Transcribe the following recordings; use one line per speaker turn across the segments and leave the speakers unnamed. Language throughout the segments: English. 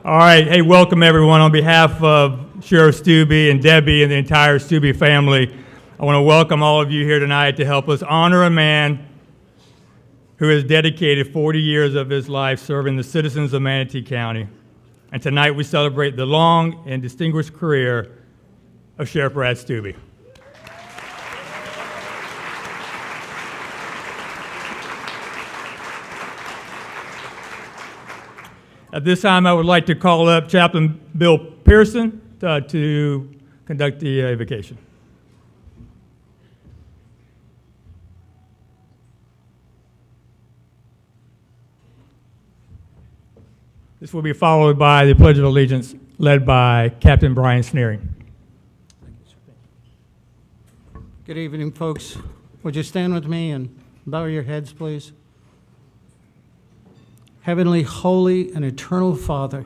All right. Hey, welcome everyone. On behalf of Sheriff Steube and Debbie and the entire Steube family, I want to welcome all of you here tonight to help us honor a man who has dedicated 40 years of his life serving the citizens of Manatee County. And tonight we celebrate the long and distinguished career of Sheriff Brad Steube. At this time, I would like to call up Chaplain Bill Pierson to conduct the evocation. This will be followed by the Pledge of Allegiance led by Captain Brian Sneering.
Good evening, folks. Would you stand with me and bow your heads, please? Heavenly, holy, and eternal Father,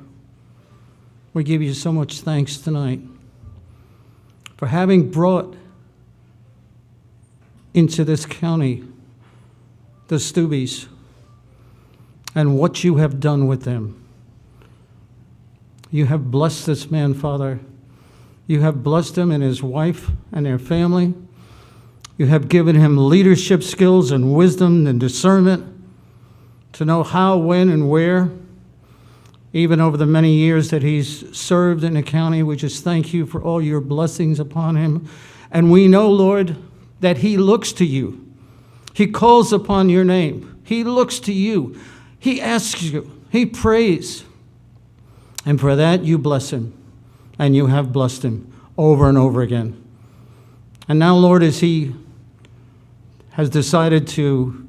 we give you so much thanks tonight for having brought into this county the Steubes and what you have done with them. You have blessed this man, Father. You have blessed him and his wife and their family. You have given him leadership skills and wisdom and discernment to know how, when, and where. Even over the many years that he's served in the county, we just thank you for all your blessings upon him. And we know, Lord, that he looks to you. He calls upon your name. He looks to you. He asks you. He prays. And for that, you bless him. And you have blessed him over and over again. And now, Lord, as he has decided to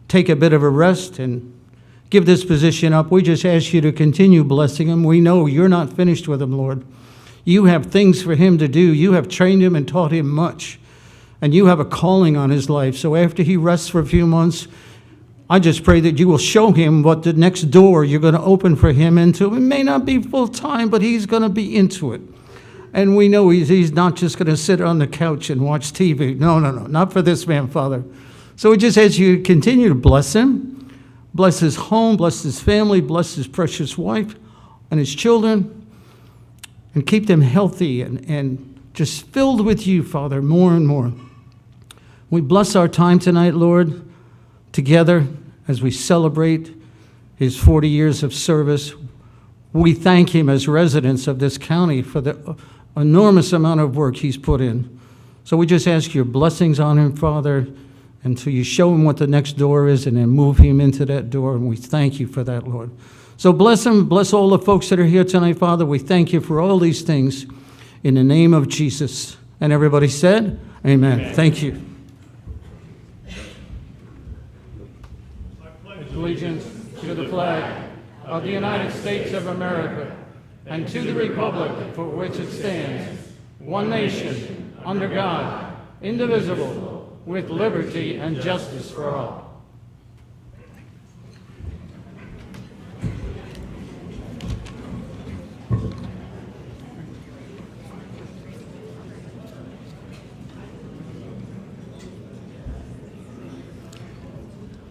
take a bit of a rest and give this position up, we just ask you to continue blessing him. We know you're not finished with him, Lord. You have things for him to do. You have trained him and taught him much. And you have a calling on his life. So after he rests for a few months, I just pray that you will show him what the next door you're going to open for him into. It may not be full time, but he's going to be into it. And we know he's not just going to sit on the couch and watch TV. No, not for this man, Father. So we just ask you to continue to bless him, bless his home, bless his family, bless his precious wife and his children, and keep them healthy and just filled with you, Father, more and more. We bless our time tonight, Lord, together as we celebrate his 40 years of service. We thank him as residents of this county for the enormous amount of work he's put in. So we just ask your blessings on him, Father, until you show him what the next door is and then move him into that door, and we thank you for that, Lord. So bless him, bless all the folks that are here tonight, Father. We thank you for all these things in the name of Jesus. And everybody said, amen. Amen. Thank you. Allegiance to the flag of the United States of America and to the republic for which it stands, one nation, under God, indivisible, with liberty and justice for all.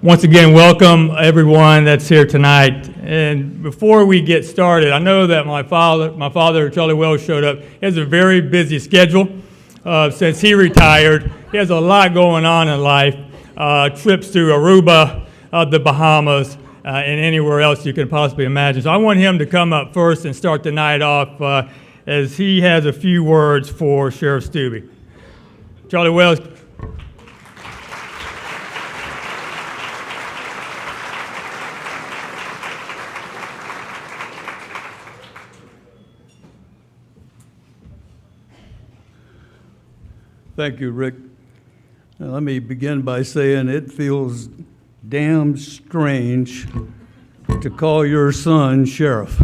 Once again, welcome everyone that's here tonight. And before we get started, I know that my father, Charlie Wells, showed up. He has a very busy schedule since he retired. He has a lot going on in life, trips to Aruba, the Bahamas, and anywhere else you can possibly imagine. So I want him to come up first and start the night off as he has a few words for Sheriff Steube. Charlie Wells.
Thank you, Rick. Now, let me begin by saying it feels damn strange to call your son sheriff.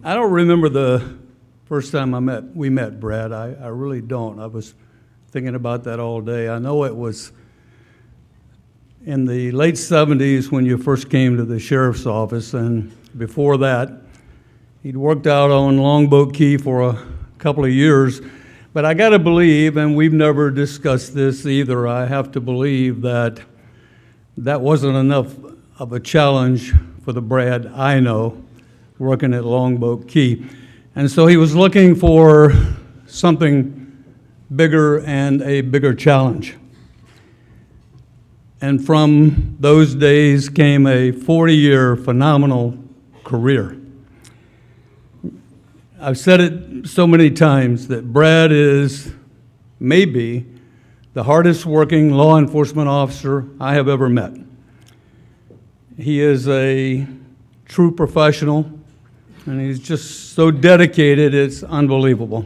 I don't remember the first time we met Brad. I really don't. I was thinking about that all day. I know it was in the late 70s when you first came to the sheriff's office, and before that, he'd worked out on Longboat Key for a couple of years, But I got to believe, and we've never discussed this either, I have to believe that that wasn't enough of a challenge for the Brad I know working at Longboat Key. And so he was looking for something bigger and a bigger challenge. And from those days came a 40-year phenomenal career. I've said it so many times that Brad is maybe the hardest working law enforcement officer I have ever met. He is a true professional, and he's just so dedicated, it's unbelievable.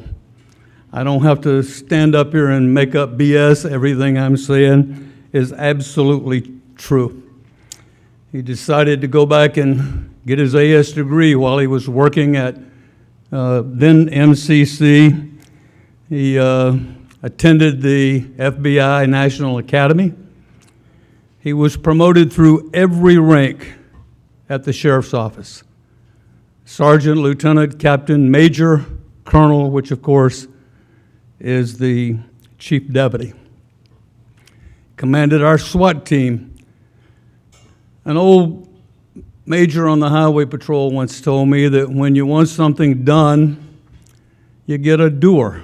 I don't have to stand up here and make up BS. Everything I'm saying is absolutely true. He decided to go back and get his AS degree while he was working at then MCC. He attended the FBI National Academy. He was promoted through every rank at the sheriff's office. Sergeant, lieutenant, captain, major, colonel, which of course is the chief deputy. Commanded our SWAT team. An old major on the highway patrol once told me that when you want something done, you get a doer.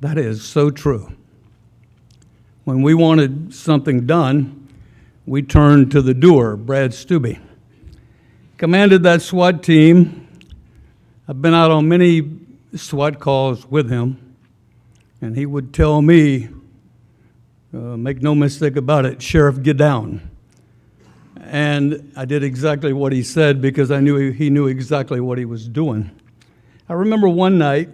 That is so true. When we wanted something done, we turned to the doer, Brad Steube. Commanded that SWAT team. I've been out on many SWAT calls with him, and he would tell me, make no mistake about it, Sheriff, get down. And I did exactly what he said because I knew he knew exactly what he was doing. I remember one night,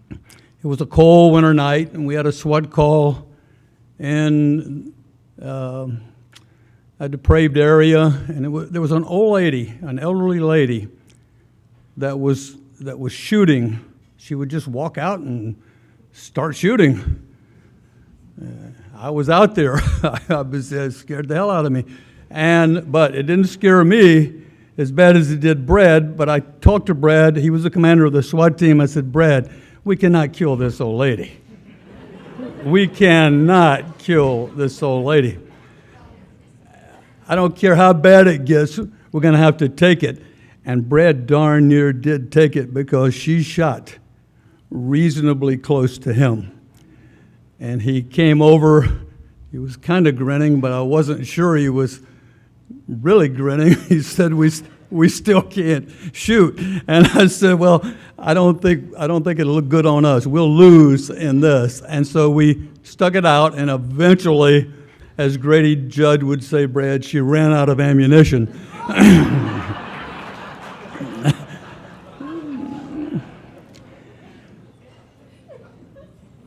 it was a cold winter night, and we had a SWAT call in a depraved area, and there was an old lady, an elderly lady, that was shooting. She would just walk out and start shooting. I was out there. I was scared the hell out of me. But it didn't scare me as bad as it did Brad, but I talked to Brad. He was the commander of the SWAT team. I said, Brad, we cannot kill this old lady. We cannot kill this old lady. I don't care how bad it gets, we're going to have to take it. And Brad darn near did take it because she shot reasonably close to him. And he came over. He was kind of grinning, but I wasn't sure he was really grinning. He said, we still can't shoot. And I said, well, I don't think it'll look good on us. We'll lose in this. And so we stuck it out, and eventually, as Grady Judd would say, Brad, she ran out of ammunition.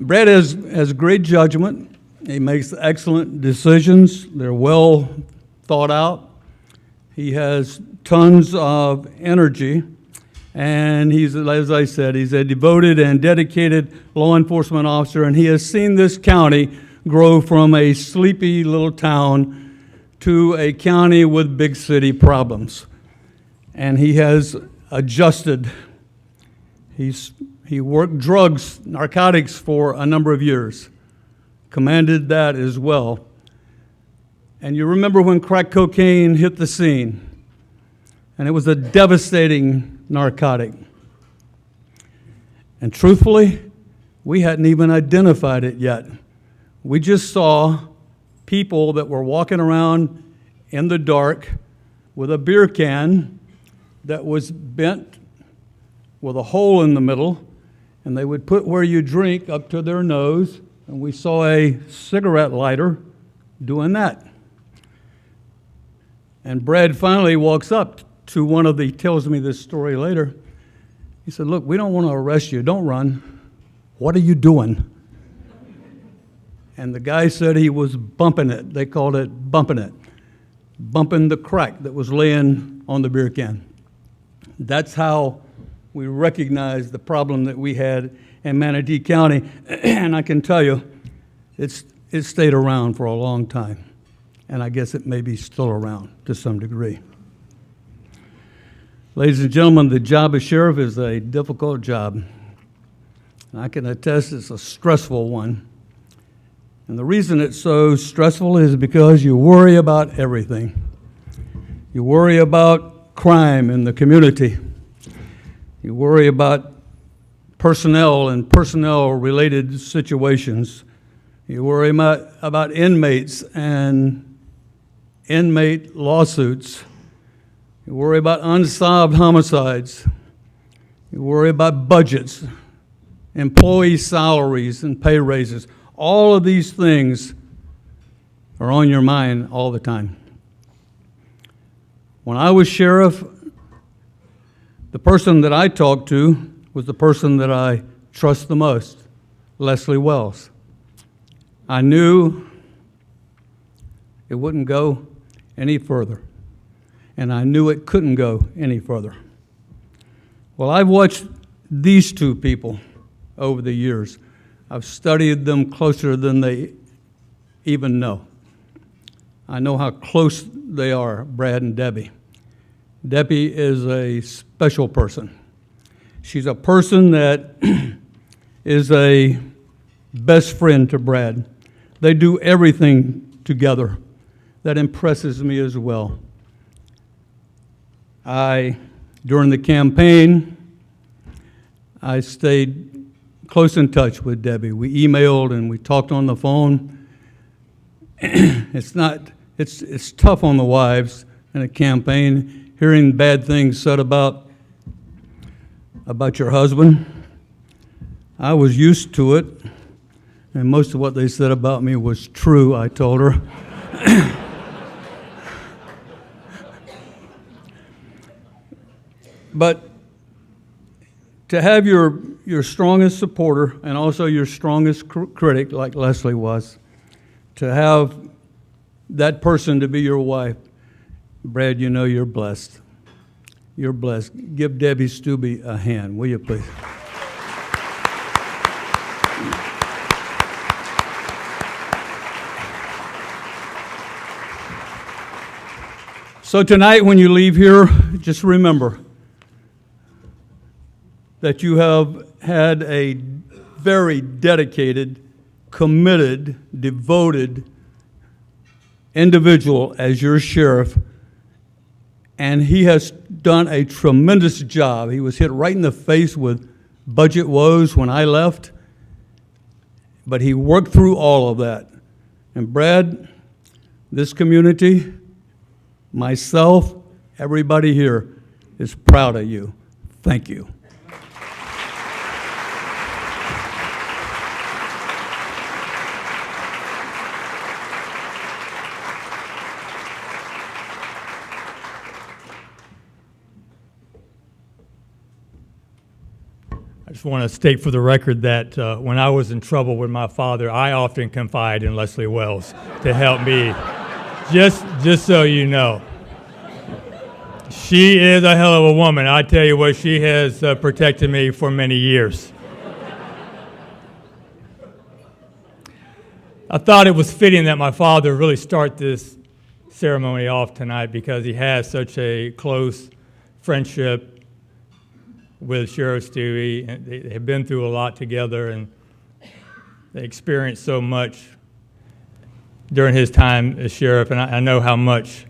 Brad has great judgment. He makes excellent decisions. They're well thought out. He has tons of energy, and he's, as I said, he's a devoted and dedicated law enforcement officer, and he has seen this county grow from a sleepy little town to a county with big city problems. And he has adjusted. He worked drugs, narcotics for a number of years. Commanded that as well. And you remember when crack cocaine hit the scene, and it was a devastating narcotic. And truthfully, we hadn't even identified it yet. We just saw people that were walking around in the dark with a beer can that was bent with a hole in the middle, and they would put where you drink up to their nose, and we saw a cigarette lighter doing that. And Brad finally walks up to one of the, he tells me this story later. He said, look, we don't want to arrest you. Don't run. What are you doing? And the guy said he was bumping it. They called it bumping the crack that was laying on the beer can. That's how we recognized the problem that we had in Manatee County. And I can tell you, it stayed around for a long time. And I guess it may be still around to some degree. Ladies and gentlemen, the job of sheriff is a difficult job. And I can attest it's a stressful one. And the reason it's so stressful is because you worry about everything. You worry about crime in the community. You worry about personnel and personnel-related situations. You worry about inmates and inmate lawsuits. You worry about unsolved homicides. You worry about budgets, employee salaries and pay raises. All of these things are on your mind all the time. When I was sheriff, the person that I talked to was the person that I trust the most, Leslie Wells. I knew it wouldn't go any further, and I knew it couldn't go any further. Well, I've watched these two people over the years. I've studied them closer than they even know. I know how close they are, Brad and Debbie. Debbie is a special person. She's a person that is a best friend to Brad. They do everything together. That impresses me as well. During the campaign, I stayed close in touch with Debbie. We emailed and we talked on the phone. It's tough on the wives in a campaign, hearing bad things said about your husband. I was used to it, and most of what they said about me was true, I told her. But to have your strongest supporter and also your strongest critic, like Leslie was, to have that person to be your wife, Brad, you know you're blessed. You're blessed. Give Debbie Steube a hand, will you please? So tonight when you leave here, just remember that you have had a very dedicated, committed, devoted individual as your sheriff, and he has done a tremendous job. He was hit right in the face with budget woes when I left, but he worked through all of that. And Brad, this community, myself, everybody here is proud of you. Thank you.
I just want to state for the record that when I was in trouble with my father, I often confide in Leslie Wells to help me, just so you know. She is a hell of a woman. I tell you what, she has protected me for many years. I thought it was fitting that my father really start this ceremony off tonight because he has such a close friendship with Sheriff Steube, and they have been through a lot together, and they experienced so much during his time as sheriff, and I know how much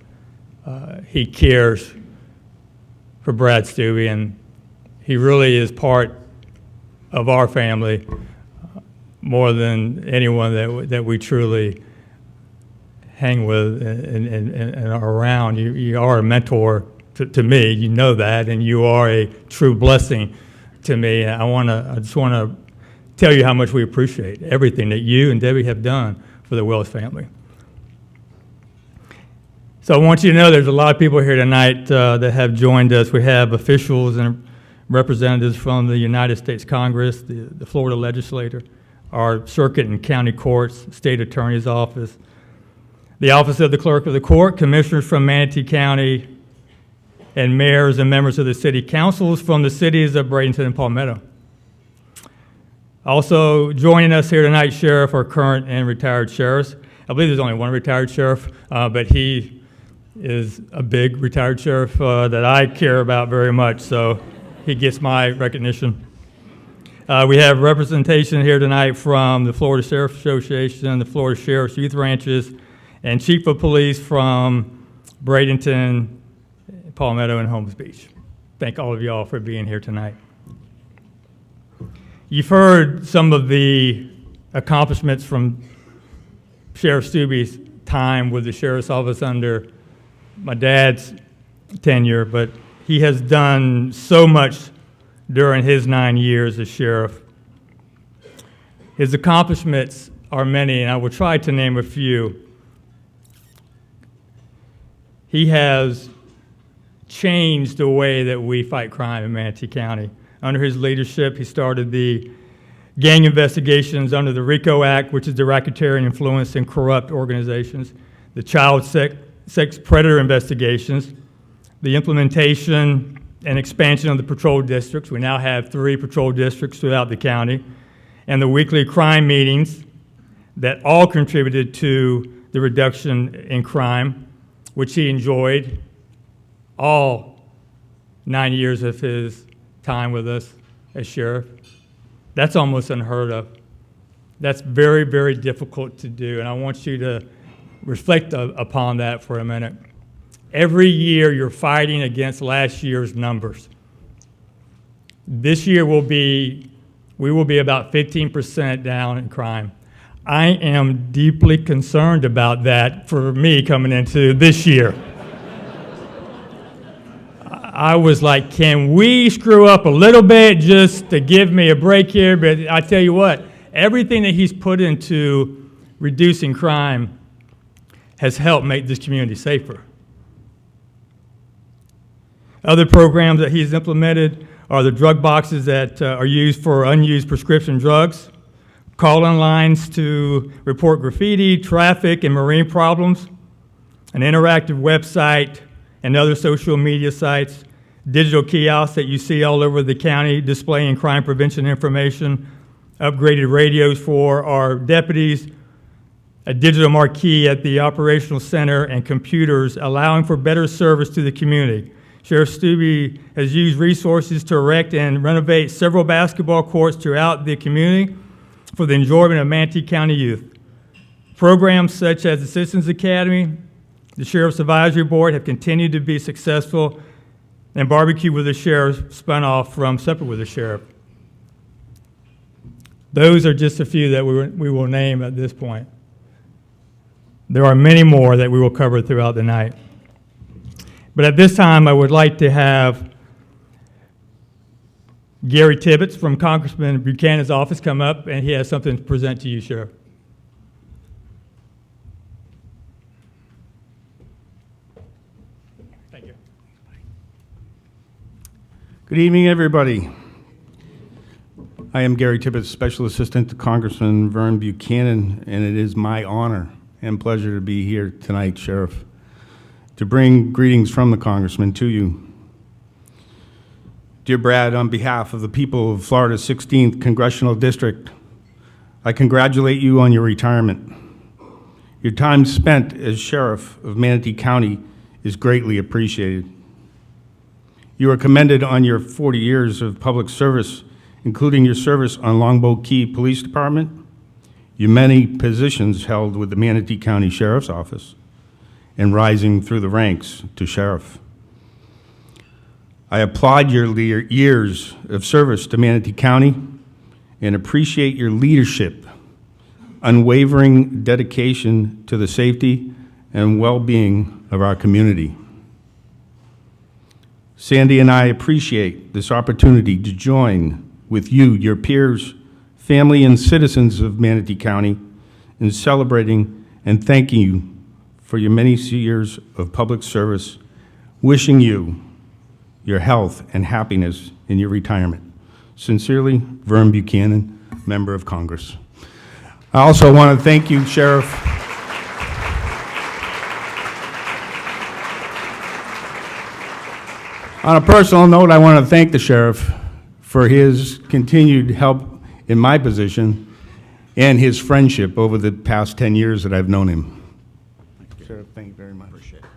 he cares for Brad Steube, and he really is part of our family more than anyone that we truly hang with and are around. You are a mentor to me, you know that, and you are a true blessing to me. I just want to tell you how much we appreciate everything that you and Debbie have done for the Wells family. So I want you to know there's a lot of people here tonight that have joined us. We have officials and representatives from the United States Congress, the Florida legislature, our circuit and county courts, state attorney's office, the office of the clerk of the court, commissioners from Manatee County, and mayors and members of the city councils from the cities of Bradenton and Palmetto. Also joining us here tonight, Sheriff, our current and retired sheriffs. I believe there's only one retired sheriff, but he is a big retired sheriff that I care about very much, so he gets my recognition. We have representation here tonight from the Florida Sheriff's Association, the Florida Sheriff's Youth Ranches, and Chief of Police from Bradenton, Palmetto, and Holmes Beach. Thank all of y'all for being here tonight. You've heard some of the accomplishments from Sheriff Steube's time with the Sheriff's Office under my dad's tenure, but he has done so much during his 9 years as sheriff. His accomplishments are many, and I will try to name a few. He has changed the way that we fight crime in Manatee County. Under his leadership, he started the gang investigations under the RICO Act, which is the Racketeering Influenced and Corrupt Organizations, the child sex predator investigations, the implementation and expansion of the patrol districts. We now have 3 patrol districts throughout the county, and the weekly crime meetings that all contributed to the reduction in crime, which he enjoyed all 9 years of his time with us as sheriff. That's almost unheard of. That's very, very difficult to do, and I want you to reflect upon that for a minute. Every year you're fighting against last year's numbers. This year we will be about 15% down in crime. I am deeply concerned about that for me coming into this year. I was like, can we screw up a little bit just to give me a break here? But I tell you what, everything that he's put into reducing crime has helped make this community safer. Other programs that he's implemented are the drug boxes that are used for unused prescription drugs, call-in lines to report graffiti, traffic, and marine problems, an interactive website and other social media sites, digital kiosks that you see all over the county displaying crime prevention information, upgraded radios for our deputies, a digital marquee at the operational center, and computers allowing for better service to the community. Sheriff Steube has used resources to erect and renovate several basketball courts throughout the community for the enjoyment of Manatee County youth. Programs such as the Citizens Academy, the Sheriff's Advisory Board have continued to be successful, and Barbecue with the Sheriff spun off from Supper with the Sheriff. Those are just a few that we will name at this point. There are many more that we will cover throughout the night. But at this time, I would like to have Gary Tibbetts from Congressman Buchanan's office come up, and he has something to present to you, Sheriff. Thank you.
Good evening, everybody. I am Gary Tibbetts, Special Assistant to Congressman Vern Buchanan, and it is my honor and pleasure to be here tonight, Sheriff, to bring greetings from the Congressman to you. Dear Brad, on behalf of the people of Florida's 16th Congressional District, I congratulate you on your retirement. Your time spent as Sheriff of Manatee County is greatly appreciated. You are commended on your 40 years of public service, including your service on Longboat Key Police Department, your many positions held with the Manatee County Sheriff's Office, and rising through the ranks to sheriff. I applaud your years of service to Manatee County and appreciate your leadership, unwavering dedication to the safety and well-being of our community. Sandy and I appreciate this opportunity to join with you, your peers, family, and citizens of Manatee County in celebrating and thanking you for your many years of public service, wishing you your health and happiness in your retirement. Sincerely, Vern Buchanan, Member of Congress. I also want to thank you, Sheriff, on a personal note, I want to thank the Sheriff for his continued help in my position and his friendship over the past 10 years that I've known him. Sheriff, thank you very much. Appreciate it.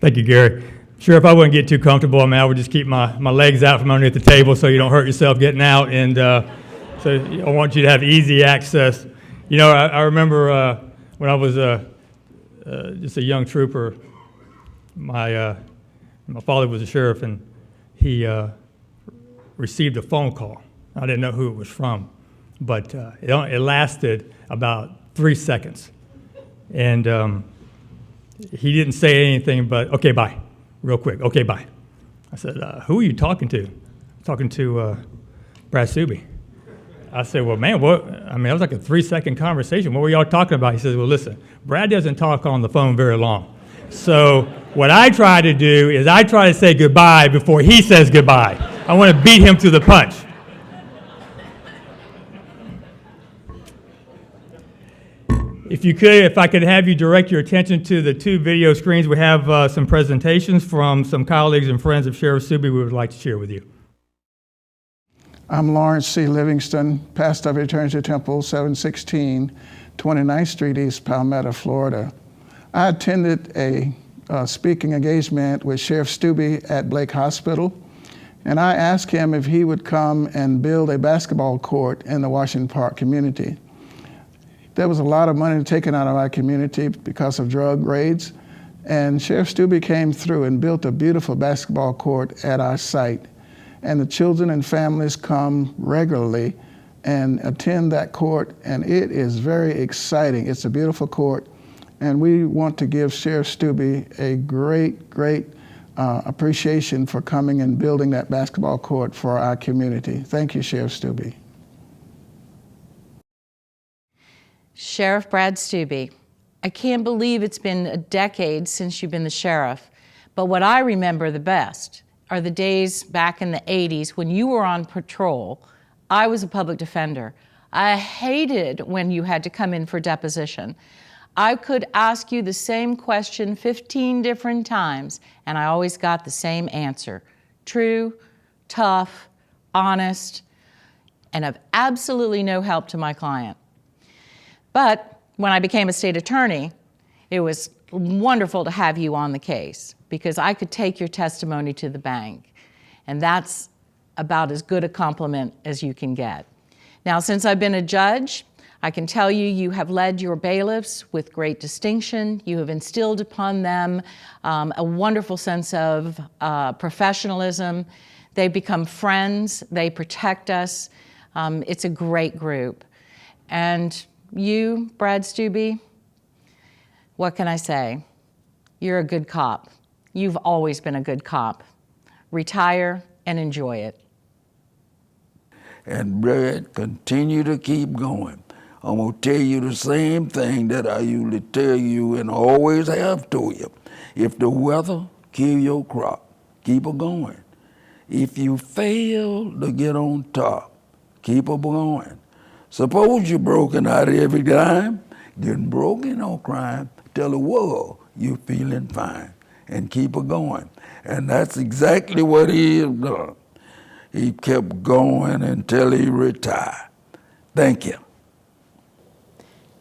Thank you, Gary. Sheriff, I wouldn't get too comfortable. I mean, I would just keep my legs out from underneath the table so you don't hurt yourself getting out. And so I want you to have easy access. You know, I remember when I was just a young trooper, my father was a sheriff, and he received a phone call. I didn't know who it was from, but it lasted about 3 seconds. And he didn't say anything but, okay, bye, real quick, okay, bye. I said, who are you talking to? Talking to Brad Steube. I said, well, man, what? I mean, it was like a 3-second conversation. What were y'all talking about? He says, well, listen, Brad doesn't talk on the phone very long. So what I try to do is I try to say goodbye before he says goodbye. I want to beat him to the punch. If I could have you direct your attention to the 2 video screens, we have some presentations from some colleagues and friends of Sheriff Steube we would like to share with you.
I'm Lawrence C. Livingston, pastor of Eternity Temple, 716 29th Street East, Palmetto, Florida. I attended a speaking engagement with Sheriff Steube at Blake Hospital, and I asked him if he would come and build a basketball court in the Washington Park community. There was a lot of money taken out of our community because of drug raids, and Sheriff Steube came through and built a beautiful basketball court at our site. And the children and families come regularly and attend that court, and it is very exciting. It's a beautiful court, and we want to give Sheriff Steube a great appreciation for coming and building that basketball court for our community. Thank you, Sheriff Steube.
Sheriff Brad Steube, I can't believe it's been a decade since you've been the sheriff, but what I remember the best are the days back in the 80s when you were on patrol. I was a public defender. I hated when you had to come in for deposition. I could ask you the same question 15 different times, and I always got the same answer. True, tough, honest, and of absolutely no help to my client. But when I became a state attorney, it was wonderful to have you on the case because I could take your testimony to the bank. And that's about as good a compliment as you can get. Now, since I've been a judge, I can tell you, you have led your bailiffs with great distinction. You have instilled upon them a wonderful sense of professionalism. They become friends. They protect us. It's a great group. And you, Brad Steube, what can I say? You're a good cop. You've always been a good cop. Retire and enjoy it.
And Brad, continue to keep going. I'm gonna tell you the same thing that I usually tell you and always have to you. If the weather kill your crop, keep it going. If you fail to get on top, keep it going. Suppose you're broken out every time, getting broken on crime, tell the world you're feeling fine and keep it going. And that's exactly what he has done. He kept going until he retired. Thank you.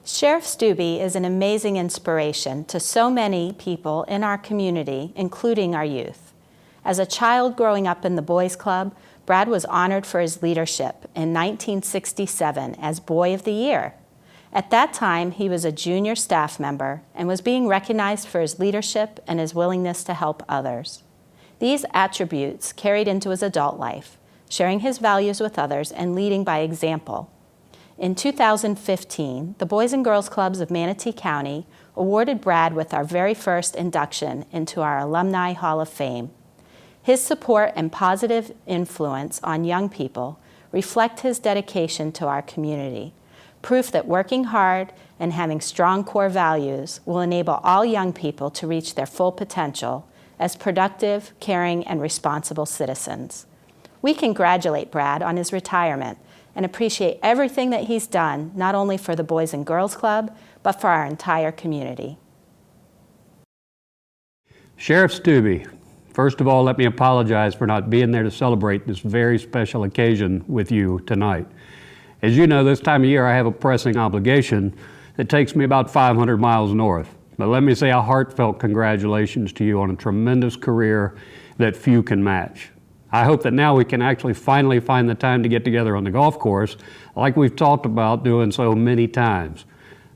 Sheriff Steube is an amazing inspiration to so many people in our community, including our youth. As a child growing up in the Boys Club, Brad was honored for his leadership in 1967 as Boy of the Year. At that time, he was a junior staff member and was being recognized for his leadership and his willingness to help others. These attributes carried into his adult life, sharing his values with others and leading by example. In 2015, the Boys and Girls Clubs of Manatee County awarded Brad with our very first induction into our Alumni Hall of Fame. His support and positive influence on young people reflect his dedication to our community, proof that working hard and having strong core values will enable all young people to reach their full potential as productive, caring, and responsible citizens. We congratulate Brad on his retirement and appreciate everything that he's done, not only for the Boys and Girls Club, but for our entire community.
Sheriff Steube, first of all, let me apologize for not being there to celebrate this very special occasion with you tonight. As you know, this time of year I have a pressing obligation that takes me about 500 miles north. But let me say a heartfelt congratulations to you on a tremendous career that few can match. I hope that now we can actually finally find the time to get together on the golf course, like we've talked about doing so many times.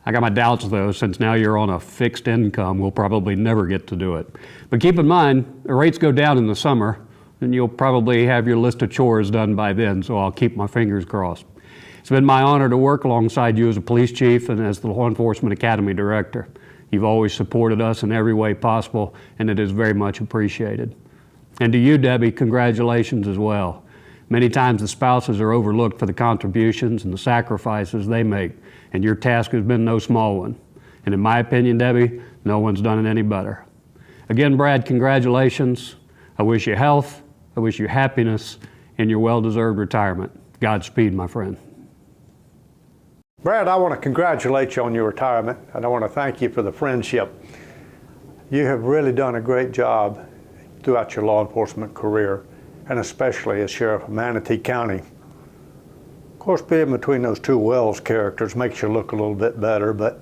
I got my doubts though, since now you're on a fixed income, we'll probably never get to do it. But keep in mind, the rates go down in the summer, and you'll probably have your list of chores done by then, so I'll keep my fingers crossed. It's been my honor to work alongside you as a police chief and as the Law Enforcement Academy Director. You've always supported us in every way possible, and it is very much appreciated. And to you, Debbie, congratulations as well. Many times the spouses are overlooked for the contributions and the sacrifices they make, and your task has been no small one. And in my opinion, Debbie, no one's done it any better. Again, Brad, congratulations. I wish you health, I wish you happiness, and your well-deserved retirement. Godspeed, my friend.
Brad, I want to congratulate you on your retirement, and I want to thank you for the friendship. You have really done a great job throughout your law enforcement career, and especially as Sheriff of Manatee County. Of course, being between those two Wells characters makes you look a little bit better, but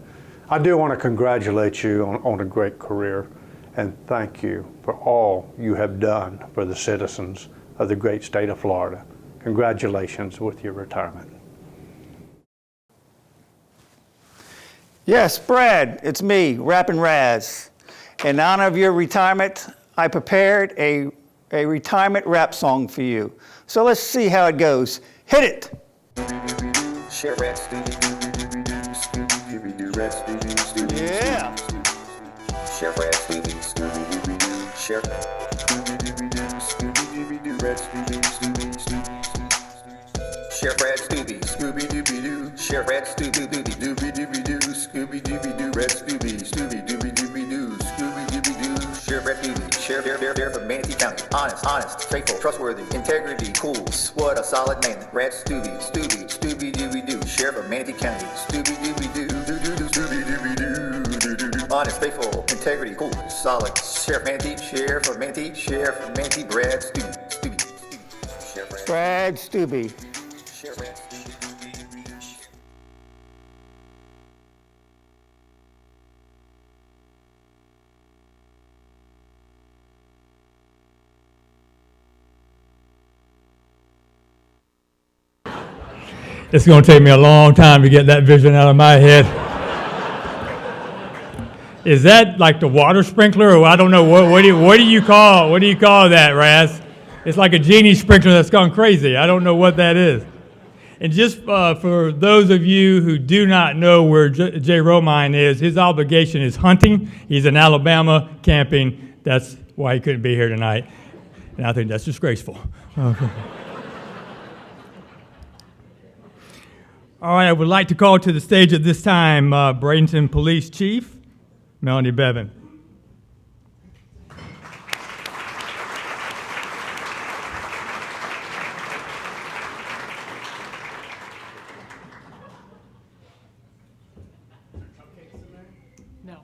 I do want to congratulate you on a great career, and thank you for all you have done for the citizens of the great state of Florida. Congratulations with your retirement.
Yes, Brad, it's me, Rappin' Raz. In honor of your retirement, I prepared a retirement rap song for you. So let's see how it goes. Hit it! Yeah!
Sheriff Brad Steube, Scooby-Dooby-Doo. Sheriff Brad Steube-Dooby-Dooby-Doo. Scooby-Dooby-Doo, Red Steube, Scooby-Dooby-Dooby-Doo. Scooby-Dooby-Doo, Sheriff Brad Steube, Sheriff of Manatee County. Honest, faithful, trustworthy, integrity, cool. What a solid name. Brad Steube, Scooby-Dooby-Doo. Sheriff of Manatee County. Scooby-Dooby-Doo, Scooby-Dooby-Doo. Honest, faithful, integrity, cool, solid. Sheriff of Manatee, Brad Steube.
Brad Steube.
It's going to take me a long time to get that vision out of my head. Is that like the water sprinkler, or I don't know, what do you call that, Raz? It's like a genie sprinkler that's gone crazy. I don't know what that is. And just for those of you who do not know where Jay ROMINE is, his obligation is hunting. He's in Alabama camping. That's why he couldn't be here tonight. And I think that's disgraceful. Okay. All right, I would like to call to the stage at this time Bradenton Police Chief, Melanie Bevan.
No.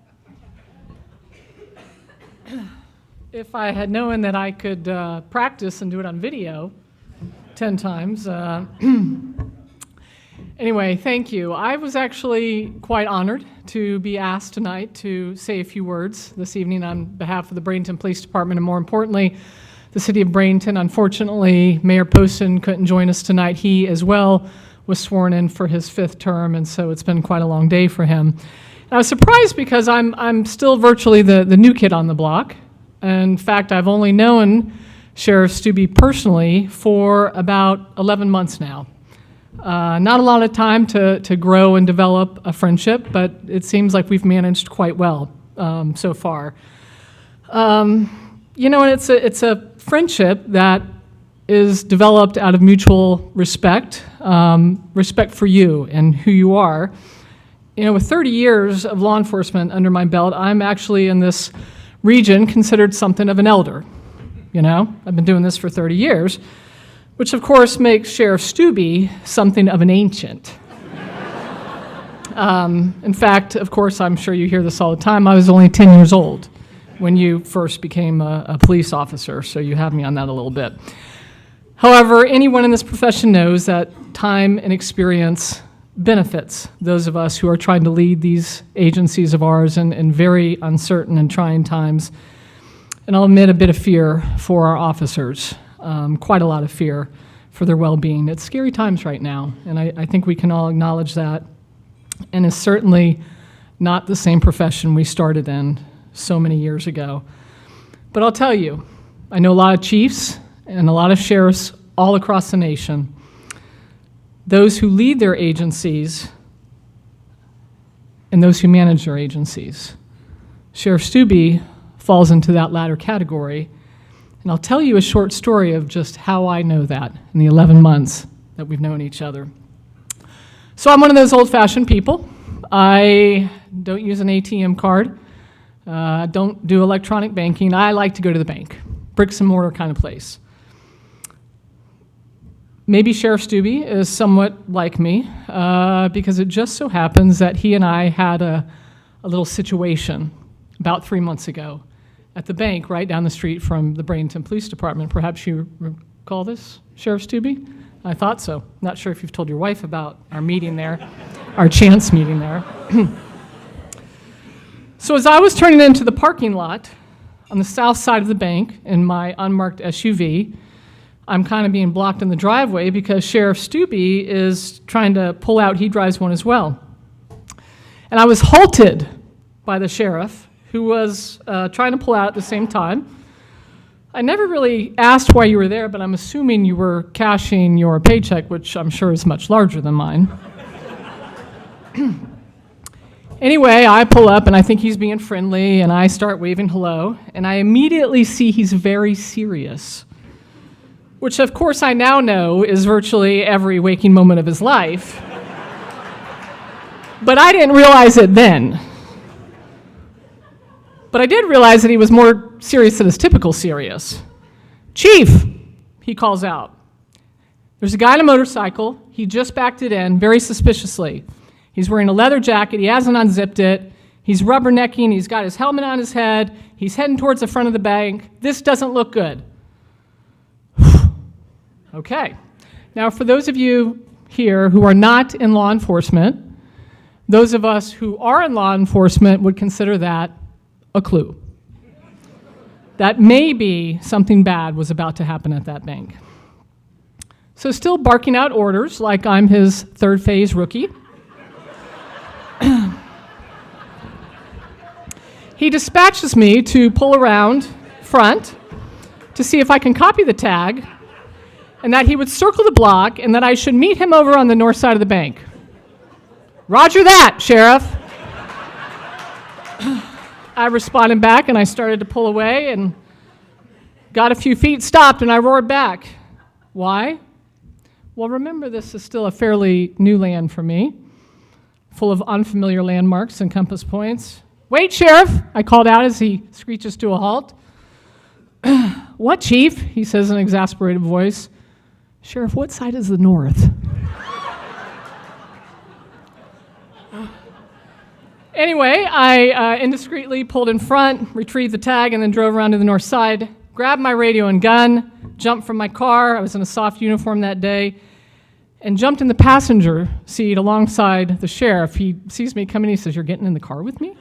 If I had known that I could practice and do it on video 10 times, anyway, thank you. I was actually quite honored to be asked tonight to say a few words this evening on behalf of the Bradenton Police Department, and more importantly, the City of Bradenton. Unfortunately, Mayor Poston couldn't join us tonight. He, as well, was sworn in for his 5th term, and so it's been quite a long day for him. And I was surprised because I'm still virtually the new kid on the block. In fact, I've only known Sheriff Steube personally for about 11 months now. Not a lot of time to grow and develop a friendship, but it seems like we've managed quite well so far. You know, and it's a friendship that is developed out of mutual respect, respect for you and who you are. You know, with 30 years of law enforcement under my belt, I'm actually in this region considered something of an elder. You know, I've been doing this for 30 years. Which, of course, makes Sheriff Steube something of an ancient. In fact, of course, I'm sure you hear this all the time, I was only 10 years old when you first became a police officer, so you have me on that a little bit. However, anyone in this profession knows that time and experience benefits those of us who are trying to lead these agencies of ours in very uncertain and trying times. And I'll admit a bit of fear for our officers, quite a lot of fear for their well-being. It's scary times right now, and I think we can all acknowledge that. And it's certainly not the same profession we started in so many years ago. But I'll tell you, I know a lot of chiefs and a lot of sheriffs all across the nation. Those who lead their agencies and those who manage their agencies. Sheriff Steube falls into that latter category, and I'll tell you a short story of just how I know that in the 11 months that we've known each other. So I'm one of those old-fashioned people. I don't use an ATM card, don't do electronic banking. I like to go to the bank, bricks and mortar kind of place. Maybe Sheriff Steube is somewhat like me, because it just so happens that he and I had a little situation about 3 months ago at the bank right down the street from the Bradenton Police Department. Perhaps you recall this, Sheriff Steube? I thought so. Not sure if you've told your wife about our meeting there, our chance meeting there. So as I was turning into the parking lot on the south side of the bank in my unmarked SUV, I'm kind of being blocked in the driveway because Sheriff Steube is trying to pull out. He drives one as well. And I was halted by the sheriff, who was trying to pull out at the same time. I never really asked why you were there, but I'm assuming you were cashing your paycheck, which I'm sure is much larger than mine. Anyway, I pull up, and I think he's being friendly, and I start waving hello, and I immediately see he's very serious, which of course I now know is virtually every waking moment of his life. But I didn't realize it then. But I did realize that he was more serious than his typical serious. "Chief," he calls out. There's a guy on a motorcycle. He just backed it in very suspiciously. He's wearing a leather jacket. He hasn't unzipped it. He's rubbernecking. He's got his helmet on his head. He's heading towards the front of the bank. This doesn't look good. Okay. Now, for those of you here who are not in law enforcement, those of us who are in law enforcement would consider that a clue. That maybe something bad was about to happen at that bank. So still barking out orders like I'm his third phase rookie, he dispatches me to pull around front to see if I can copy the tag, and that he would circle the block and that I should meet him over on the north side of the bank. "Roger that, Sheriff." I responded back, and I started to pull away and got a few feet, stopped, and I roared back. Why? Well, remember, this is still a fairly new land for me, full of unfamiliar landmarks and compass points. "Wait, Sheriff," I called out as he screeches to a halt. "What, Chief?" he says in an exasperated voice. "Sheriff, what side is the north?" Anyway, I indiscreetly pulled in front, retrieved the tag, and then drove around to the north side, grabbed my radio and gun, jumped from my car. I was in a soft uniform that day, and jumped in the passenger seat alongside the sheriff. He sees me coming, he says, "You're getting in the car with me?"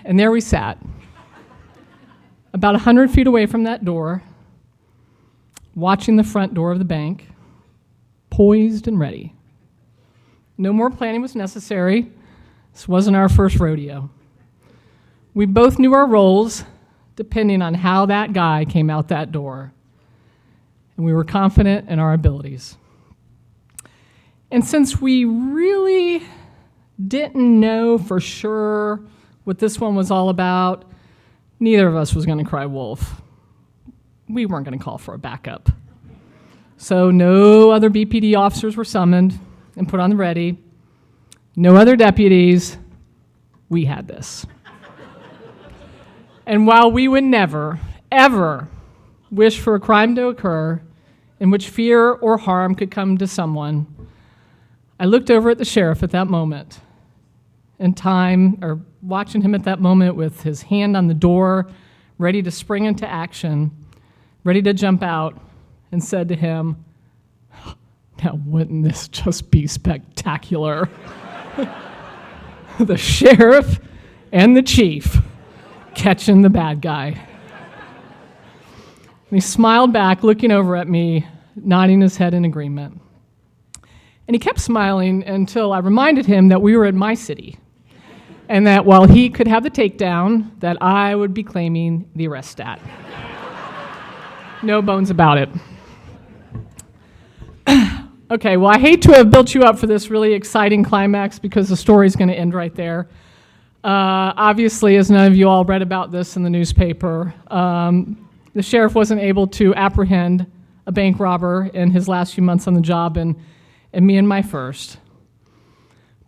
And there we sat, about 100 feet away from that door, watching the front door of the bank, poised and ready. No more planning was necessary. This wasn't our first rodeo. We both knew our roles, depending on how that guy came out that door. And we were confident in our abilities. And since we really didn't know for sure what this one was all about, neither of us was going to cry wolf. We weren't going to call for a backup. So no other BPD officers were summoned and put on the ready. No other deputies. We had this. And while we would never, ever wish for a crime to occur in which fear or harm could come to someone, I looked over at the sheriff at that moment, watching him at that moment with his hand on the door, ready to spring into action, ready to jump out, and said to him, Now, wouldn't this just be spectacular? The sheriff and the chief catching the bad guy. And he smiled back, looking over at me, nodding his head in agreement. And he kept smiling until I reminded him that we were in my city, and that while he could have the takedown, that I would be claiming the arrest stat. No bones about it. Okay, well, I hate to have built you up for this really exciting climax because the story's going to end right there. Obviously, as none of you all read about this in the newspaper, the sheriff wasn't able to apprehend a bank robber in his last few months on the job, and me in my first.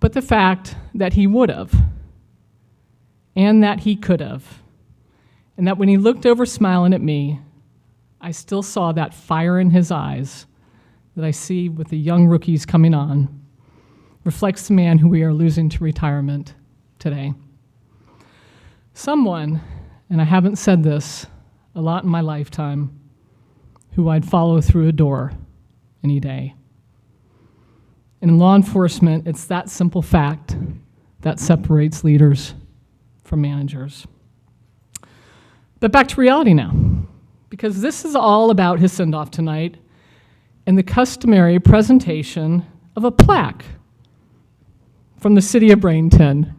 But the fact that he would have, and that he could have, and that when he looked over smiling at me, I still saw that fire in his eyes that I see with the young rookies coming on, reflects the man who we are losing to retirement today. Someone, and I haven't said this a lot in my lifetime, who I'd follow through a door any day. In law enforcement, it's that simple fact that separates leaders from managers. But back to reality now, because this is all about his send-off tonight and the customary presentation of a plaque from the city of Bradenton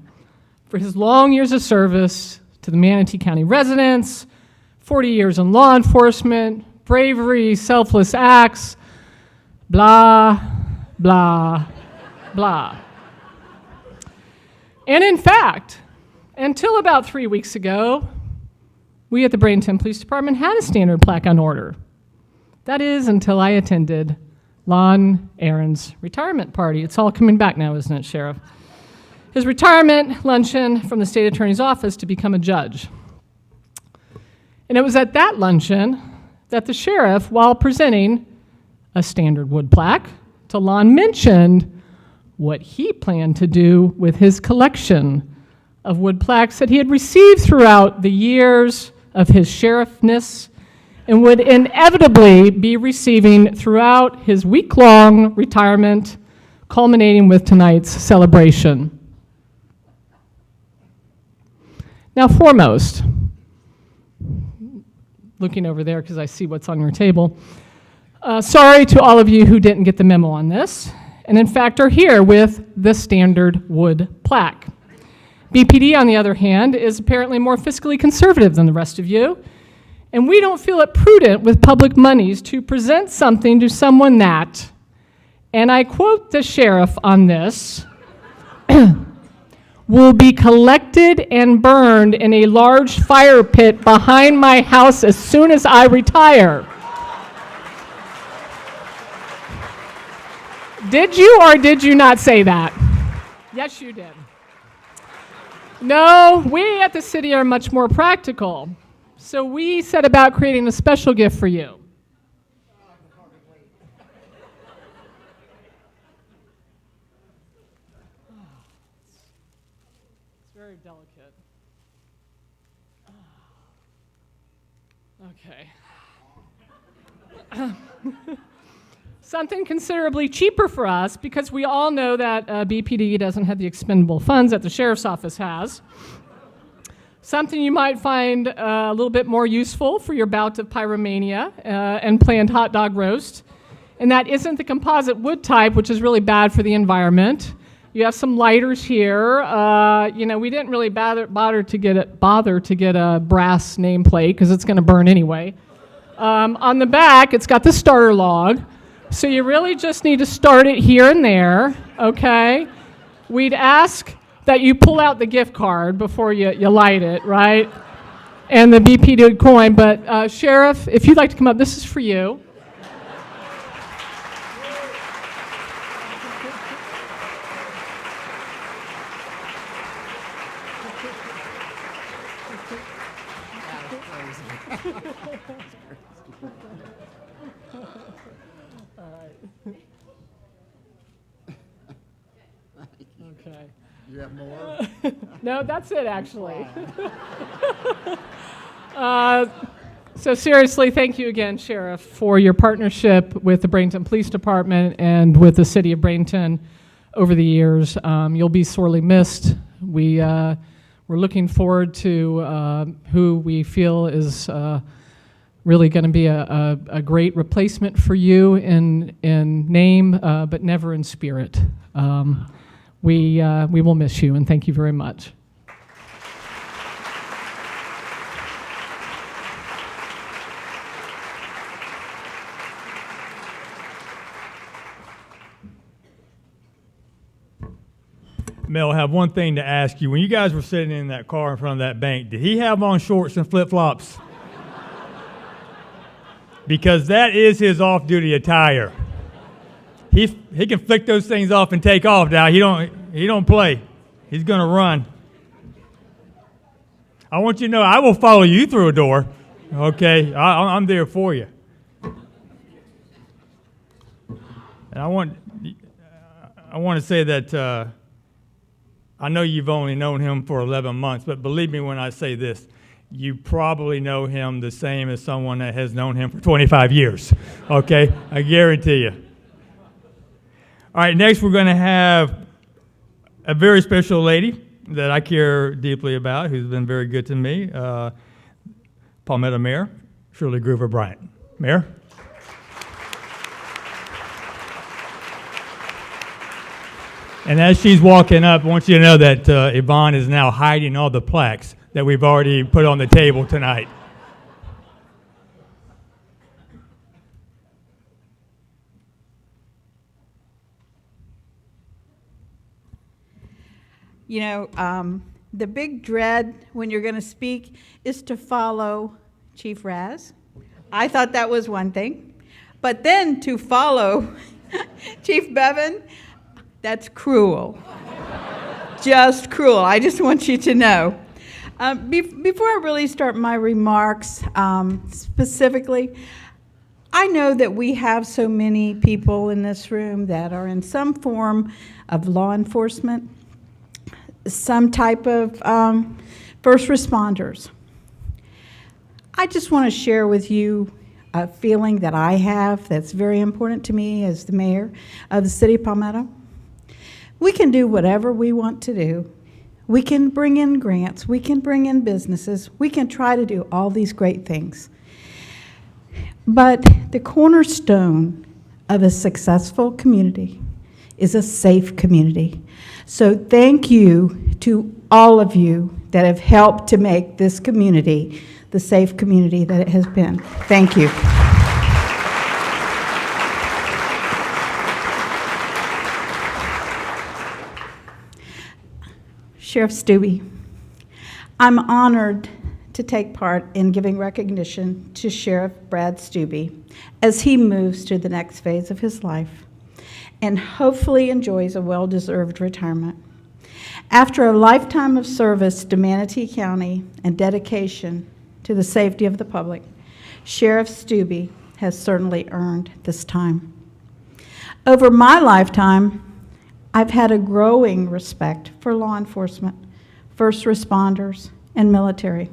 for his long years of service to the Manatee County residents, 40 years in law enforcement, bravery, selfless acts, blah, blah, blah. And in fact, until about 3 weeks ago, we at the Bradenton Police Department had a standard plaque on order. That is, until I attended Lon Aaron's retirement party. It's all coming back now, isn't it, Sheriff? His retirement luncheon from the state attorney's office to become a judge. And it was at that luncheon that the sheriff, while presenting a standard wood plaque to Lon, mentioned what he planned to do with his collection of wood plaques that he had received throughout the years of his sheriffness and would inevitably be receiving throughout his week-long retirement, culminating with tonight's celebration. Now, foremost, looking over there because I see what's on your table, sorry to all of you who didn't get the memo on this, and in fact are here with the standard wood plaque. BPD, on the other hand, is apparently more fiscally conservative than the rest of you, and we don't feel it prudent with public monies to present something to someone that, and I quote the sheriff on this, will be collected and burned in a large fire pit behind my house as soon as I retire. Did you or did you not say that? Yes, you did. No, we at the city are much more practical. So we set about creating a special gift for you. It's very delicate. Okay. Something considerably cheaper for us, because we all know that BPD doesn't have the expendable funds that the sheriff's office has. Something you might find a little bit more useful for your bout of pyromania and planned hot dog roast. And that isn't the composite wood type, which is really bad for the environment. You have some lighters here. We didn't really bother to get a brass nameplate because it's going to burn anyway. On the back, it's got the starter log. So you really just need to start it here and there, okay? We'd ask that you pull out the gift card before you light it, right? And the BPD coin. But Sheriff, if you'd like to come up, this is for you. Okay.
You have more?
So seriously, thank you again, Sheriff, for your partnership with the Bradenton Police Department and with the City of Bradenton over the years. You'll be sorely missed. We're looking forward to who we feel is really going to be a great replacement for you in name, but never in spirit. We will miss you, and thank you very much.
Mel, I have one thing to ask you. When you guys were sitting in that car in front of that bank, did he have on shorts and flip-flops? Because that is his off-duty attire. He can flick those things off and take off now. He don't play. He's going to run. I want you to know I will follow you through a door. Okay, I'm there for you. And I want to say that I know you've only known him for 11 months, but believe me when I say this, you probably know him the same as someone that has known him for 25 years, okay? I guarantee you. All right, next we're going to have a very special lady that I care deeply about, who's been very good to me, Palmetto Mayor, Shirley Bryant. Mayor? And as she's walking up, I want you to know that Yvonne is now hiding all the plaques that we've already put on the table tonight.
You know, the big dread when you're going to speak is to follow Chief Raz. I thought that was one thing. But then to follow Chief Bevan, that's cruel. Just cruel. I just want you to know. Before I really start my remarks specifically, I know that we have so many people in this room that are in some form of law enforcement, some type of first responders. I just want to share with you a feeling that I have that's very important to me as the mayor of the city of Palmetto. We can do whatever we want to do. We can bring in grants. We can bring in businesses. We can try to do all these great things. But the cornerstone of a successful community is a safe community. So thank you to all of you that have helped to make this community the safe community that it has been. Thank you. Sheriff Steube, I'm honored to take part in giving recognition to Sheriff Brad Steube as he moves to the next phase of his life and hopefully enjoys a well-deserved retirement. After a lifetime of service to Manatee County and dedication to the safety of the public, Sheriff Steube has certainly earned this time. Over my lifetime, I've had a growing respect for law enforcement, first responders, and military.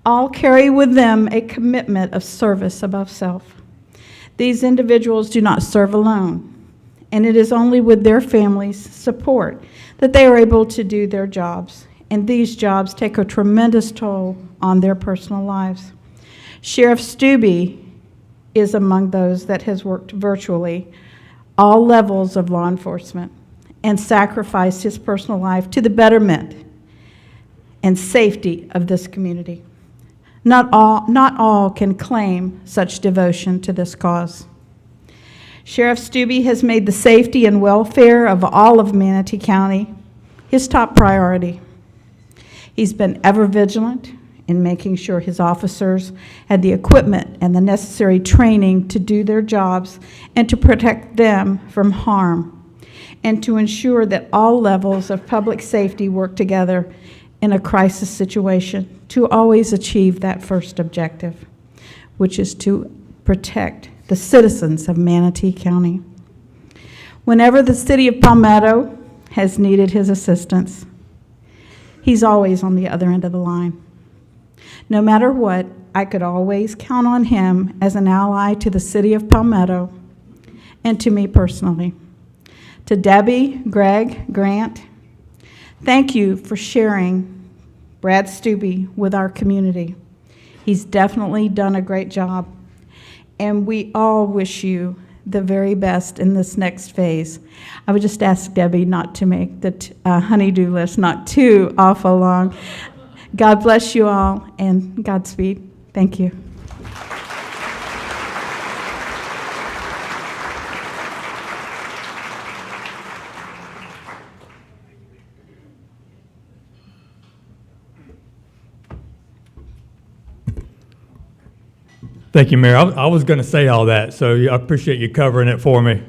All carry with them a commitment of service above self. These individuals do not serve alone, and it is only with their families' support that they are able to do their jobs, and these jobs take a tremendous toll on their personal lives. Sheriff Steube is among those that has worked virtually all levels of law enforcement and sacrificed his personal life to the betterment and safety of this community. Not all can claim such devotion to this cause. Sheriff Steube has made the safety and welfare of all of Manatee County his top priority. He's been ever vigilant in making sure his officers had the equipment and the necessary training to do their jobs and to protect them from harm, and to ensure that all levels of public safety work together in a crisis situation to always achieve that first objective, which is to protect the citizens of Manatee County. Whenever the city of Palmetto has needed his assistance, he's always on the other end of the line. No matter what, I could always count on him as an ally to the city of Palmetto and to me personally. To Debbie, Greg, Grant, thank you for sharing Brad Steube with our community. He's definitely done a great job, and we all wish you the very best in this next phase. I would just ask Debbie not to make the honey-do list not too awful long. God bless you all, and Godspeed. Thank you.
Thank you, Mayor. I was going to say all that, so I appreciate you covering it for me.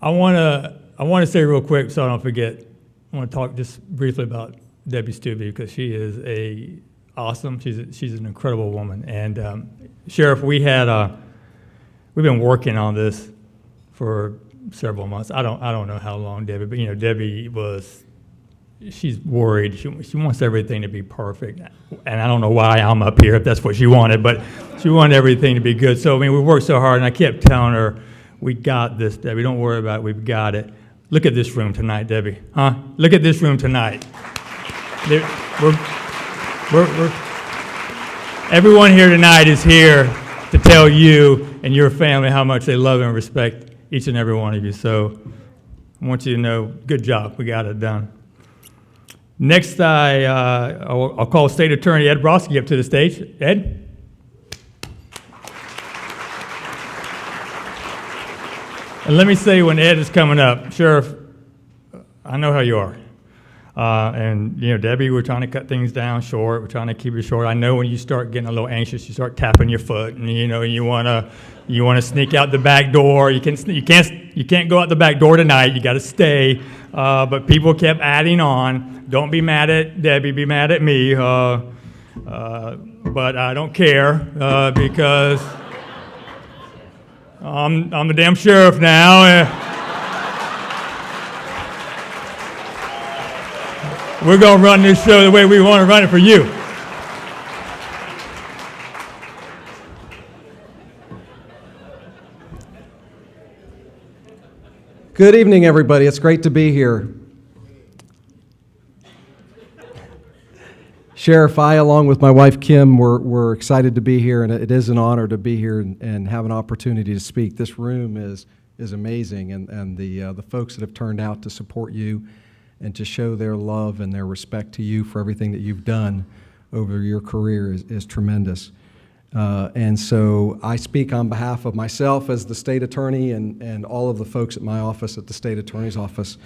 I want to say real quick, so I don't forget, I want to talk just briefly about Debbie Steube, because she is awesome. She's an incredible woman. And Sheriff, we've been working on this for several months. I don't know how long, Debbie, but Debbie she's worried. She wants everything to be perfect. And I don't know why I'm up here if that's what she wanted, but she wanted everything to be good. So, we worked so hard, and I kept telling her, we got this, Debbie. Don't worry about it. We've got it. Look at this room tonight, Debbie. Huh? Look at this room tonight. Everyone here tonight is here to tell you and your family how much they love and respect each and every one of you. So I want you to know, good job. We got it done. Next, I'll call State Attorney Ed Brodsky up to the stage. Ed? And let me say, when Ed is coming up, Sheriff, I know how you are. And Debbie, we're trying to cut things down short. We're trying to keep it short. I know when you start getting a little anxious, you start tapping your foot, and you want to sneak out the back door. You can't go out the back door tonight. You got to stay. But people kept adding on. Don't be mad at Debbie. Be mad at me. But I don't care because I'm the damn sheriff now. We're going to run this show the way we want to run it for you.
Good evening, everybody. It's great to be here. Sheriff, I, along with my wife, Kim, we're excited to be here, and it is an honor to be here and have an opportunity to speak. This room is amazing, and the folks that have turned out to support you and to show their love and their respect to you for everything that you've done over your career is tremendous. And so I speak on behalf of myself as the state attorney and all of the folks at my office, at the state attorney's office,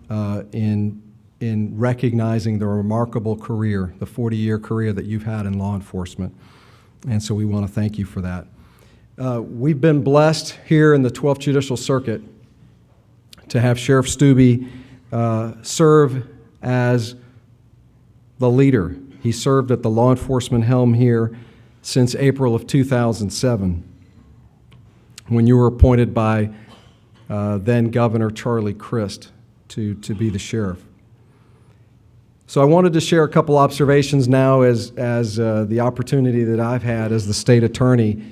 in recognizing the remarkable career, the 40-year career that you've had in law enforcement. And so we want to thank you for that. We've been blessed here in the 12th Judicial Circuit to have Sheriff Steube serve as the leader. He served at the law enforcement helm here since April of 2007, when you were appointed by then Governor Charlie Crist to be the sheriff. So I wanted to share a couple observations now as the opportunity that I've had as the state attorney.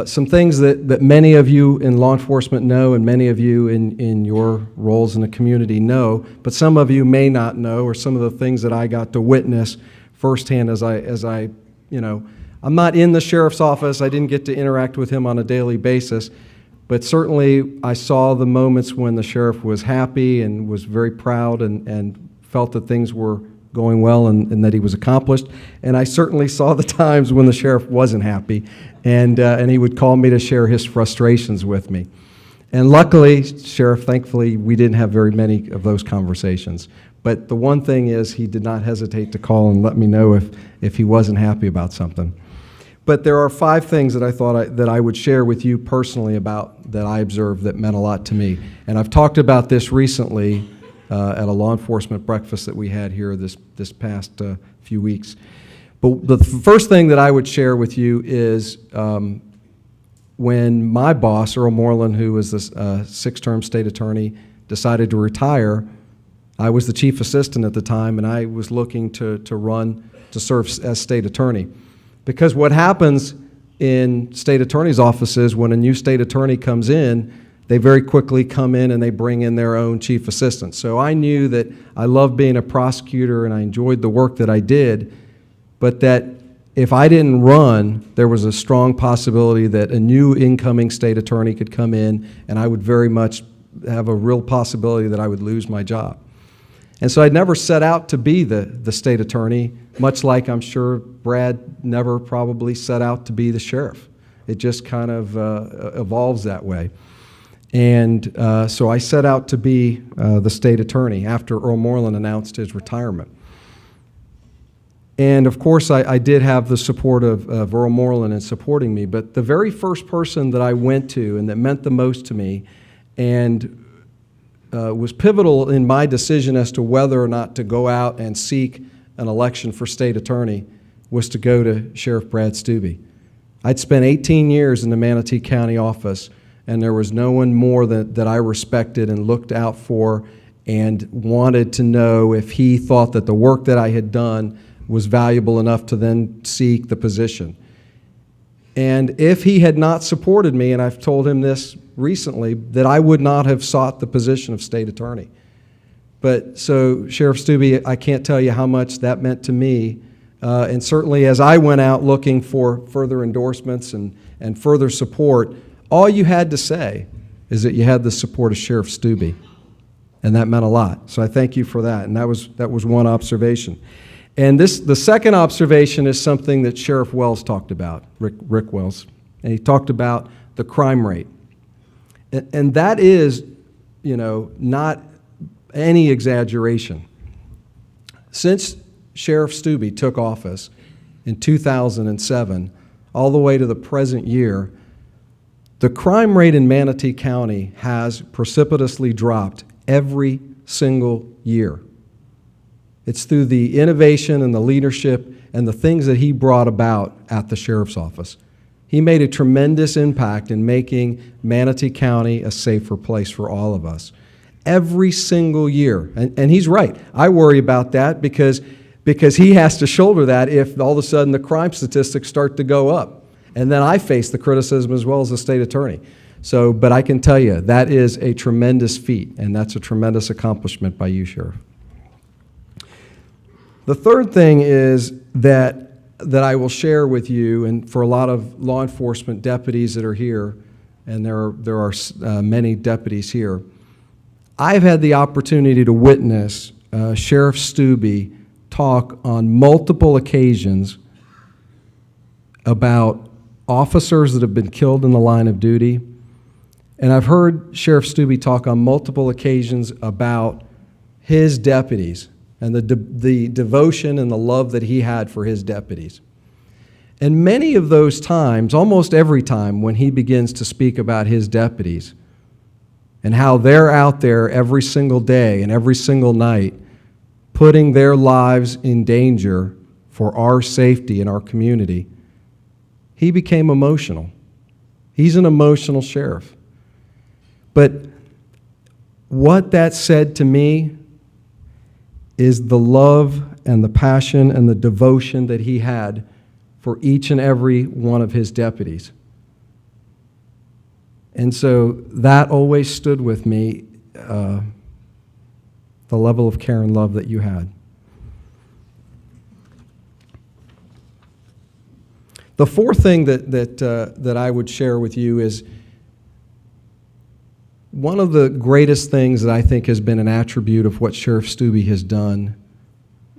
Some things that many of you in law enforcement know and many of you in your roles in the community know, but some of you may not know, or some of the things that I got to witness firsthand as I I'm not in the sheriff's office. I didn't get to interact with him on a daily basis, but certainly I saw the moments when the sheriff was happy and was very proud and felt that things were going well and that he was accomplished. And I certainly saw the times when the sheriff wasn't happy, and he would call me to share his frustrations with me. And luckily, Sheriff, thankfully, we didn't have very many of those conversations. But the one thing is, he did not hesitate to call and let me know if he wasn't happy about something. But there are 5 things that I thought that I would share with you personally about that I observed that meant a lot to me. And I've talked about this recently at a law enforcement breakfast that we had here this past few weeks. But the first thing that I would share with you is when my boss, Earl Moreland, who was the 6-term state attorney, decided to retire, I was the chief assistant at the time, and I was looking to run to serve as state attorney. Because what happens in state attorney's offices when a new state attorney comes in, they very quickly come in and they bring in their own chief assistant. So I knew that I loved being a prosecutor and I enjoyed the work that I did, but that if I didn't run, there was a strong possibility that a new incoming state attorney could come in and I would very much have a real possibility that I would lose my job. And so I never set out to be the state attorney, much like I'm sure Brad never probably set out to be the sheriff. It just kind of evolves that way. And so I set out to be the state attorney after Earl Moreland announced his retirement. And of course, I did have the support of Earl Moreland in supporting me, but the very first person that I went to and that meant the most to me and was pivotal in my decision as to whether or not to go out and seek an election for state attorney was to go to Sheriff Brad Steube. I'd spent 18 years in the Manatee County office, and there was no one more that I respected and looked out for and wanted to know if he thought that the work that I had done was valuable enough to then seek the position. And if he had not supported me, and I've told him this recently, that I would not have sought the position of state attorney. But so, Sheriff Steube, I can't tell you how much that meant to me. And certainly as I went out looking for further endorsements and further support, all you had to say is that you had the support of Sheriff Steube. And that meant a lot. So I thank you for that. And that was one observation. And the second observation is something that Sheriff Wells talked about, Rick Wells. And he talked about the crime rate. And that is, not any exaggeration. Since Sheriff Steube took office in 2007, all the way to the present year, the crime rate in Manatee County has precipitously dropped every single year. It's through the innovation and the leadership and the things that he brought about at the sheriff's office. He made a tremendous impact in making Manatee County a safer place for all of us. Every single year. And he's right. I worry about that because he has to shoulder that if all of a sudden the crime statistics start to go up. And then I face the criticism as well as the state attorney. So, but I can tell you, that is a tremendous feat, and that's a tremendous accomplishment by you, Sheriff. The third thing is that I will share with you, and for a lot of law enforcement deputies that are here, and there are many deputies here, I've had the opportunity to witness Sheriff Steube talk on multiple occasions about officers that have been killed in the line of duty. And I've heard Sheriff Steube talk on multiple occasions about his deputies and the devotion and the love that he had for his deputies. And many of those times, almost every time when he begins to speak about his deputies and how they're out there every single day and every single night putting their lives in danger for our safety and our community, he became emotional. He's an emotional sheriff. But what that said to me is the love and the passion and the devotion that he had for each and every one of his deputies. And so that always stood with me, the level of care and love that you had. The fourth thing that I would share with you is one of the greatest things that I think has been an attribute of what Sheriff Steube has done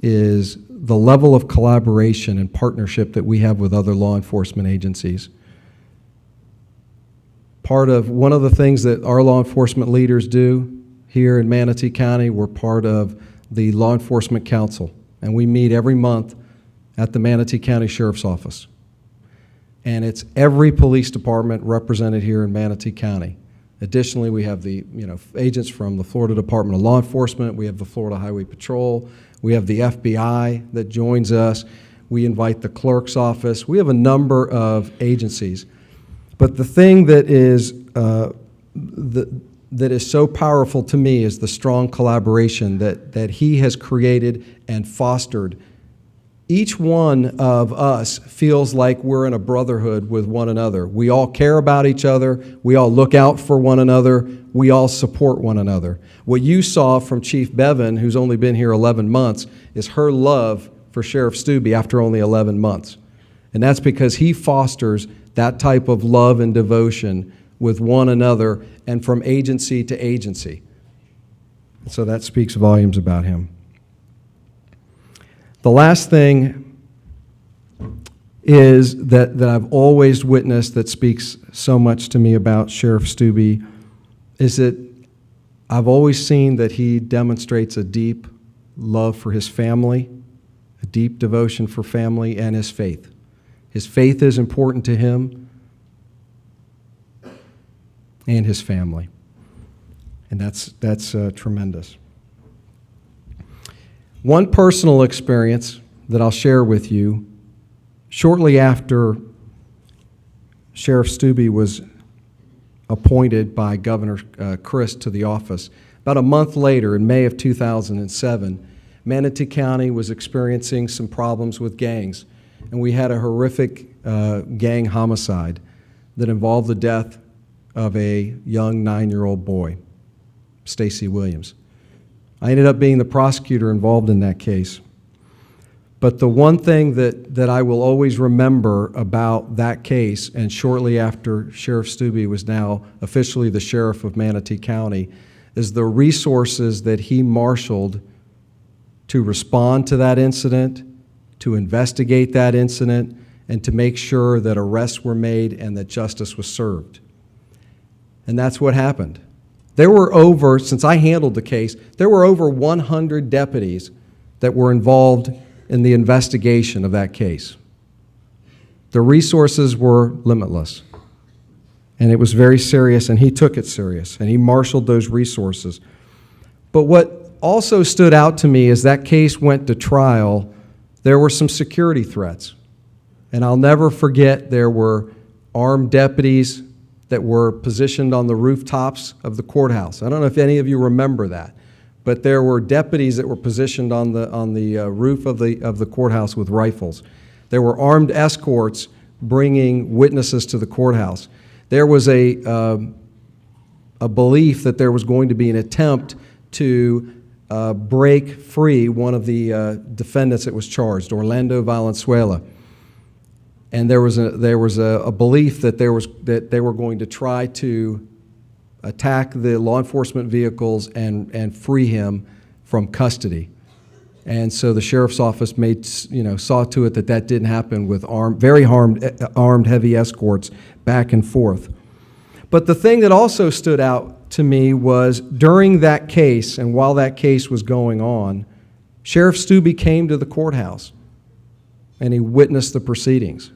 is the level of collaboration and partnership that we have with other law enforcement agencies. One of the things that our law enforcement leaders do here in Manatee County, we're part of the Law Enforcement Council, and we meet every month at the Manatee County Sheriff's Office. And it's every police department represented here in Manatee County. Additionally, we have the agents from the Florida Department of Law Enforcement. We have the Florida Highway Patrol. We have the FBI that joins us. We invite the clerk's office. We have a number of agencies. But the thing that is that is so powerful to me is the strong collaboration that he has created and fostered. Each one of us feels like we're in a brotherhood with one another. We all care about each other. We all look out for one another. We all support one another. What you saw from Chief Bevan, who's only been here 11 months, is her love for Sheriff Steube after only 11 months. And that's because he fosters that type of love and devotion with one another and from agency to agency. So that speaks volumes about him. The last thing is that I've always witnessed that speaks so much to me about Sheriff Steube is that I've always seen that he demonstrates a deep love for his family, a deep devotion for family, and his faith. His faith is important to him and his family. And that's tremendous. One personal experience that I'll share with you, shortly after Sheriff Steube was appointed by Governor Christ to the office, about a month later, in May of 2007, Manatee County was experiencing some problems with gangs, and we had a horrific gang homicide that involved the death of a young 9-year-old boy, Stacy Williams. I ended up being the prosecutor involved in that case. But the one thing that I will always remember about that case, and shortly after Sheriff Steube was now officially the sheriff of Manatee County, is the resources that he marshaled to respond to that incident, to investigate that incident, and to make sure that arrests were made and that justice was served. And that's what happened. There were over, since I handled the case, there were over 100 deputies that were involved in the investigation of that case. The resources were limitless, and it was very serious, and he took it serious, and he marshaled those resources. But what also stood out to me as that case went to trial, there were some security threats. And I'll never forget there were armed deputies that were positioned on the rooftops of the courthouse. I don't know if any of you remember that, but there were deputies that were positioned on the roof of the courthouse with rifles. There were armed escorts bringing witnesses to the courthouse. There was a belief that there was going to be an attempt to break free one of the defendants that was charged, Orlando Valenzuela. And there was a belief that they were going to try to attack the law enforcement vehicles and free him from custody. And so the sheriff's office saw to it that didn't happen with very armed heavy escorts back and forth. But the thing that also stood out to me was during that case, and while that case was going on, Sheriff Steube came to the courthouse and he witnessed the proceedings.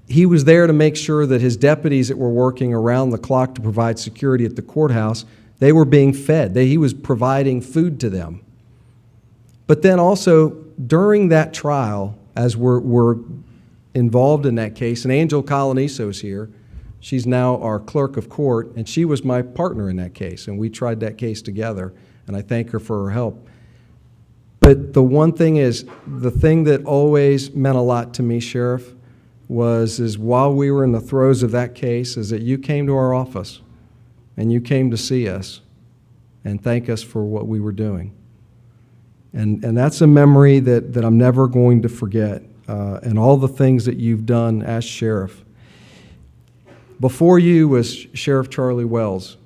He was there to make sure that his deputies that were working around the clock to provide security at the courthouse, they were being fed. He was providing food to them. But then also, during that trial, as we're involved in that case, and Angel Coloniso's here, she's now our clerk of court, and she was my partner in that case, and we tried that case together, and I thank her for her help. But the one thing is, the thing that always meant a lot to me, Sheriff, is while we were in the throes of that case, is that you came to our office and you came to see us and thank us for what we were doing. And that's a memory that I'm never going to forget, and all the things that you've done as sheriff. Before you was Sheriff Charlie Wells,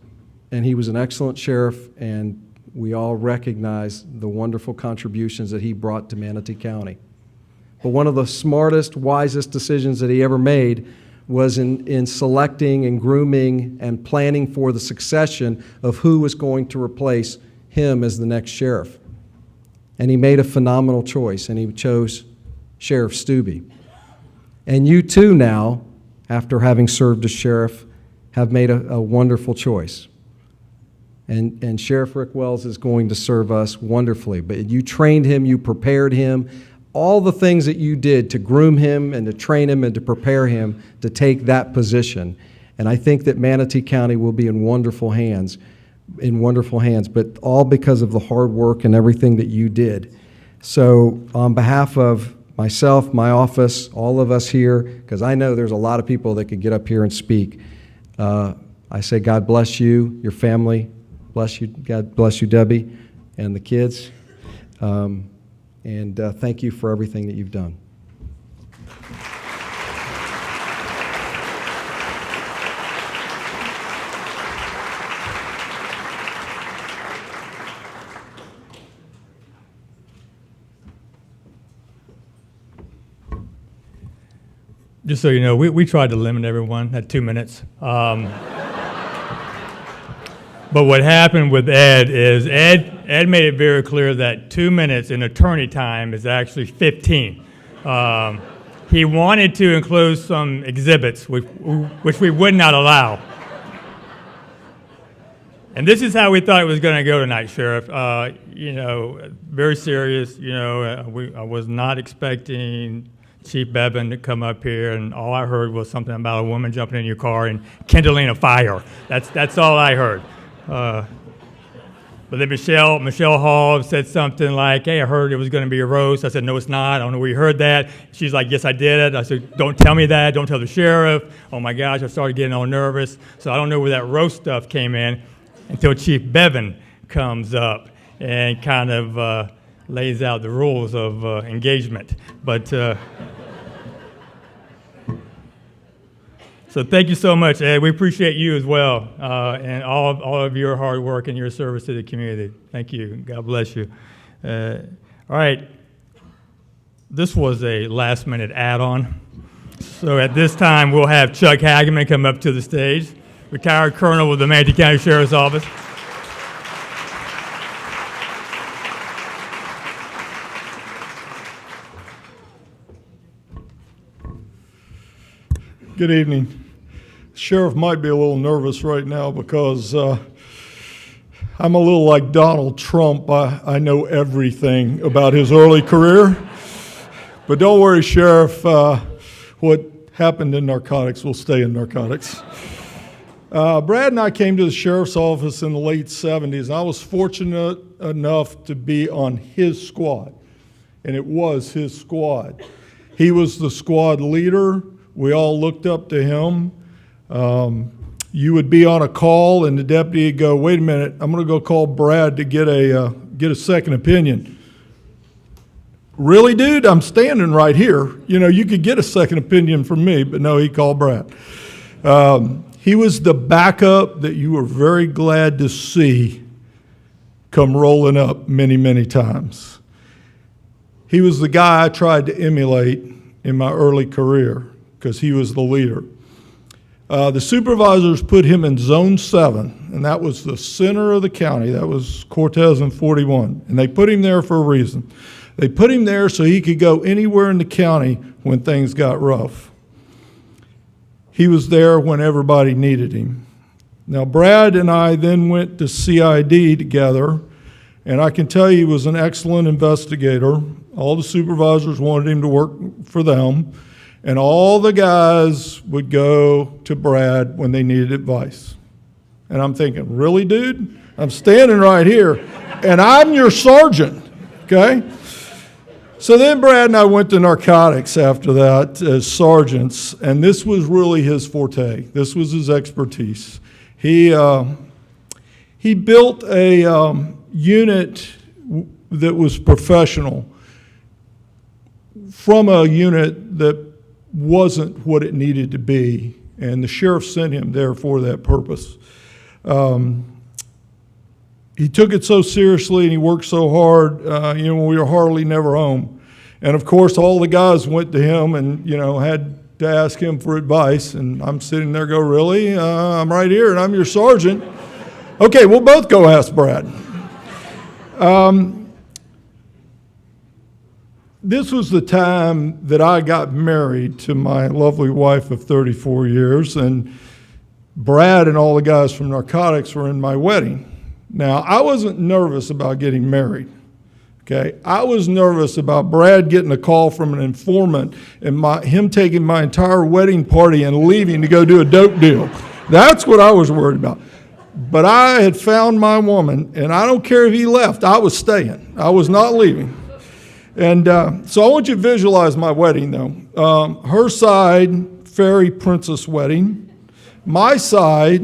and he was an excellent sheriff, and we all recognize the wonderful contributions that he brought to Manatee County. But one of the smartest, wisest decisions that he ever made was in selecting and grooming and planning for the succession of who was going to replace him as the next sheriff. And he made a phenomenal choice, and he chose Sheriff Steube. And you too now, after having served as sheriff, have made a wonderful choice. And Sheriff Rick Wells is going to serve us wonderfully. But you trained him, you prepared him, all the things that you did to groom him and to train him and to prepare him to take that position. And I think that Manatee County will be in wonderful hands, but all because of the hard work and everything that you did. So on behalf of myself, my office, all of us here, because I know there's a lot of people that could get up here and speak, I say God bless you, your family, bless you, God bless you, Debbie, and the kids, and thank you for everything that you've done.
Just so you know, we tried to limit everyone at 2 minutes. But what happened with Ed is Ed made it very clear that 2 minutes in attorney time is actually 15. He wanted to include some exhibits, which we would not allow. And this is how we thought it was going to go tonight, Sheriff. You know, very serious. You know, I was not expecting Chief Bevan to come up here, and all I heard was something about a woman jumping in your car and kindling a fire. That's all I heard. But then Michelle Hall said something like, hey, I heard it was going to be a roast. I said, no, it's not. I don't know where you heard that. She's like, yes, I did it. I said, don't tell me that. Don't tell the sheriff. Oh, my gosh, I started getting all nervous. So I don't know where that roast stuff came in until Chief Bevan comes up and kind of lays out the rules of engagement. But so thank you so much, Ed. We appreciate you as well, and all of your hard work and your service to the community. Thank you. God bless you. All right. This was a last-minute add-on. So at this time, we'll have Chuck Hageman come up to the stage, retired colonel with the Manatee County Sheriff's Office.
Good evening. Sheriff might be a little nervous right now because I'm a little like Donald Trump. I know everything about his early career. But don't worry, Sheriff. What happened in narcotics will stay in narcotics. Brad and I came to the sheriff's office in the late 70s, and I was fortunate enough to be on his squad, and it was his squad. He was the squad leader. We all looked up to him. You would be on a call, and the deputy would go, wait a minute, I'm going to go call Brad to get a second opinion. Really, dude? I'm standing right here. You know, you could get a second opinion from me, but no, he called Brad. He was the backup that you were very glad to see come rolling up many, many times. He was the guy I tried to emulate in my early career because he was the leader. The supervisors put him in Zone 7, and that was the center of the county. That was Cortez and 41, and they put him there for a reason. They put him there so he could go anywhere in the county when things got rough. He was there when everybody needed him. Now, Brad and I then went to CID together, and I can tell you he was an excellent investigator. All the supervisors wanted him to work for them, and all the guys would go to Brad when they needed advice. And I'm thinking, really, dude? I'm standing right here, and I'm your sergeant, okay? So then Brad and I went to narcotics after that as sergeants, and this was really his forte. This was his expertise. He built a unit that was professional from a unit that wasn't what it needed to be, and the sheriff sent him there for that purpose. He took it so seriously and he worked so hard, we were hardly never home. And of course, all the guys went to him and, had to ask him for advice. And I'm sitting there go, really? I'm right here and I'm your sergeant. Okay, we'll both go ask Brad. This was the time that I got married to my lovely wife of 34 years, and Brad and all the guys from narcotics were in my wedding. Now, I wasn't nervous about getting married, okay? I was nervous about Brad getting a call from an informant and him taking my entire wedding party and leaving to go do a dope deal, That's what I was worried about. But I had found my woman, and I don't care if he left. I was staying. I was not leaving. And so I want you to visualize my wedding, though. Her side, fairy princess wedding. My side,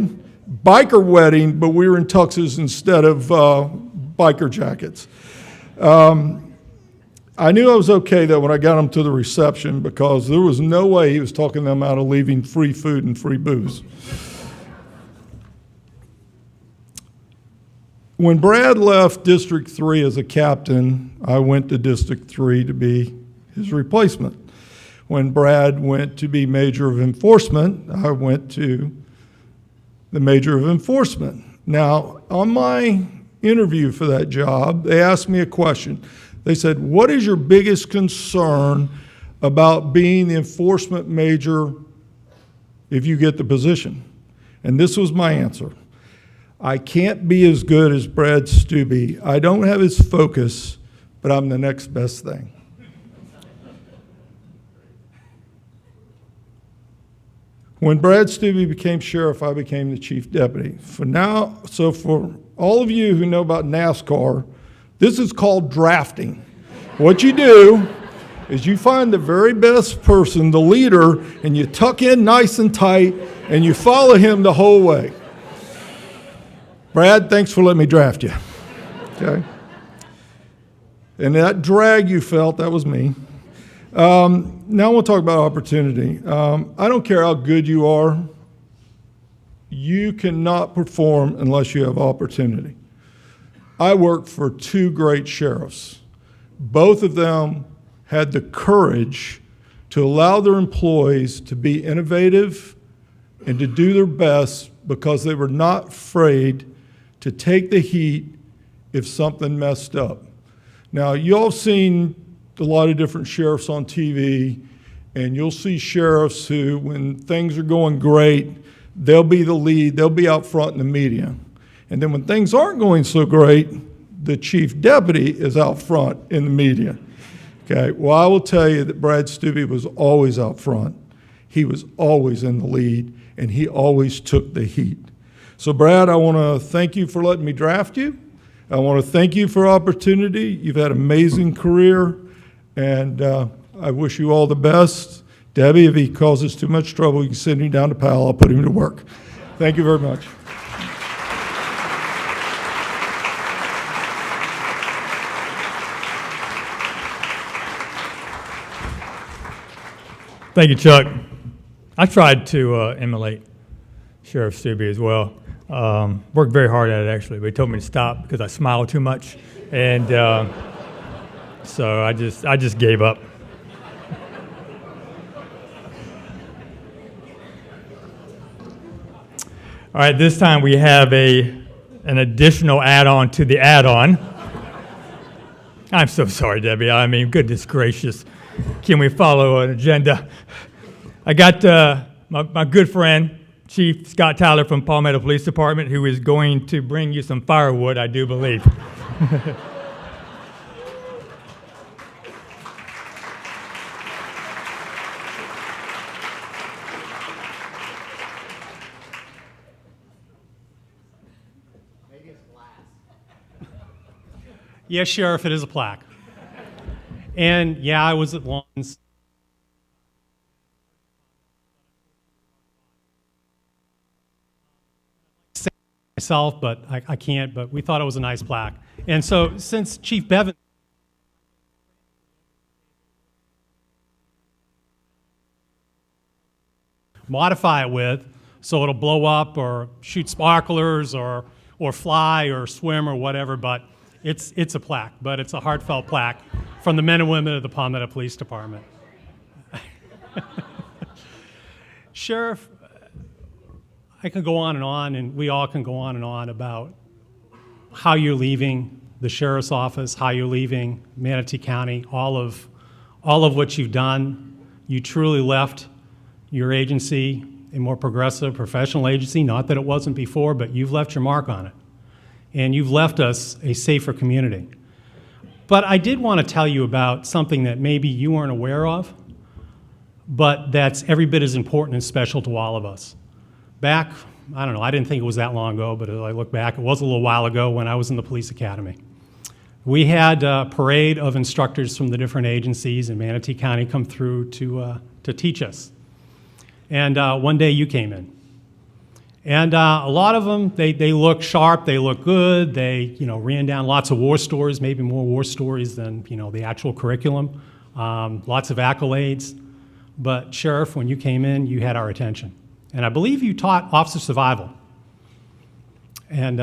biker wedding, but we were in tuxes instead of biker jackets. I knew I was okay, though, when I got him to the reception, because there was no way he was talking them out of leaving free food and free booze. When Brad left District 3 as a captain, I went to District 3 to be his replacement. When Brad went to be Major of Enforcement, I went to the Major of Enforcement. Now, on my interview for that job, they asked me a question. They said, what is your biggest concern about being the enforcement major if you get the position? And this was my answer. I can't be as good as Brad Steube. I don't have his focus, but I'm the next best thing. When Brad Steube became sheriff, I became the chief deputy. So for all of you who know about NASCAR, this is called drafting. What you do is you find the very best person, the leader, and you tuck in nice and tight, and you follow him the whole way. Brad, thanks for letting me draft you. Okay? And that drag you felt, that was me. Now we'll talk about opportunity. I don't care how good you are. You cannot perform unless you have opportunity. I worked for two great sheriffs. Both of them had the courage to allow their employees to be innovative and to do their best because they were not afraid to take the heat if something messed up. Now, you all have seen a lot of different sheriffs on TV, and you'll see sheriffs who, when things are going great, they'll be the lead, they'll be out front in the media. And then when things aren't going so great, the chief deputy is out front in the media. Okay, well, I will tell you that Brad Steube was always out front. He was always in the lead, and he always took the heat. So, Brad, I want to thank you for letting me draft you. I want to thank you for opportunity. You've had an amazing career, and I wish you all the best. Debbie, if he causes too much trouble, you can send him down to Powell. I'll put him to work. Thank you very much.
Thank you, Chuck. I tried to emulate Sheriff Steube as well. Worked very hard at it, actually, but he told me to stop because I smiled too much, and so I just gave up. All right, this time we have an additional add-on to the add-on. I'm so sorry, Debbie. I mean, goodness gracious. Can we follow an agenda? I got my good friend, Chief Scott Tyler from Palmetto Police Department, who is going to bring you some firewood, I do believe.
Yes, Sheriff, it is a plaque. And yeah, I was at Lawrence. Myself, but I can't, but we thought it was a nice plaque. And so since Chief Bevan modify it with, so it'll blow up or shoot sparklers or fly or swim or whatever, but it's a plaque, but it's a heartfelt plaque from the men and women of the Palmetto Police Department. Sheriff, I can go on, and we all can go on about how you're leaving the sheriff's office, how you're leaving Manatee County, all of what you've done. You truly left your agency a more progressive, professional agency, not that it wasn't before, but you've left your mark on it. And you've left us a safer community. But I did want to tell you about something that maybe you weren't aware of, but that's every bit as important and special to all of us. Back I don't know, I didn't think it was that long ago, but as I look back, it was a little while ago when I was in the police academy. We had a parade of instructors from the different agencies in Manatee County come through to teach us. And one day you came in. And a lot of them, they look sharp, they look good, they ran down lots of war stories, maybe more war stories than the actual curriculum, lots of accolades. But Sheriff, when you came in, you had our attention. And I believe you taught officer survival. And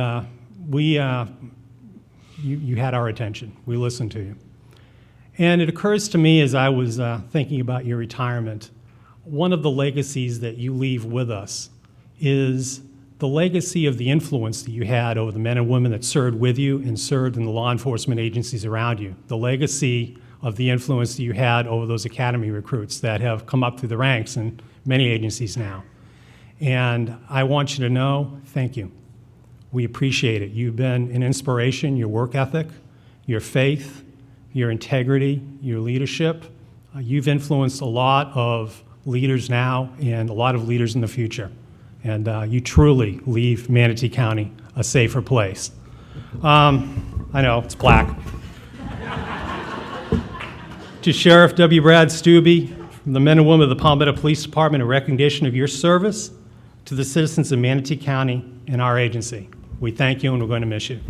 you had our attention. We listened to you. And it occurs to me as I was thinking about your retirement, one of the legacies that you leave with us is the legacy of the influence that you had over the men and women that served with you and served in the law enforcement agencies around you. The legacy of the influence that you had over those academy recruits that have come up through the ranks in many agencies now. And I want you to know, thank you. We appreciate it. You've been an inspiration, your work ethic, your faith, your integrity, your leadership. You've influenced a lot of leaders now and a lot of leaders in the future. And you truly leave Manatee County a safer place. I know, it's black. To Sheriff W. Brad Steube, from the men and women of the Palmetto Police Department, in recognition of your service to the citizens of Manatee County and our agency. We thank you and we're going to miss you.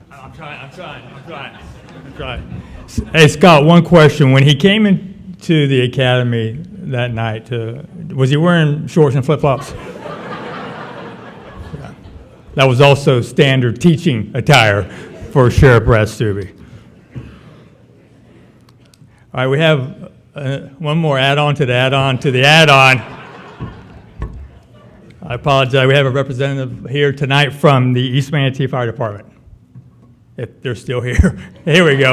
I'm trying. Hey, Scott, one question. When he came into the academy that night, was he wearing shorts and flip-flops? Yeah. That was also standard teaching attire for Sheriff Brad Steube. All right, we have one more add-on to the add-on to the add-on. I apologize. We have a representative here tonight from the East Manatee Fire Department. If they're still here. Here we go.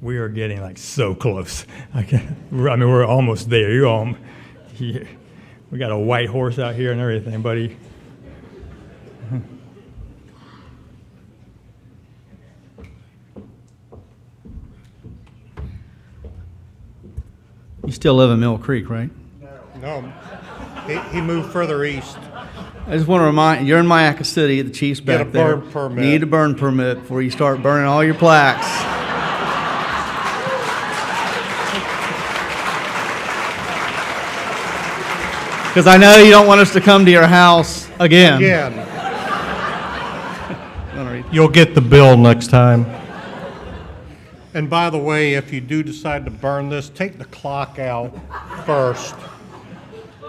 We are getting like so close. We're almost there. We got a white horse out here and everything, buddy.
You still live in Mill Creek, right?
No, he moved further east.
I just want to remind you, you're in Mayaca City, the chief's
Get
back
a
there.
burn permit.
You need a burn permit before you start burning all your plaques. Because I know you don't want us to come to your house again.
You'll get the bill next time. And by the way, if you do decide to burn this, take the clock out first.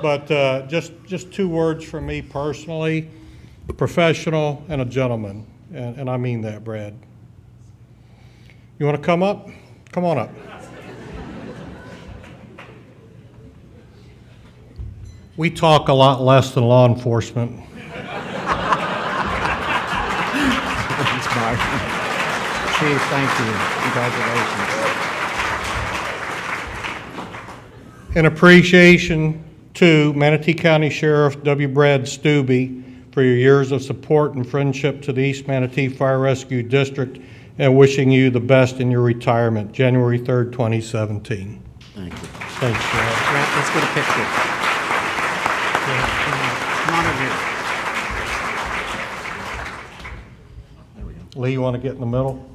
But just 2 words from me personally, a professional and a gentleman. And I mean that, Brad. You want to come up? Come on up. We talk a lot less than law enforcement.
Chief, thank you. Congratulations.
In appreciation to Manatee County Sheriff W. Brad Steube for your years of support and friendship to the East Manatee Fire Rescue District and wishing you the best in your retirement, January 3rd, 2017.
Thank you.
Thanks, Sheriff.
Let's get a picture. Come on over here.
Lee, you want to get in the middle?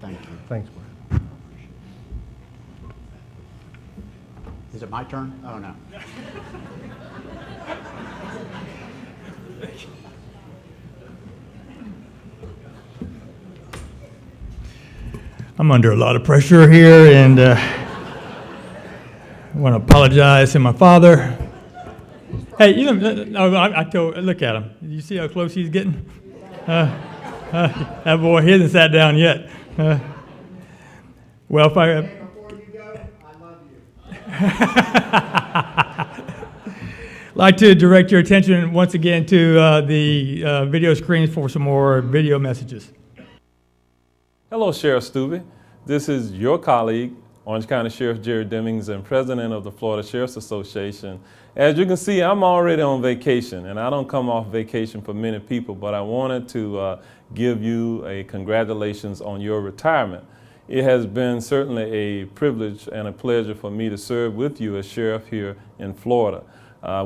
Thank you.
Thanks, Brad.
Is it my turn? Oh, no.
I'm under a lot of pressure here, and I want to apologize to my father. Hey, I told, look at him. You see how close he's getting? That boy, he hasn't sat down yet. Well, if I...
Before you go, I love you.
I'd like to direct your attention once again to the video screens for some more video messages.
Hello, Sheriff Steube. This is your colleague, Orange County Sheriff Jerry Demings, and President of the Florida Sheriff's Association. As you can see, I'm already on vacation, and I don't come off vacation for many people, but I wanted to give you a congratulations on your retirement. It has been certainly a privilege and a pleasure for me to serve with you as sheriff here in Florida.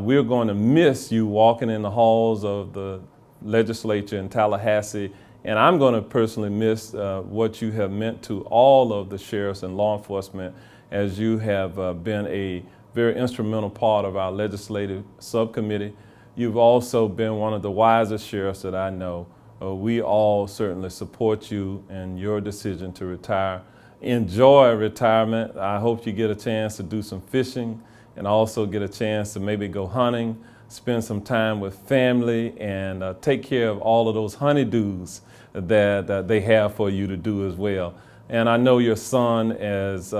We're going to miss you walking in the halls of the legislature in Tallahassee, and I'm going to personally miss what you have meant to all of the sheriffs and law enforcement, as you have been a very instrumental part of our legislative subcommittee. You've also been one of the wisest sheriffs that I know. We all certainly support you in your decision to retire. Enjoy retirement. I hope you get a chance to do some fishing and also get a chance to maybe go hunting, spend some time with family, and take care of all of those honeydews that they have for you to do as well. And I know your son has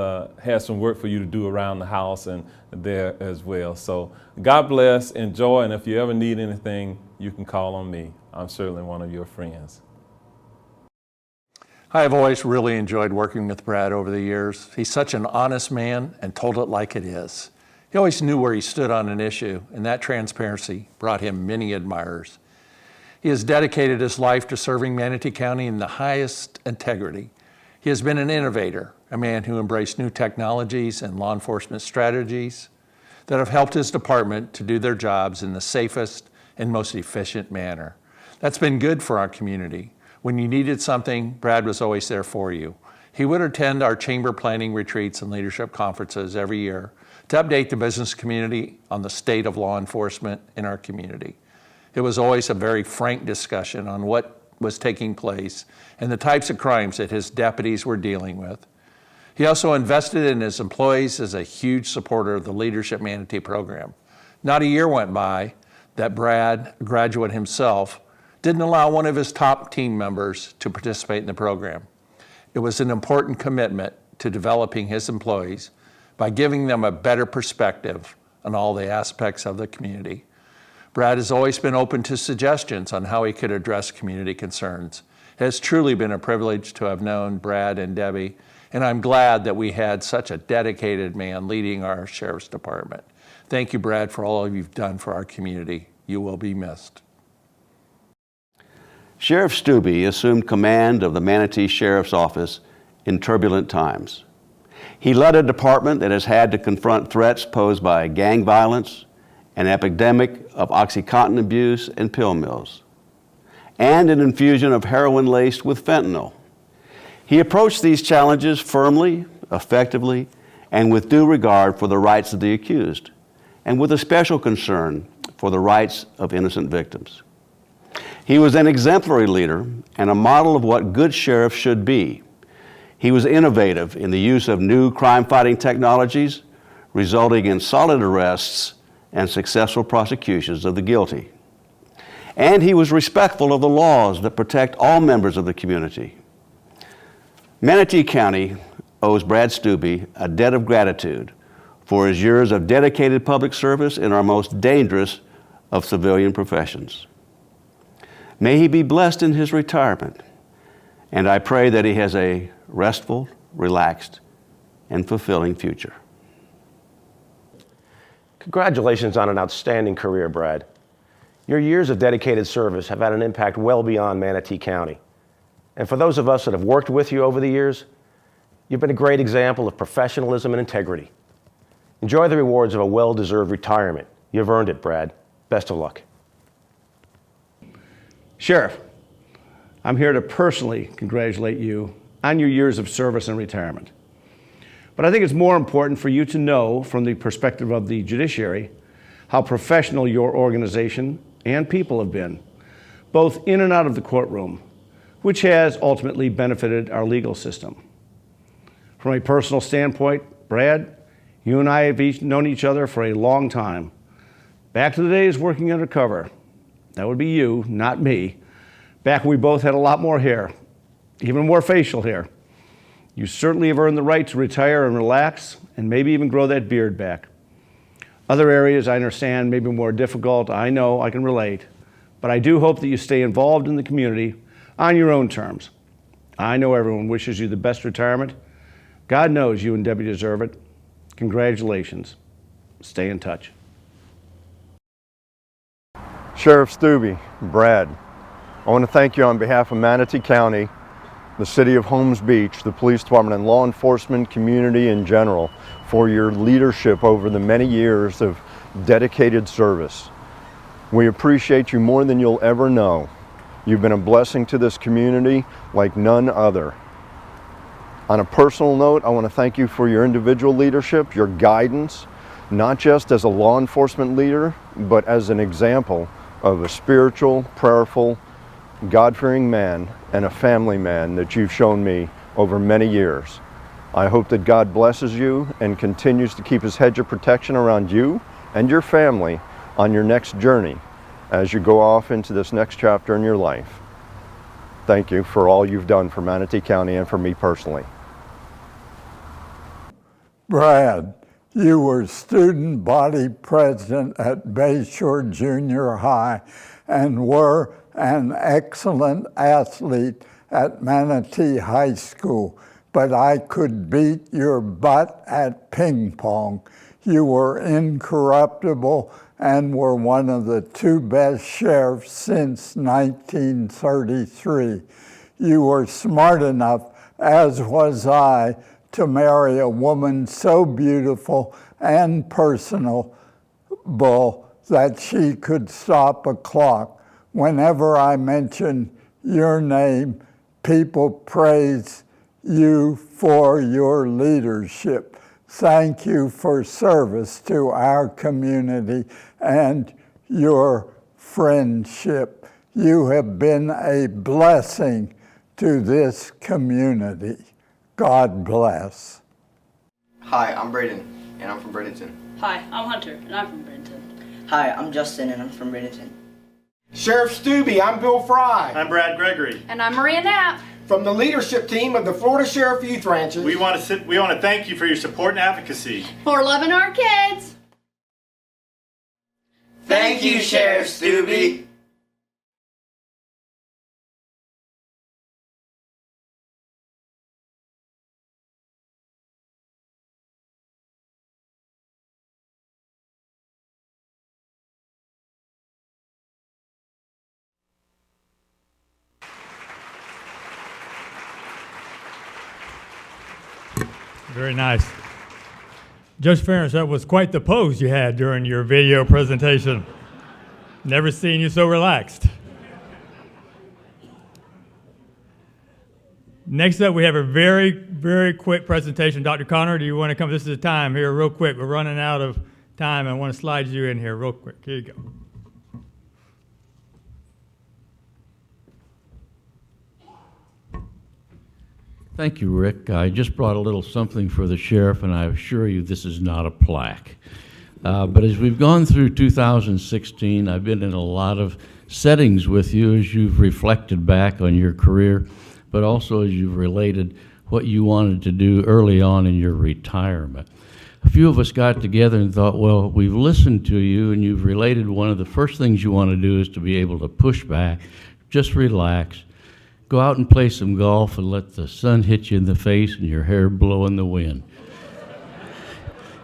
some work for you to do around the house and there as well. So God bless, enjoy, and if you ever need anything, you can call on me. I'm certainly one of your friends.
I've always really enjoyed working with Brad over the years. He's such an honest man and told it like it is. He always knew where he stood on an issue, and that transparency brought him many admirers. He has dedicated his life to serving Manatee County in the highest integrity. He has been an innovator, a man who embraced new technologies and law enforcement strategies that have helped his department to do their jobs in the safest and most efficient manner. That's been good for our community. When you needed something, Brad was always there for you. He would attend our chamber planning retreats and leadership conferences every year to update the business community on the state of law enforcement in our community. It was always a very frank discussion on what was taking place and the types of crimes that his deputies were dealing with. He also invested in his employees as a huge supporter of the Leadership Manatee program. Not a year went by that Brad, a graduate himself, didn't allow one of his top team members to participate in the program. It was an important commitment to developing his employees by giving them a better perspective on all the aspects of the community. Brad has always been open to suggestions on how he could address community concerns. It has truly been a privilege to have known Brad and Debbie, and I'm glad that we had such a dedicated man leading our Sheriff's Department. Thank you, Brad, for all you've done for our community. You will be missed.
Sheriff Steube assumed command of the Manatee Sheriff's Office in turbulent times. He led a department that has had to confront threats posed by gang violence, an epidemic of OxyContin abuse and pill mills, and an infusion of heroin laced with fentanyl. He approached these challenges firmly, effectively, and with due regard for the rights of the accused, and with a special concern for the rights of innocent victims. He was an exemplary leader and a model of what good sheriffs should be. He was innovative in the use of new crime-fighting technologies, resulting in solid arrests and successful prosecutions of the guilty. And he was respectful of the laws that protect all members of the community. Manatee County owes Brad Steube a debt of gratitude for his years of dedicated public service in our most dangerous of civilian professions. May he be blessed in his retirement, and I pray that he has a restful, relaxed, and fulfilling future.
Congratulations on an outstanding career, Brad. Your years of dedicated service have had an impact well beyond Manatee County. And for those of us that have worked with you over the years, you've been a great example of professionalism and integrity. Enjoy the rewards of a well-deserved retirement. You've earned it, Brad. Best of luck.
Sheriff, I'm here to personally congratulate you on your years of service and retirement. But I think it's more important for you to know, from the perspective of the judiciary, how professional your organization and people have been, both in and out of the courtroom, which has ultimately benefited our legal system. From a personal standpoint, Brad, you and I have each known each other for a long time. Back to the days working undercover. That would be you, not me. Back when we both had a lot more hair, even more facial hair. You certainly have earned the right to retire and relax and maybe even grow that beard back. Other areas I understand may be more difficult. I know, I can relate. But I do hope that you stay involved in the community on your own terms. I know everyone wishes you the best retirement. God knows you and Debbie deserve it. Congratulations. Stay in touch.
Sheriff Steube, Brad, I want to thank you on behalf of Manatee County, the City of Holmes Beach, the Police Department, and law enforcement community in general for your leadership over the many years of dedicated service. We appreciate you more than you'll ever know. You've been a blessing to this community like none other. On a personal note, I want to thank you for your individual leadership, your guidance, not just as a law enforcement leader, but as an example of a spiritual, prayerful, God-fearing man and a family man that you've shown me over many years. I hope that God blesses you and continues to keep his hedge of protection around you and your family on your next journey as you go off into this next chapter in your life. Thank you for all you've done for Manatee County and for me personally.
Brad, you were student body president at Bayshore Junior High and were an excellent athlete at Manatee High School, but I could beat your butt at ping pong. You were incorruptible and were one of the 2 best sheriffs since 1933. You were smart enough, as was I, to marry a woman so beautiful and personable that she could stop a clock. Whenever I mention your name, people praise you for your leadership. Thank you for service to our community and your friendship. You have been a blessing to this community. God bless.
Hi, I'm Braden, and I'm from Bradenton.
Hi, I'm Hunter, and I'm from Bradenton.
Hi, I'm Justin, and I'm from Bradenton.
Sheriff Steube, I'm Bill Fry.
I'm Brad Gregory.
And I'm Maria Knapp.
From the leadership team of the Florida Sheriff Youth Ranches.
We want to thank you for your support and advocacy.
For loving our kids.
Thank you, Sheriff Steube.
Very nice. Judge Ferris, that was quite the pose you had during your video presentation. Never seen you so relaxed. Next up, we have a very, very quick presentation. Dr. Connor, do you want to come? This is the time here real quick. We're running out of time. I want to slide you in here real quick. Here you go.
Thank you, Rick. I just brought a little something for the sheriff, and I assure you this is not a plaque. But as we've gone through 2016, I've been in a lot of settings with you as you've reflected back on your career, but also as you've related what you wanted to do early on in your retirement. A few of us got together and thought, well, we've listened to you, and you've related one of the first things you want to do is to be able to push back, just relax, go out and play some golf and let the sun hit you in the face and your hair blow in the wind.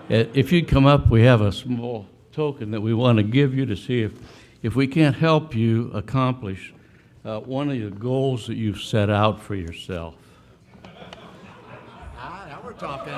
If you'd come up, we have a small token that we want to give you to see if we can't help you accomplish one of the goals that you've set out for yourself. Now we're talking.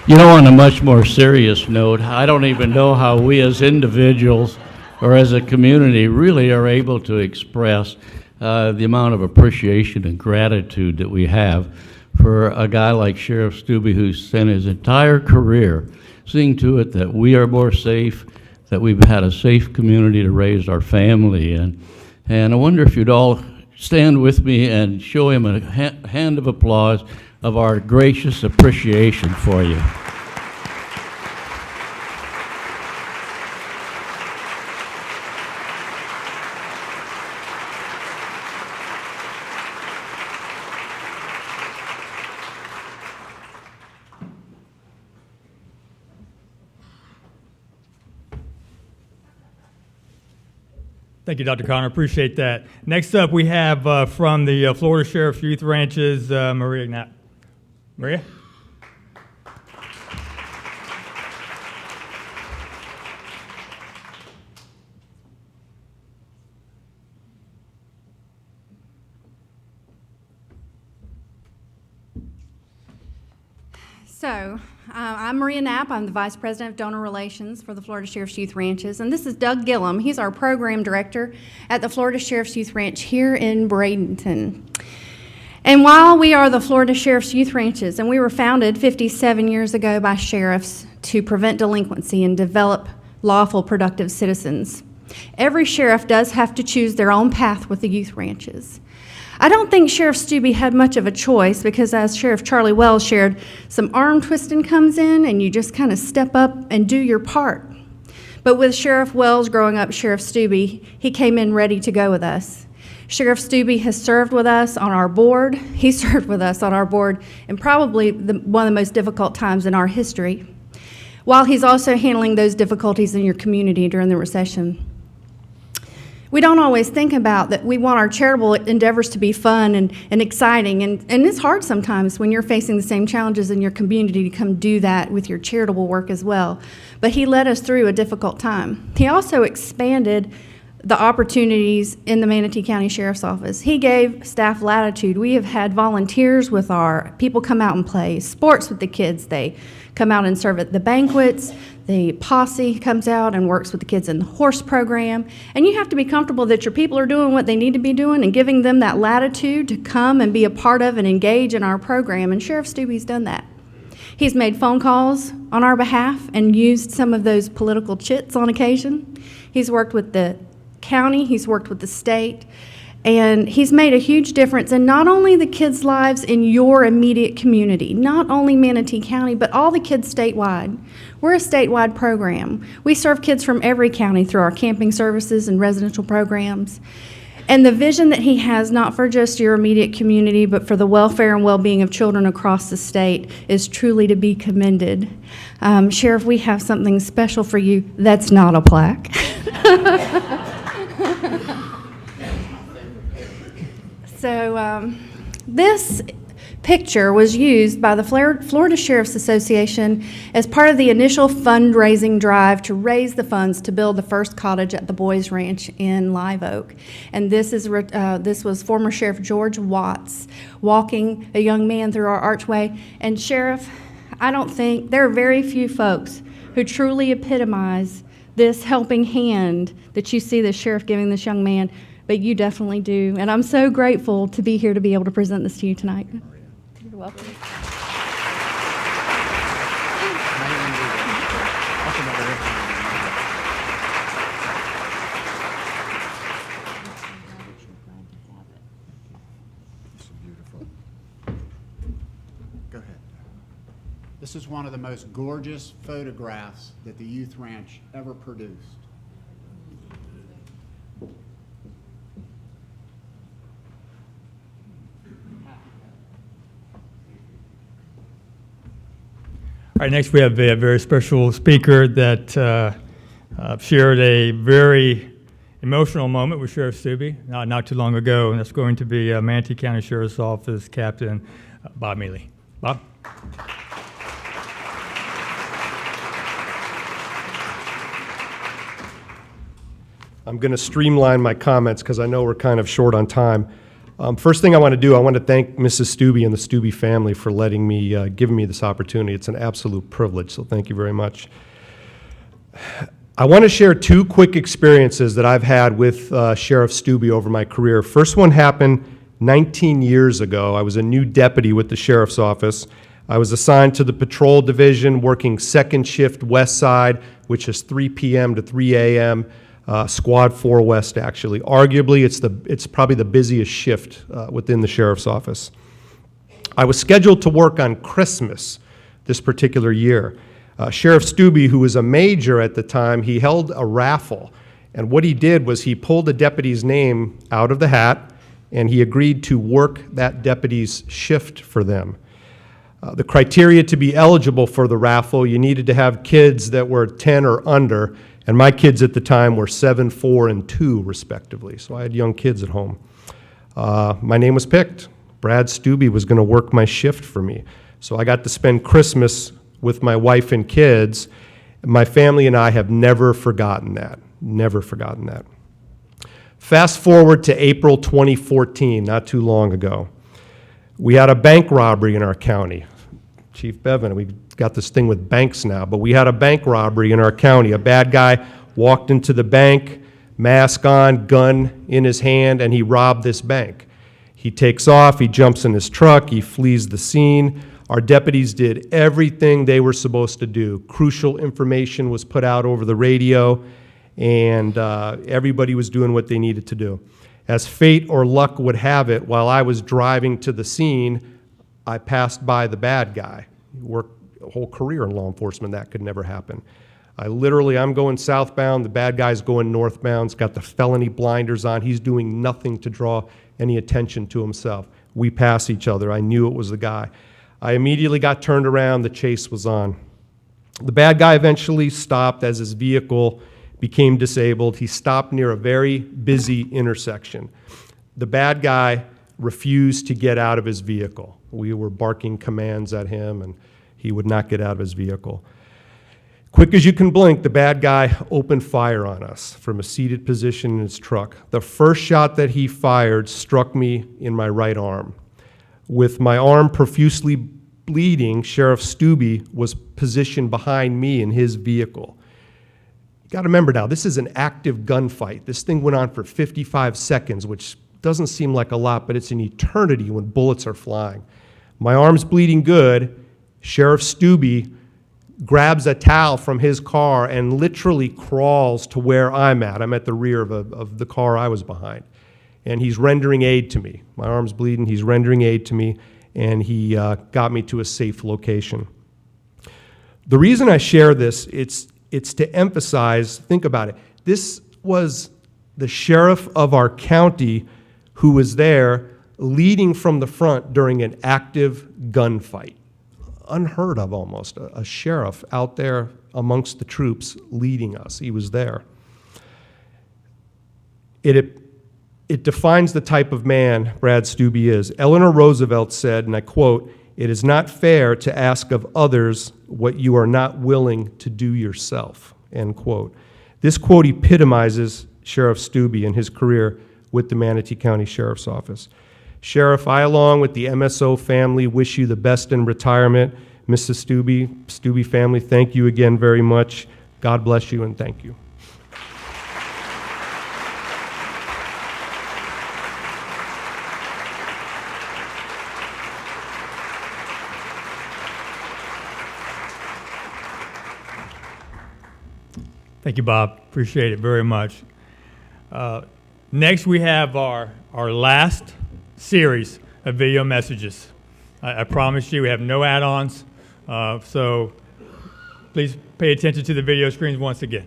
You know, on a much more serious note, I don't even know how we as individuals or as a community really are able to express the amount of appreciation and gratitude that we have for a guy like Sheriff Steube, who spent his entire career seeing to it that we are more safe, that we've had a safe community to raise our family in. And I wonder if you'd all stand with me and show him a hand of applause of our gracious appreciation for you.
Thank you, Dr. Connor. Appreciate that. Next up, we have from the Florida Sheriff's Youth Ranches, Maria Knapp. Maria?
So, I'm Maria Knapp. I'm the Vice President of Donor Relations for the Florida Sheriff's Youth Ranches. And this is Doug Gillum. He's our Program Director at the Florida Sheriff's Youth Ranch here in Bradenton. And while we are the Florida Sheriff's Youth Ranches, and we were founded 57 years ago by sheriffs to prevent delinquency and develop lawful, productive citizens, every sheriff does have to choose their own path with the youth ranches. I don't think Sheriff Steube had much of a choice because, as Sheriff Charlie Wells shared, some arm twisting comes in and you just kind of step up and do your part. But with Sheriff Wells growing up Sheriff Steube, he came in ready to go with us. Sheriff Steube has served with us on our board. He served with us on our board in probably one of the most difficult times in our history, while he's also handling those difficulties in your community during the recession. We don't always think about that we want our charitable endeavors to be fun and exciting, and it's hard sometimes when you're facing the same challenges in your community to come do that with your charitable work as well. But he led us through a difficult time. He also expanded the opportunities in the Manatee County Sheriff's Office. He gave staff latitude. We have had volunteers with our people come out and play sports with the kids. They come out and serve at the banquets. The posse comes out and works with the kids in the horse program. And you have to be comfortable that your people are doing what they need to be doing and giving them that latitude to come and be a part of and engage in our program. And Sheriff Steube's done that. He's made phone calls on our behalf and used some of those political chits on occasion. He's worked with the county, he's worked with the state, and he's made a huge difference in not only the kids' lives in your immediate community, not only Manatee County, but all the kids statewide. We're a statewide program. We serve kids from every county through our camping services and residential programs. And the vision that he has, not for just your immediate community, but for the welfare and well-being of children across the state, is truly to be commended. Sheriff, we have something special for you that's not a plaque. So this picture was used by the Florida Sheriff's Association as part of the initial fundraising drive to raise the funds to build the first cottage at the Boys Ranch in Live Oak. And this was former Sheriff George Watts walking a young man through our archway. And Sheriff, I don't think there are very few folks who truly epitomize this helping hand that you see the sheriff giving this young man, but you definitely do. And I'm so grateful to be here to be able to present this to you tonight. You're welcome.
This is one of the most gorgeous photographs that the Youth Ranch ever produced.
All right, next we have a very special speaker that shared a very emotional moment with Sheriff Steube not too long ago, and that's going to be Manatee County Sheriff's Office Captain Bob Mealy. Bob?
I'm going to streamline my comments because I know we're kind of short on time. First thing I want to do, I want to thank Mrs. Steube and the Steube family for letting me, giving me this opportunity. It's an absolute privilege, so thank you very much. I want to share two quick experiences that I've had with Sheriff Steube over my career. First one happened 19 years ago. I was a new deputy with the Sheriff's Office. I was assigned to the Patrol Division, working second shift west side, which is 3 p.m. to 3 a.m. Squad 4 West, actually. Arguably, it's probably the busiest shift within the sheriff's office. I was scheduled to work on Christmas this particular year. Sheriff Steube, who was a major at the time, he held a raffle. And what he did was he pulled a deputy's name out of the hat, and he agreed to work that deputy's shift for them. The criteria to be eligible for the raffle, you needed to have kids that were 10 or under, and my kids at the time were 7, 4, and 2, respectively. So I had young kids at home. My name was picked. Brad Steube was going to work my shift for me. So I got to spend Christmas with my wife and kids. My family and I have never forgotten that. Never forgotten that. Fast forward to April 2014, not too long ago. We had a bank robbery in our county. Chief Bevan, we got this thing with banks now, but we had a bank robbery in our county. A bad guy walked into the bank, mask on, gun in his hand, and he robbed this bank. He takes off, he jumps in his truck, he flees the scene. Our deputies did everything they were supposed to do. Crucial information was put out over the radio, and everybody was doing what they needed to do. As fate or luck would have it, while I was driving to the scene, I passed by the bad guy. He worked a whole career in law enforcement. That could never happen. I'm going southbound, the bad guy's going northbound. He's got the felony blinders on. He's doing nothing to draw any attention to himself. We pass each other. I knew it was the guy. I immediately got turned around. The chase was on. The bad guy eventually stopped as his vehicle became disabled. He stopped near a very busy intersection. The bad guy refused to get out of his vehicle. We were barking commands at him, and he would not get out of his vehicle. Quick as you can blink, the bad guy opened fire on us from a seated position in his truck. The first shot that he fired struck me in my right arm. With my arm profusely bleeding, Sheriff Steube was positioned behind me in his vehicle. You got to remember now, this is an active gunfight. This thing went on for 55 seconds, which doesn't seem like a lot, but it's an eternity when bullets are flying. My arm's bleeding good. Sheriff Steube grabs a towel from his car and literally crawls to where I'm at. I'm at the rear of the car I was behind. And he's rendering aid to me. My arm's bleeding, he's rendering aid to me, and he got me to a safe location. The reason I share this, it's to emphasize, think about it, this was the sheriff of our county who was there leading from the front during an active gunfight. Unheard of almost, a sheriff out there amongst the troops leading us. He was there. It defines the type of man Brad Steube is. Eleanor Roosevelt said, and I quote, "It is not fair to ask of others what you are not willing to do yourself," end quote. This quote epitomizes Sheriff Steube and his career with the Manatee County Sheriff's Office. Sheriff, I, along with the MSO family, wish you the best in retirement. Mrs. Steube family, thank you again very much. God bless you and thank you.
Thank you, Bob. Appreciate it very much. Next, we have our last series of video messages. I promise you we have no add-ons, so please pay attention to the video screens once again.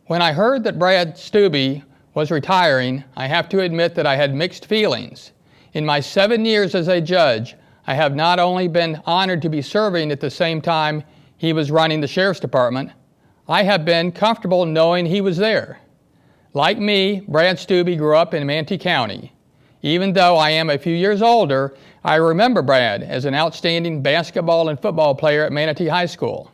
When I heard that Brad Steube was retiring, I have to admit that I had mixed feelings. In my 7 years as a judge, I have not only been honored to be serving at the same time he was running the Sheriff's Department, I have been comfortable knowing he was there. Like me, Brad Steube grew up in Manatee County. Even though I am a few years older, I remember Brad as an outstanding basketball and football player at Manatee High School.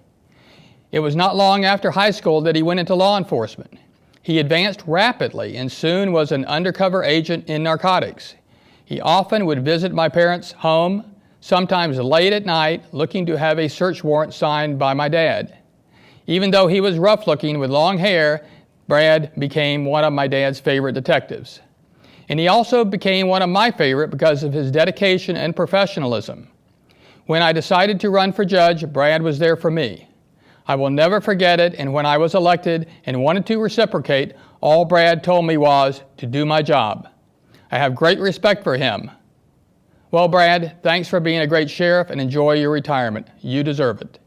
It was not long after high school that he went into law enforcement. He advanced rapidly and soon was an undercover agent in narcotics. He often would visit my parents' home, sometimes late at night, looking to have a search warrant signed by my dad. Even though he was rough-looking with long hair, Brad became one of my dad's favorite detectives. And he also became one of my favorite because of his dedication and professionalism. When I decided to run for judge, Brad was there for me. I will never forget it, and when I was elected and wanted to reciprocate, all Brad told me was to do my job. I have great respect for him. Well, Brad, thanks for being a great sheriff and enjoy your retirement. You deserve it.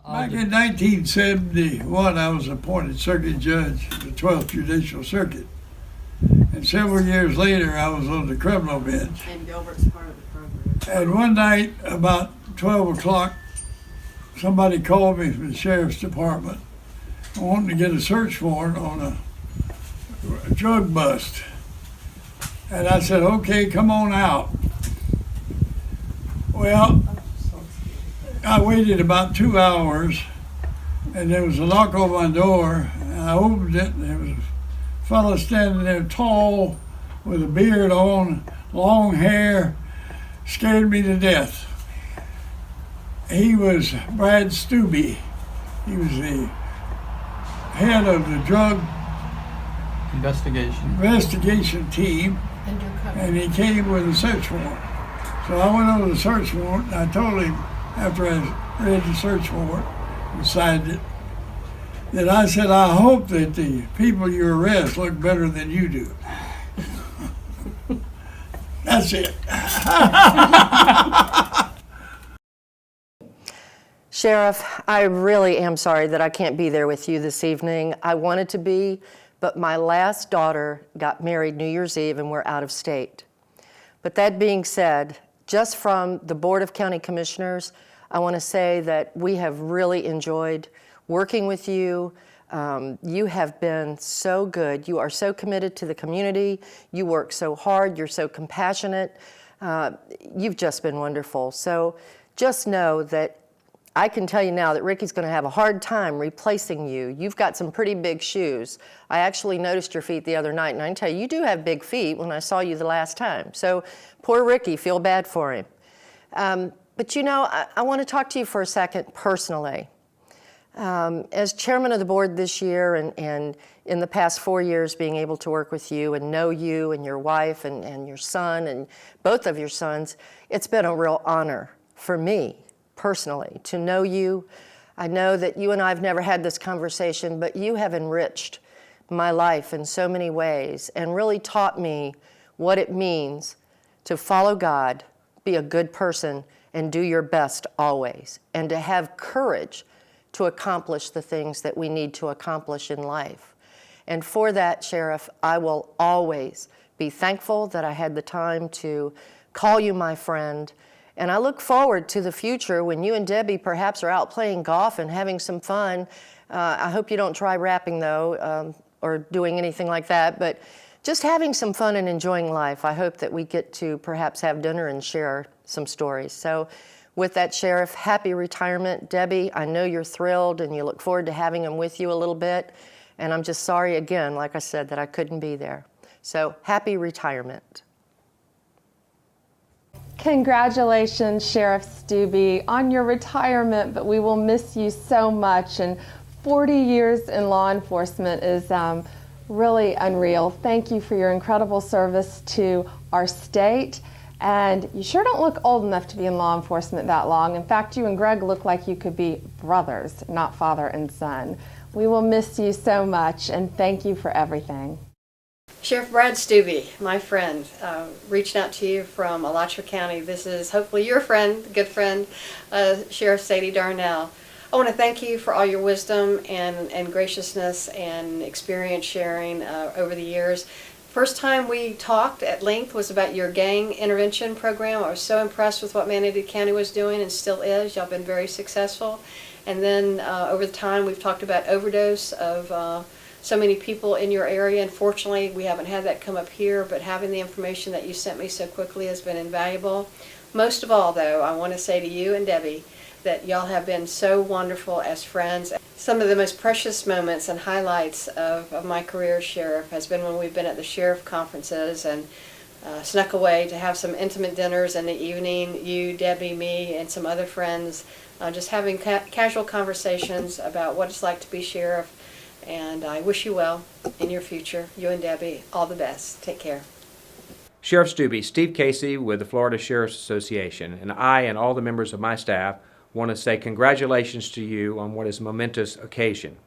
Back in 1971, I was appointed circuit judge of the 12th Judicial Circuit. And several years later, I was on the criminal bench.
And Gilbert's part of the program.
And one night, about 12 o'clock, somebody called me from the sheriff's department wanting to get a search warrant on a drug bust. And I said, okay, come on out. Well, I waited about 2 hours, and there was a knock on my door, and I opened it, and there was a fellow standing there tall with a beard on, long hair, scared me to death. He was Brad Steube. He was the head of the drug investigation team, and he came with a search warrant. So I went over the search warrant, and I told him, after I read the search warrant and signed it, that I said, I hope that the people you arrest look better than you do. That's it.
Sheriff, I really am sorry that I can't be there with you this evening. I wanted to be, but my last daughter got married New Year's Eve and we're out of state. But that being said, just from the Board of County Commissioners, I want to say that we have really enjoyed working with you. You have been so good. You are so committed to the community. You work so hard. You're so compassionate. You've just been wonderful. So just know that I can tell you now that Ricky's going to have a hard time replacing you. You've got some pretty big shoes. I actually noticed your feet the other night, and I can tell you, you do have big feet when I saw you the last time. So poor Ricky, feel bad for him. But you know, I want to talk to you for a second personally. As chairman of the board this year and in the past 4 years being able to work with you and know you and your wife and your son and both of your sons, it's been a real honor for me personally to know you. I know that you and I have never had this conversation, but you have enriched my life in so many ways and really taught me what it means to follow God, be a good person, and do your best always, and to have courage to accomplish the things that we need to accomplish in life. And for that, Sheriff, I will always be thankful that I had the time to call you my friend. And I look forward to the future when you and Debbie perhaps are out playing golf and having some fun. I hope you don't try rapping though, or doing anything like that, but just having some fun and enjoying life. I hope that we get to perhaps have dinner and share some stories. So with that, Sheriff, happy retirement. Debbie, I know you're thrilled and you look forward to having him with you a little bit. And I'm just sorry again, like I said, that I couldn't be there. So happy retirement.
Congratulations, Sheriff Steube, on your retirement, but we will miss you so much. And 40 years in law enforcement is really unreal. Thank you for your incredible service to our state. And you sure don't look old enough to be in law enforcement that long. In fact, you and Greg look like you could be brothers, not father and son. We will miss you so much, and thank you for everything.
Sheriff Brad Steube, my friend, reaching out to you from Alachua County. This is hopefully your friend, good friend, Sheriff Sadie Darnell. I want to thank you for all your wisdom and graciousness and experience sharing over the years. First time we talked at length was about your gang intervention program. I was so impressed with what Manatee County was doing and still is. Y'all been very successful. And then over the time we've talked about overdose of so many people in your area. Unfortunately, we haven't had that come up here, but having the information that you sent me so quickly has been invaluable. Most of all, though, I want to say to you and Debbie that y'all have been so wonderful as friends. Some of the most precious moments and highlights of my career as sheriff has been when we've been at the sheriff conferences and snuck away to have some intimate dinners in the evening, you, Debbie, me, and some other friends, just having casual conversations about what it's like to be sheriff. And I wish you well in your future. You and Debbie, all the best. Take care.
Sheriff Steube, Steve Casey with the Florida Sheriff's Association, and I and all the members of my staff want to say congratulations to you on what is a momentous occasion.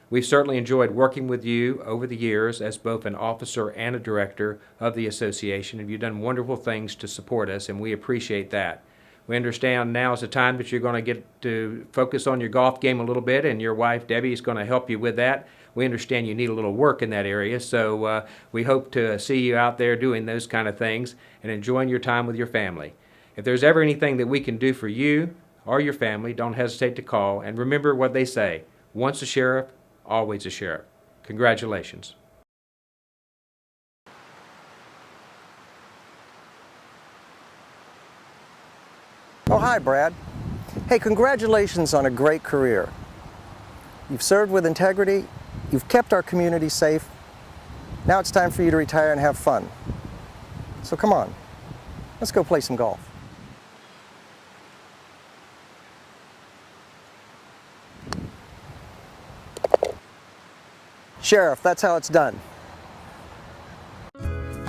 We've certainly enjoyed working with you over the years as both an officer and a director of the association, and you've done wonderful things to support us, and we appreciate that. We understand now is the time that you're going to get to focus on your golf game a little bit, and your wife, Debbie, is going to help you with that. We understand you need a little work in that area, so we hope to see you out there doing those kind of things and enjoying your time with your family. If there's ever anything that we can do for you or your family, don't hesitate to call. And remember what they say, once a sheriff, always a sheriff. Congratulations.
Oh, hi, Brad. Hey, congratulations on a great career. You've served with integrity, you've kept our community safe. Now it's time for you to retire and have fun. So come on, let's go play some golf. Sheriff, that's how it's done.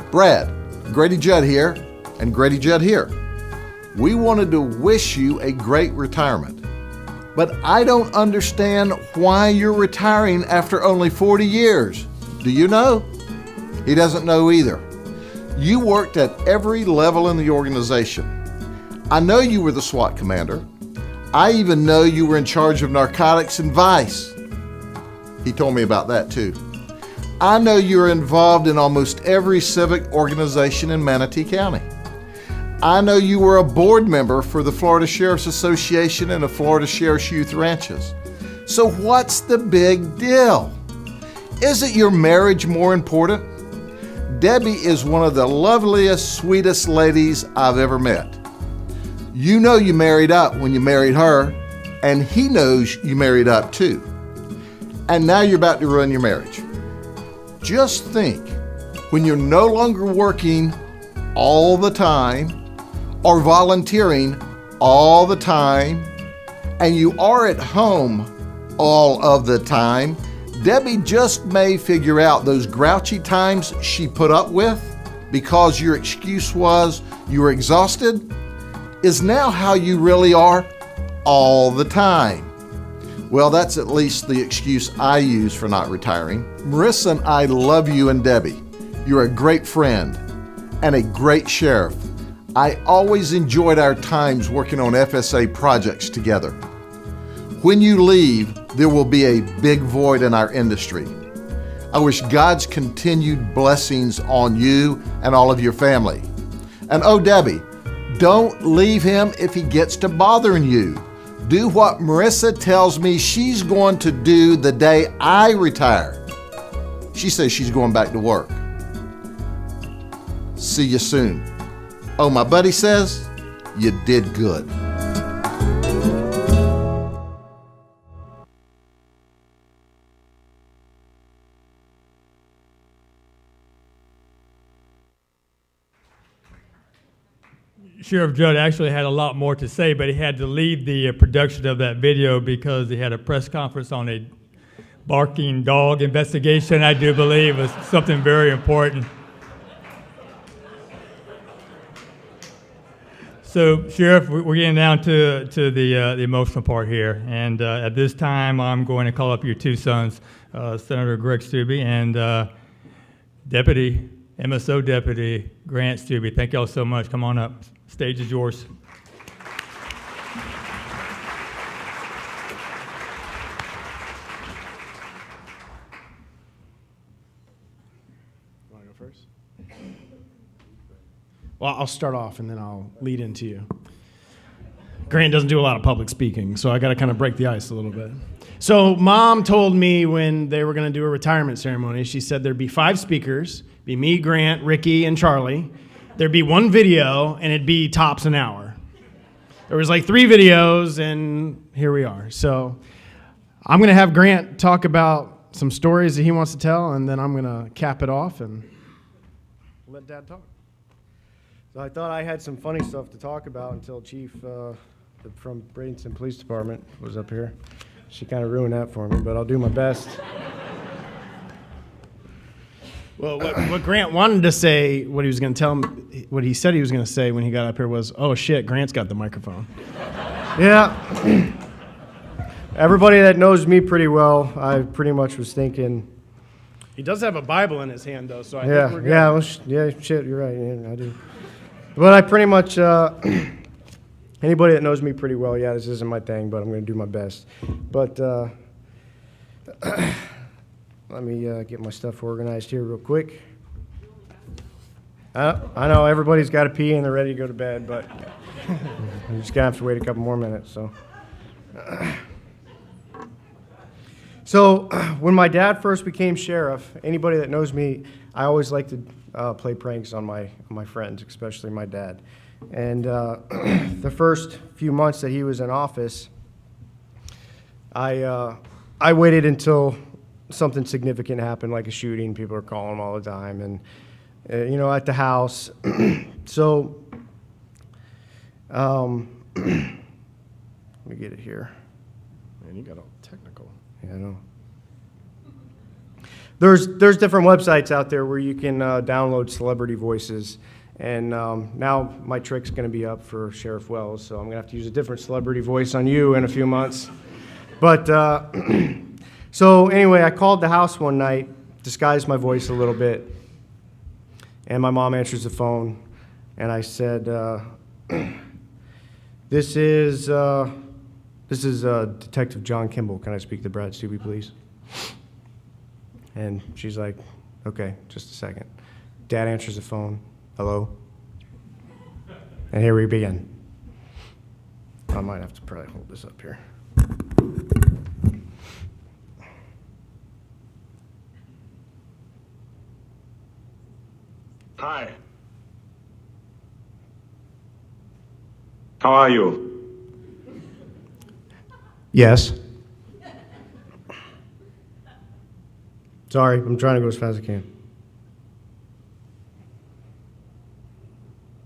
Brad, Grady Judd here, and Grady Judd here. We wanted to wish you a great retirement, but I don't understand why you're retiring after only 40 years. Do you know? He doesn't know either. You worked at every level in the organization. I know you were the SWAT commander. I even know you were in charge of narcotics and vice. He told me about that too. I know you're involved in almost every civic organization in Manatee County. I know you were a board member for the Florida Sheriff's Association and the Florida Sheriff's Youth Ranches. So what's the big deal? Isn't your marriage more important? Debbie is one of the loveliest, sweetest ladies I've ever met. You know you married up when you married her, and he knows you married up too. And now you're about to ruin your marriage. Just think, when you're no longer working all the time or volunteering all the time, and you are at home all of the time, Debbie just may figure out those grouchy times she put up with because your excuse was you were exhausted is now how you really are all the time. Well, that's at least the excuse I use for not retiring. Marissa and I love you and Debbie. You're a great friend and a great sheriff. I always enjoyed our times working on FSA projects together. When you leave, there will be a big void in our industry. I wish God's continued blessings on you and all of your family. And oh, Debbie, don't leave him if he gets to bothering you. Do what Marissa tells me she's going to do the day I retire. She says she's going back to work. See you soon. Oh, my buddy says you did good.
Sheriff Judd actually had a lot more to say, but he had to leave the production of that video because he had a press conference on a barking dog investigation, I do believe, was something very important. So, Sheriff, we're getting down to the emotional part here, and at this time, I'm going to call up your two sons, Senator Greg Steube and MSO Deputy Grant Steube. Thank y'all so much. Come on up. Stage is yours.
Want to go first? Well, I'll start off and then I'll lead into you. Grant doesn't do a lot of public speaking, so I got to kind of break the ice a little bit. So Mom told me when they were going to do a retirement ceremony, she said there'd be 5 speakers, be me, Grant, Ricky, and Charlie. There'd be 1 video, and it'd be tops an hour. There was like 3 videos, and here we are. So I'm going to have Grant talk about some stories that he wants to tell, and then I'm going to cap it off and let Dad talk.
So I thought I had some funny stuff to talk about until Chief from Bradenton Police Department was up here. She kind of ruined that for me, but I'll do my best.
Well, what Grant wanted to say, what he was going to tell him, what he said he was going to say when he got up here was, "Oh shit, Grant's got the microphone." Yeah.
everybody that knows me pretty well, I pretty much was thinking.
He does have a Bible in his hand, though, so I
Yeah,
think we're good.
yeah, well, shit, you're right. Yeah, I do. But I pretty much, anybody that knows me pretty well, yeah, this isn't my thing, but I'm going to do my best. But let me get my stuff organized here real quick. I know everybody's got to pee and they're ready to go to bed, but I'm just going to have to wait a couple more minutes. So when my dad first became sheriff, anybody that knows me, I always like to play pranks on my friends, especially my dad. And the first few months that he was in office, I waited until something significant happened, like a shooting. People are calling him all the time, and at the house. So let me get it here.
Man, you got all technical.
Yeah, I know. There's different websites out there where you can download celebrity voices, and now my trick's going to be up for Sheriff Wells, so I'm going to have to use a different celebrity voice on you in a few months. But so anyway, I called the house one night, disguised my voice a little bit, and my mom answers the phone, and I said, "This is Detective John Kimball. Can I speak to Brad Steube, please?" And she's like, "Okay, just a second." Dad answers the phone. "Hello?" And here we begin. I might have to probably hold this up here.
Hi. How are you?
Yes. Sorry, I'm trying to go as fast as I can.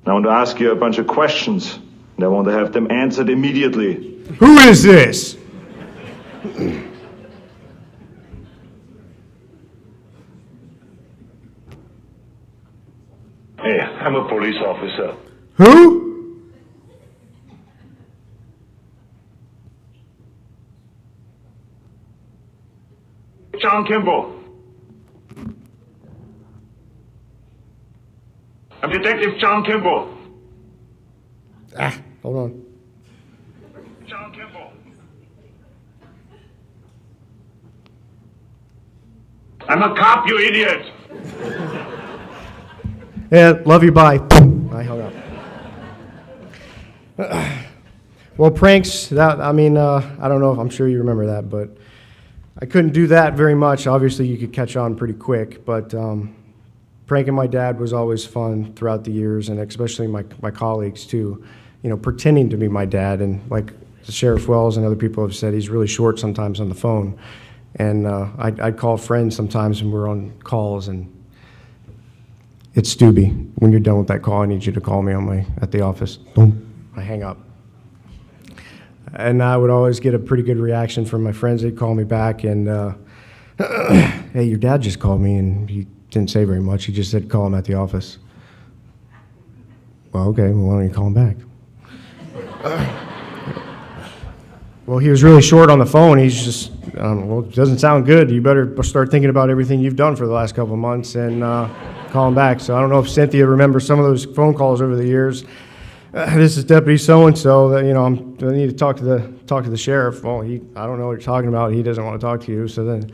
I want to ask you a bunch of questions, and I want to have them answered immediately.
Who is this?
Hey, I'm a police officer.
Who?
John Kimball. I'm Detective John Kimball.
Hold on.
John Kimball. I'm a cop, you idiot.
Yeah, love you, bye. I hung up. Well, pranks, I don't know if I'm sure you remember that, but I couldn't do that very much. Obviously, you could catch on pretty quick, but pranking my dad was always fun throughout the years, and especially my colleagues, too. Pretending to be my dad, and like Sheriff Wells and other people have said, he's really short sometimes on the phone. And I'd call friends sometimes when we're on calls, and it's Steube. When you're done with that call, I need you to call me at the office. Boom. I hang up. And I would always get a pretty good reaction from my friends. They'd call me back, and hey, your dad just called me, and he didn't say very much. He just said call him at the office. Well, okay, well, why don't you call him back? Well, he was really short on the phone. He's just, well, it doesn't sound good. You better start thinking about everything you've done for the last couple of months and call him back. So I don't know if Cynthia remembers some of those phone calls over the years. This is Deputy so-and-so that, I need to talk to the sheriff. Well, I don't know what you're talking about. He doesn't want to talk to you. So then,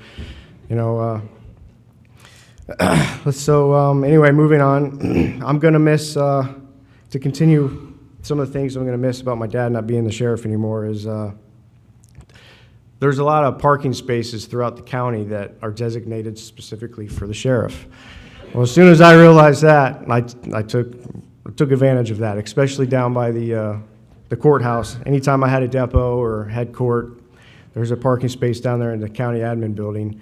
anyway, moving on. I'm going to miss, to continue some of the things I'm going to miss about my dad not being the sheriff anymore is there's a lot of parking spaces throughout the county that are designated specifically for the sheriff. Well, as soon as I realized that, I took advantage of that, especially down by the courthouse. Anytime I had a depot or head court, there's a parking space down there in the county admin building.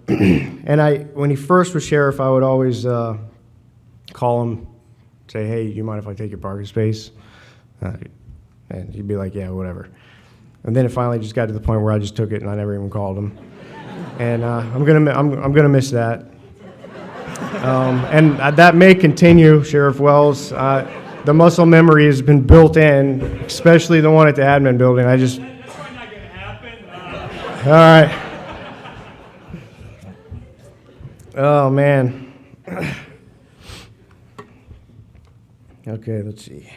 And when he first was sheriff, I would always call him, say, "Hey, you mind if I take your parking space?" And he'd be like, "Yeah, whatever." And then it finally just got to the point where I just took it and I never even called him. And I'm gonna miss that. And that may continue, Sheriff Wells. The muscle memory has been built in, especially the one at the admin building. All right. Oh, man. Okay, let's see.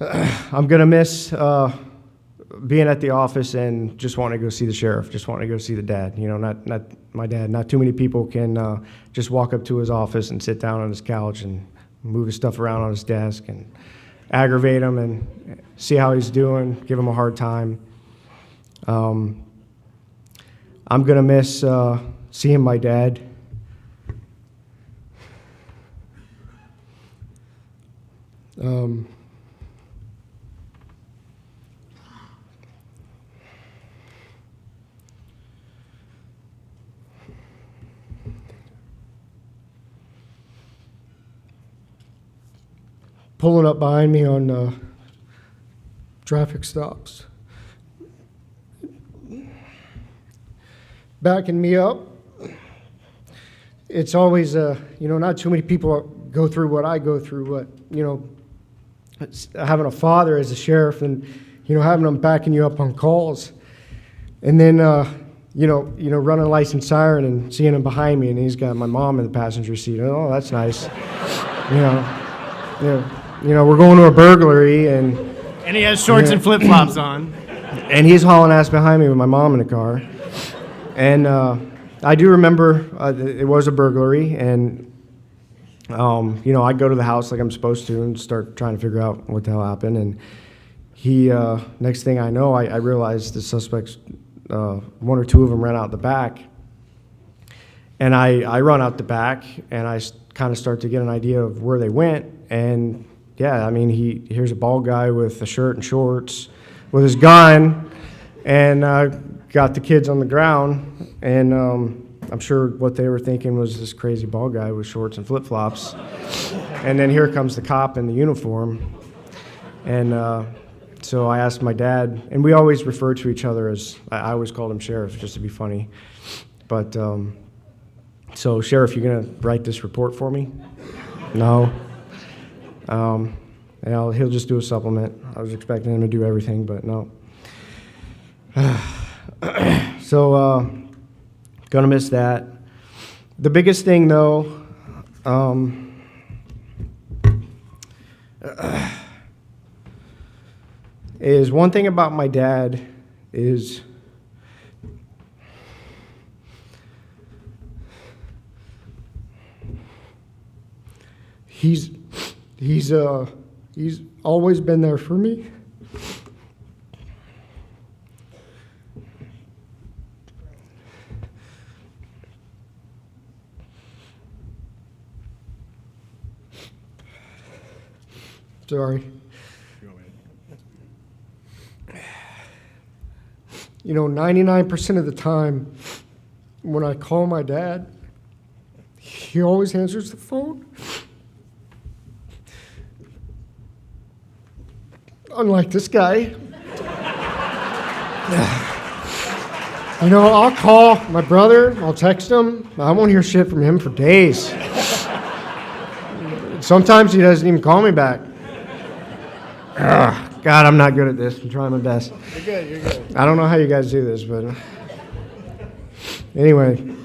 I'm going to miss being at the office and just wanting to go see the sheriff, just wanting to go see the dad. You know, not my dad. Not too many people can just walk up to his office and sit down on his couch and move his stuff around on his desk and aggravate him and see how he's doing, give him a hard time. I'm going to miss seeing my dad. Pulling up behind me on traffic stops, backing me up. It's always, you know, not too many people go through what I go through, but, you know, it's having a father as a sheriff and, you know, having him backing you up on calls. And then, you know, running a licensed siren and seeing him behind me, and he's got my mom in the passenger seat. Oh, that's nice. You know, we're going to a burglary, and
he has shorts and flip-flops on.
And he's hauling ass behind me with my mom in the car. And I do remember it was a burglary, and you know, I go to the house like I'm supposed to and start trying to figure out what the hell happened. And he, next thing I know, I realized the suspects, one or two of them ran out the back. And I run out the back, and I kind of start to get an idea of where they went. And yeah, I mean, here's a bald guy with a shirt and shorts with his gun, and got the kids on the ground. And I'm sure what they were thinking was this crazy bald guy with shorts and flip-flops. And then here comes the cop in the uniform. And so I asked my dad, and we always referred to each other as, I always called him Sheriff just to be funny. But so, Sheriff, you gonna write this report for me? No. You know, he'll just do a supplement. I was expecting him to do everything, but no. So, gonna miss that. The biggest thing, though, is one thing about my dad is he's always been there for me. Sorry. You know, 99% of the time when I call my dad, he always answers the phone. Unlike this guy. You know, I'll call my brother, I'll text him, I won't hear shit from him for days. Sometimes he doesn't even call me back. God, I'm not good at this. I'm trying my best.
You're good, you're good.
I don't know how you guys do this, but anyway.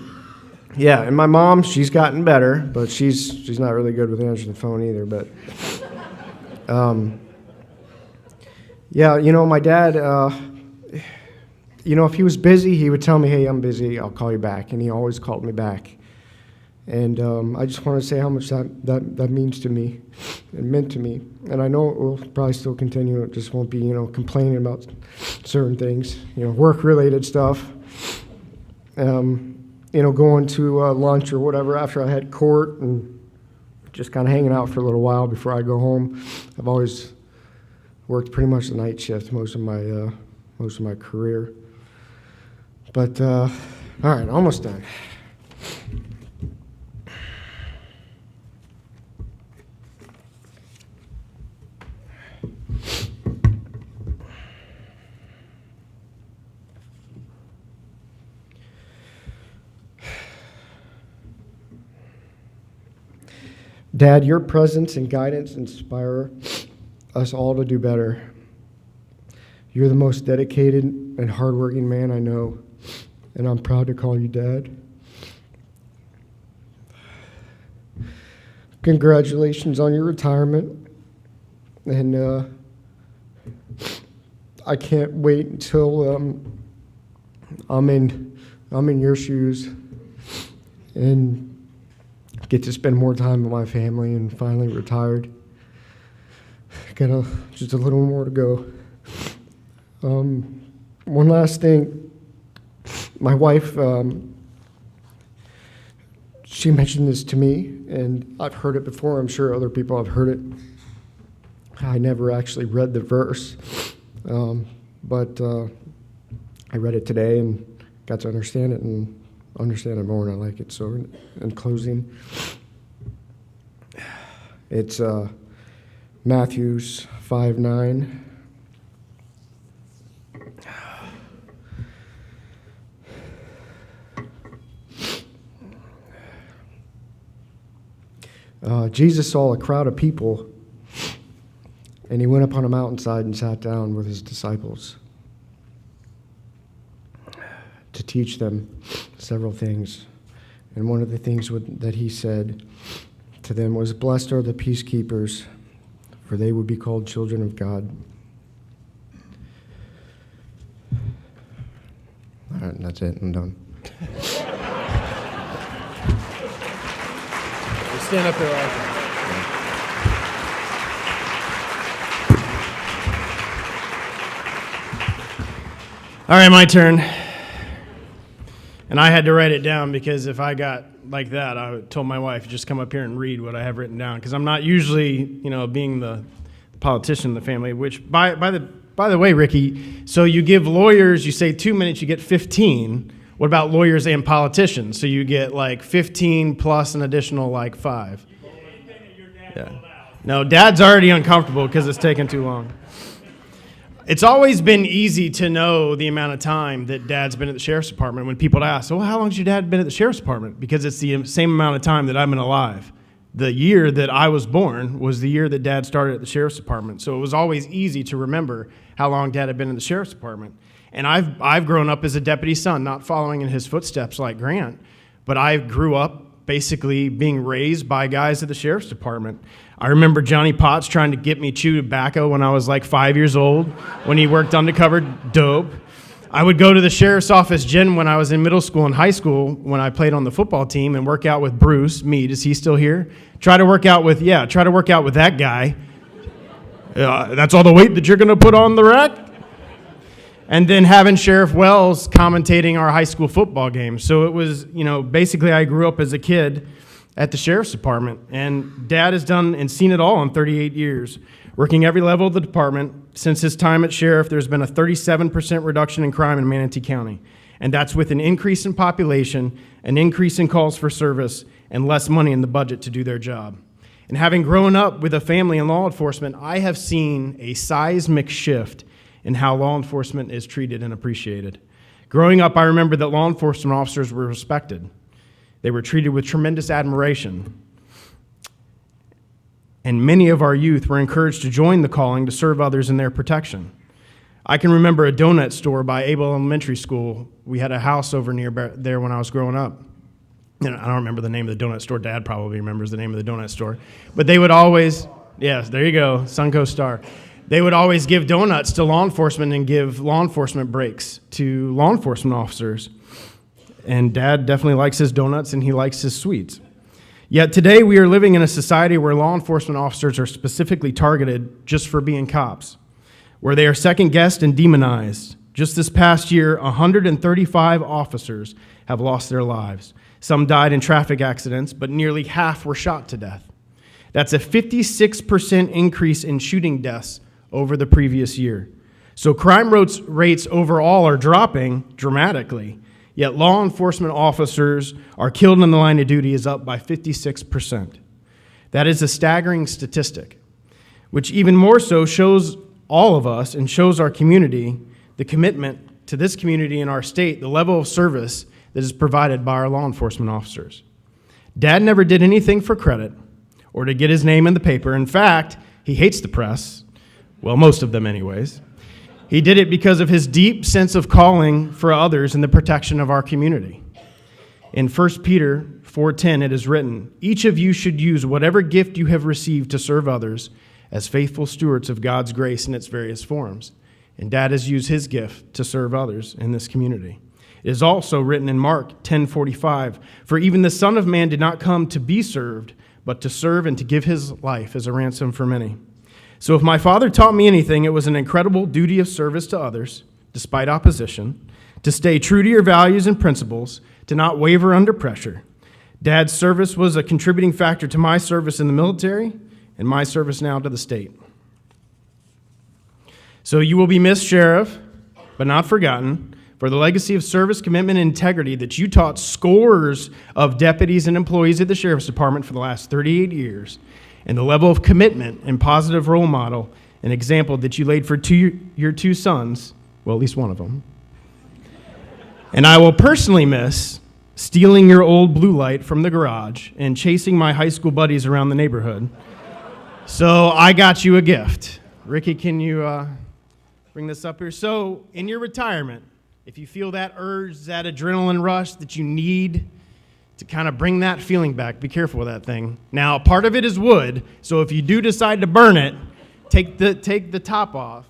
Yeah, and my mom, she's gotten better, but she's not really good with answering the phone either. But yeah, you know, my dad, you know, if he was busy, he would tell me, hey, I'm busy, I'll call you back. And he always called me back. And I just want to say how much that means to me. It meant to me. And I know it will probably still continue. It just won't be, you know, complaining about certain things, you know, work-related stuff. You know, going to lunch or whatever after I had court and just kind of hanging out for a little while before I go home. I've always worked pretty much the night shift most of my career. But all right, almost done. Dad, your presence and guidance inspire us all to do better. You're the most dedicated and hardworking man I know, and I'm proud to call you Dad. Congratulations on your retirement, and I can't wait until I'm in your shoes and get to spend more time with my family and finally retired. Got just a little more to go. One last thing, my wife, she mentioned this to me, and I've heard it before. I'm sure other people have heard it. I never actually read the verse, but I read it today and got to understand it more, and I like it. So in closing, it's Matthew 5:9. Jesus saw a crowd of people, and he went up on a mountainside and sat down with his disciples to teach them several things. And one of the things that he said to them was, "Blessed are the peacekeepers, for they would be called children of God." All right, that's it. I'm done.
Stand up there, Arthur. All right, my turn. And I had to write it down because if I got like that, I told my wife, just come up here and read what I have written down. Because I'm not usually, being the politician in the family, which, by the way, Ricky, so you give lawyers, you say 2 minutes, you get 15. What about lawyers and politicians? So you get like 15 plus an additional like 5. Yeah. No, Dad's already uncomfortable because it's taking too long. It's always been easy to know the amount of time that Dad's been at the Sheriff's Department when people ask, well, how long has your dad been at the Sheriff's Department? Because it's the same amount of time that I've been alive. The year that I was born was the year that Dad started at the Sheriff's Department. So it was always easy to remember how long Dad had been in the Sheriff's Department. And I've grown up as a deputy son, not following in his footsteps like Grant, but I grew up basically being raised by guys at the Sheriff's Department. I remember Johnny Potts trying to get me chew tobacco when I was like 5 years old when he worked undercover dope. I would go to the sheriff's office gym when I was in middle school and high school when I played on the football team and work out with Bruce Mead. Is he still here? Try to work out with that guy. That's all the weight that you're going to put on the rack? And then having Sheriff Wells commentating our high school football games. So it was, basically I grew up as a kid at the Sheriff's Department. And Dad has done and seen it all in 38 years. Working every level of the department. Since his time at Sheriff, there's been a 37% reduction in crime in Manatee County. And that's with an increase in population, an increase in calls for service, and less money in the budget to do their job. And having grown up with a family in law enforcement, I have seen a seismic shift in how law enforcement is treated and appreciated. Growing up, I remember that law enforcement officers were respected. They were treated with tremendous admiration. And many of our youth were encouraged to join the calling to serve others in their protection. I can remember a donut store by Abel Elementary School. We had a house over near there when I was growing up. And I don't remember the name of the donut store. Dad probably remembers the name of the donut store. But they would always, yes, there you go, Suncoast Star. They would always give donuts to law enforcement and give law enforcement breaks to law enforcement officers. And Dad definitely likes his donuts and he likes his sweets. Yet today we are living in a society where law enforcement officers are specifically targeted just for being cops, where they are second-guessed and demonized. Just this past year, 135 officers have lost their lives. Some died in traffic accidents, but nearly half were shot to death. That's a 56% increase in shooting deaths over the previous year. So crime rates overall are dropping dramatically, yet law enforcement officers are killed in the line of duty is up by 56%. That is a staggering statistic, which even more so shows all of us and shows our community the commitment to this community and our state, the level of service that is provided by our law enforcement officers. Dad never did anything for credit or to get his name in the paper. In fact, he hates the press. Well, most of them anyways. He did it because of his deep sense of calling for others and the protection of our community. In 1 Peter 4:10, it is written, "Each of you should use whatever gift you have received to serve others as faithful stewards of God's grace in its various forms." And Dad has used his gift to serve others in this community. It is also written in Mark 10:45, "For even the Son of Man did not come to be served, but to serve and to give his life as a ransom for many." So if my father taught me anything, it was an incredible duty of service to others, despite opposition, to stay true to your values and principles, to not waver under pressure. Dad's service was a contributing factor to my service in the military and my service now to the state. So you will be missed, Sheriff, but not forgotten, for the legacy of service, commitment, and integrity that you taught scores of deputies and employees at the Sheriff's Department for the last 38 years, and the level of commitment and positive role model and example that you laid for your two sons, well, at least one of them. And I will personally miss stealing your old blue light from the garage and chasing my high school buddies around the neighborhood. So I got you a gift. Ricky, can you bring this up here? So in your retirement, if you feel that urge, that adrenaline rush that you need to kind of bring that feeling back, be careful with that thing. Now, part of it is wood, so if you do decide to burn it, take the top off.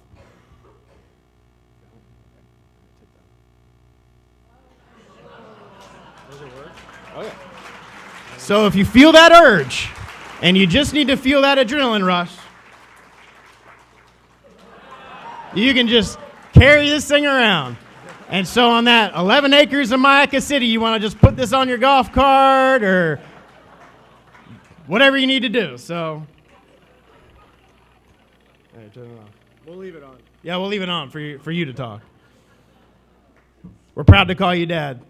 So if you feel that urge, and you just need to feel that adrenaline rush, you can just carry this thing around. And so on that 11 acres of Mayaca City, you want to just put this on your golf cart or whatever you need to do. So, hey, turn it off.
We'll leave it on.
Yeah, we'll leave it on for you to talk. We're proud to call you Dad.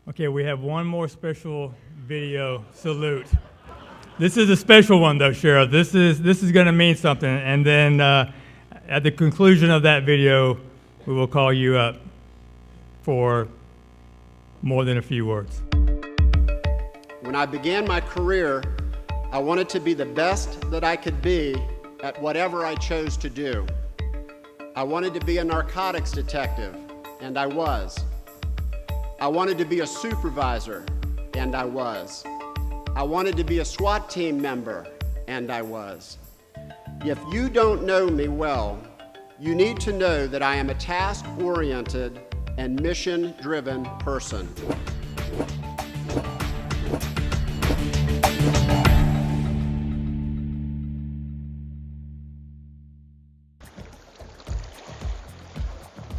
Okay, we have one more special video salute. This is a special one, though, Sheriff. This is going to mean something. And then at the conclusion of that video, we will call you up for more than a few words.
When I began my career, I wanted to be the best that I could be at whatever I chose to do. I wanted to be a narcotics detective, and I was. I wanted to be a supervisor, and I was. I wanted to be a SWAT team member, and I was. If you don't know me well, you need to know that I am a task-oriented and mission-driven person.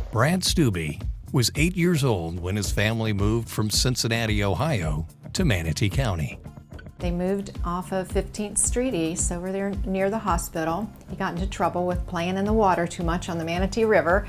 Brad Steube was 8 years old when his family moved from Cincinnati, Ohio to Manatee County.
They moved off of 15th Street East over there near the hospital. He got into trouble with playing in the water too much on the Manatee River,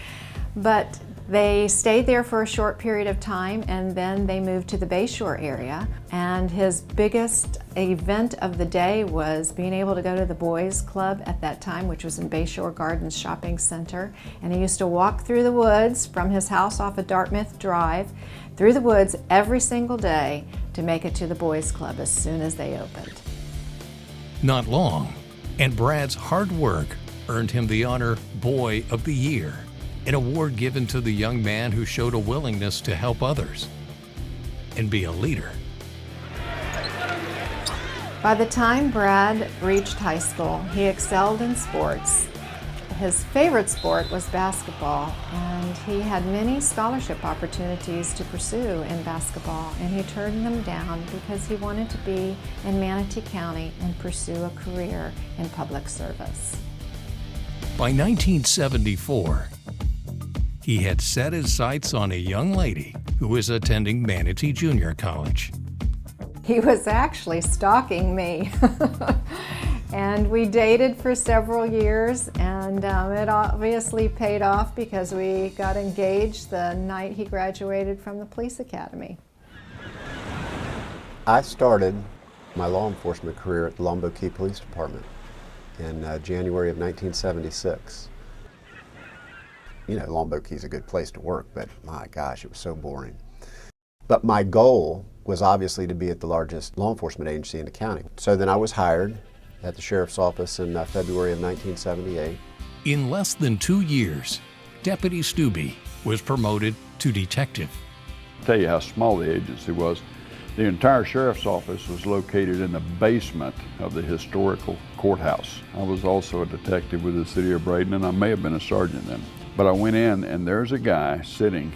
but they stayed there for a short period of time and then they moved to the Bayshore area. And his biggest event of the day was being able to go to the boys club at that time, which was in Bayshore Gardens Shopping Center. And he used to walk through the woods from his house off of Dartmouth Drive, through the woods every single day to make it to the boys club as soon as they opened.
Not long, and Brad's hard work earned him the honor Boy of the Year, an award given to the young man who showed a willingness to help others and be a leader.
By the time Brad reached high school, he excelled in sports. His favorite sport was basketball, and he had many scholarship opportunities to pursue in basketball, and he turned them down because he wanted to be in Manatee County and pursue a career in public service.
By 1974, he had set his sights on a young lady who was attending Manatee Junior College.
He was actually stalking me. And we dated for several years, and it obviously paid off because we got engaged the night he graduated from the police academy.
I started my law enforcement career at the Lombok Key Police Department in January of 1976. You know, Lombok Key's a good place to work, but my gosh, it was so boring. But my goal was obviously to be at the largest law enforcement agency in the county. So then I was hired at the sheriff's office in February of 1978.
In less than 2 years, Deputy Steube was promoted to detective.
I'll tell you how small the agency was. The entire sheriff's office was located in the basement of the historical courthouse. I was also a detective with the city of Bradenton. I may have been a sergeant then. But I went in and there's a guy sitting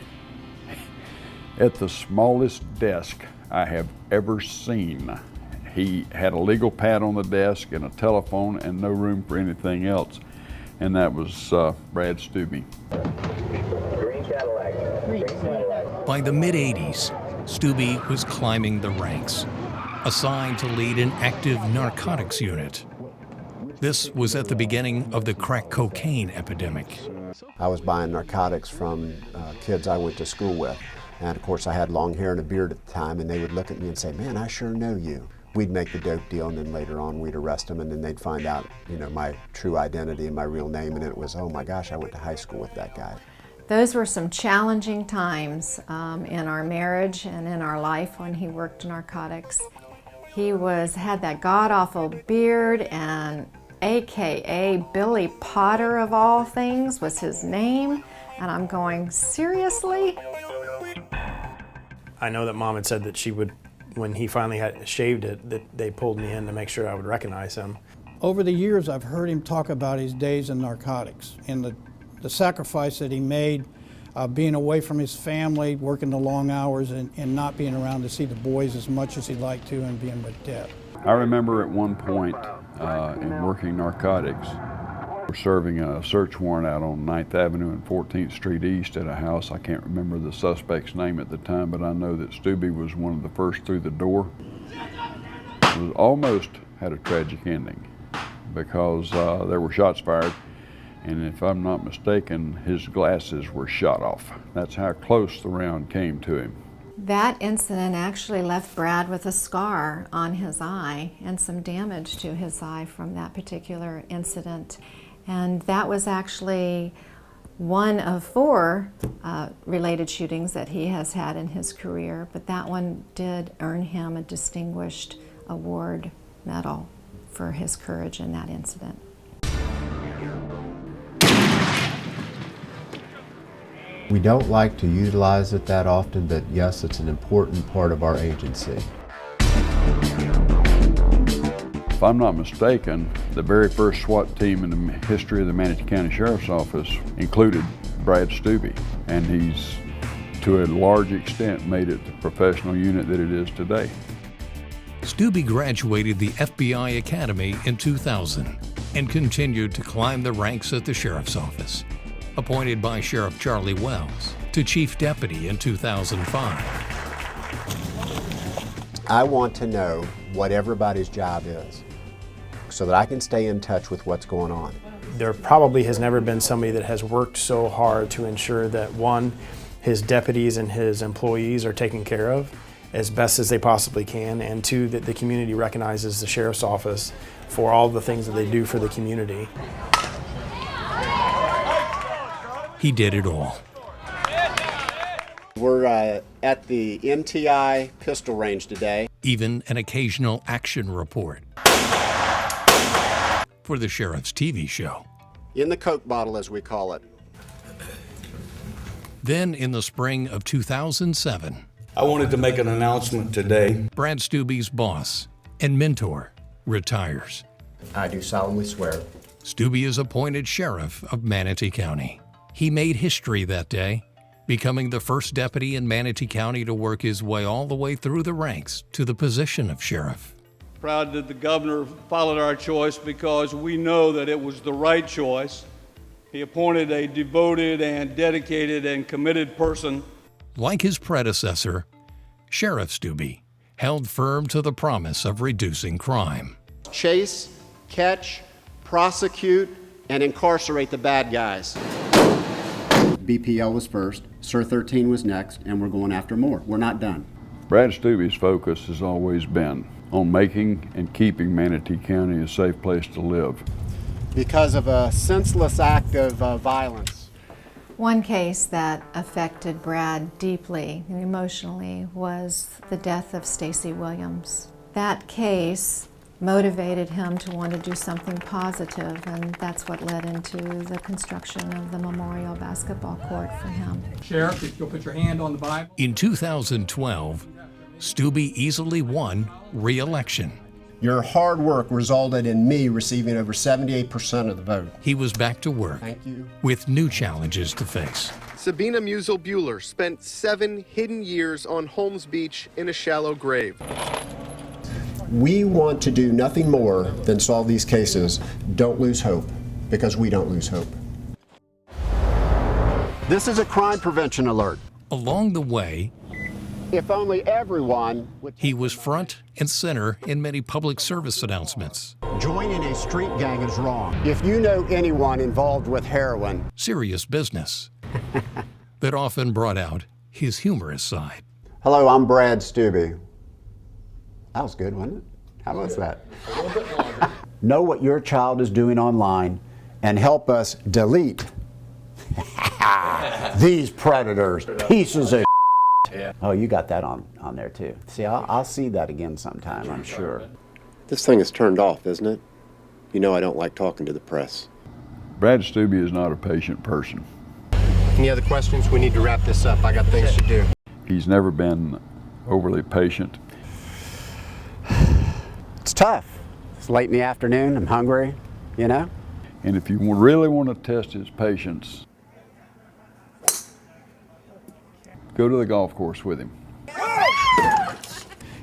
at the smallest desk I have ever seen. He had a legal pad on the desk and a telephone and no room for anything else. And that was Brad Steube.
By the mid-'80s, Steube was climbing the ranks, assigned to lead an active narcotics unit. This was at the beginning of the crack cocaine epidemic.
I was buying narcotics from kids I went to school with. And of course I had long hair and a beard at the time, and they would look at me and say, "Man, I sure know you." We'd make the dope deal, and then later on we'd arrest them, and then they'd find out, you know, my true identity and my real name, and it was, oh my gosh, I went to high school with that guy.
Those were some challenging times in our marriage and in our life when he worked narcotics. He had that god-awful beard, and AKA Billy Potter of all things was his name, and I'm going, seriously?
I know that Mom had said that she would, when he finally had shaved it, that they pulled me in to make sure I would recognize him.
Over the years, I've heard him talk about his days in narcotics and the sacrifice that he made, being away from his family, working the long hours, and not being around to see the boys as much as he'd like to, and being with Deb.
I remember at one point in working narcotics, we're serving a search warrant out on 9th Avenue and 14th Street East at a house. I can't remember the suspect's name at the time, but I know that Steube was one of the first through the door. It was almost had a tragic ending because there were shots fired, and if I'm not mistaken, his glasses were shot off. That's how close the round came to him.
That incident actually left Brad with a scar on his eye and some damage to his eye from that particular incident. And that was actually one of 4 related shootings that he has had in his career, but that one did earn him a Distinguished Award medal for his courage in that incident.
We don't like to utilize it that often, but yes, it's an important part of our agency.
If I'm not mistaken, the very first SWAT team in the history of the Manatee County Sheriff's Office included Brad Steube, and he's, to a large extent, made it the professional unit that it is today.
Steube graduated the FBI Academy in 2000 and continued to climb the ranks at the Sheriff's Office. Appointed by Sheriff Charlie Wells to Chief Deputy in 2005.
I want to know what everybody's job is so that I can stay in touch with what's going on.
There probably has never been somebody that has worked so hard to ensure that, 1, his deputies and his employees are taken care of as best as they possibly can, and 2, that the community recognizes the Sheriff's Office for all the things that they do for the community.
He did it all.
We're at the MTI pistol range today.
Even an occasional action report for the sheriff's TV show.
In the Coke bottle, as we call it.
Then in the spring of 2007,
I wanted to make an announcement today.
Brad Steube's boss and mentor retires.
I do solemnly swear.
Steube is appointed sheriff of Manatee County. He made history that day, becoming the first deputy in Manatee County to work his way all the way through the ranks to the position of sheriff.
Proud that the governor followed our choice because we know that it was the right choice
He appointed a devoted and dedicated and committed person.
Like his predecessor, Sheriff Steube held firm to the promise of reducing crime.
Chase, catch, prosecute, and incarcerate the bad guys.
BPL was first, SIR 13 was next, and we're going after more. We're not done.
Brad Steube's focus has always been on making and keeping Manatee County a safe place to live.
Because of a senseless act of violence.
One case that affected Brad deeply and emotionally was the death of Stacy Williams. That case motivated him to want to do something positive, and that's what led into the construction of the memorial basketball court for him.
Sheriff, if you'll put your hand on the Bible.
In 2012, Steube easily won re-election.
Your hard work resulted in me receiving over 78% of the vote.
He was back to work.
Thank you.
With new challenges to face.
Sabina Musel-Buehler spent 7 hidden years on Holmes Beach in a shallow grave.
We want to do nothing more than solve these cases. Don't lose hope, because we don't lose hope. This is a crime prevention alert.
Along the way,
if only everyone would...
He was front and center in many public service announcements.
Joining a street gang is wrong. If you know anyone involved with heroin...
Serious business that often brought out his humorous side.
Hello, I'm Brad Steube. That was good, wasn't it? How was that?
A little bit longer.
Know what your child is doing online and help us delete these predators, pieces of
Yeah.
Oh, you got that on there too. See, I'll see that again sometime, I'm sure.
This thing is turned off, isn't it? You know I don't like talking to the press.
Brad Steube is not a patient person.
Any other questions? We need to wrap this up. I got things to do.
He's never been overly patient.
It's tough. It's late in the afternoon, I'm hungry, you know?
And if you really want to test his patience, go to the golf course with him.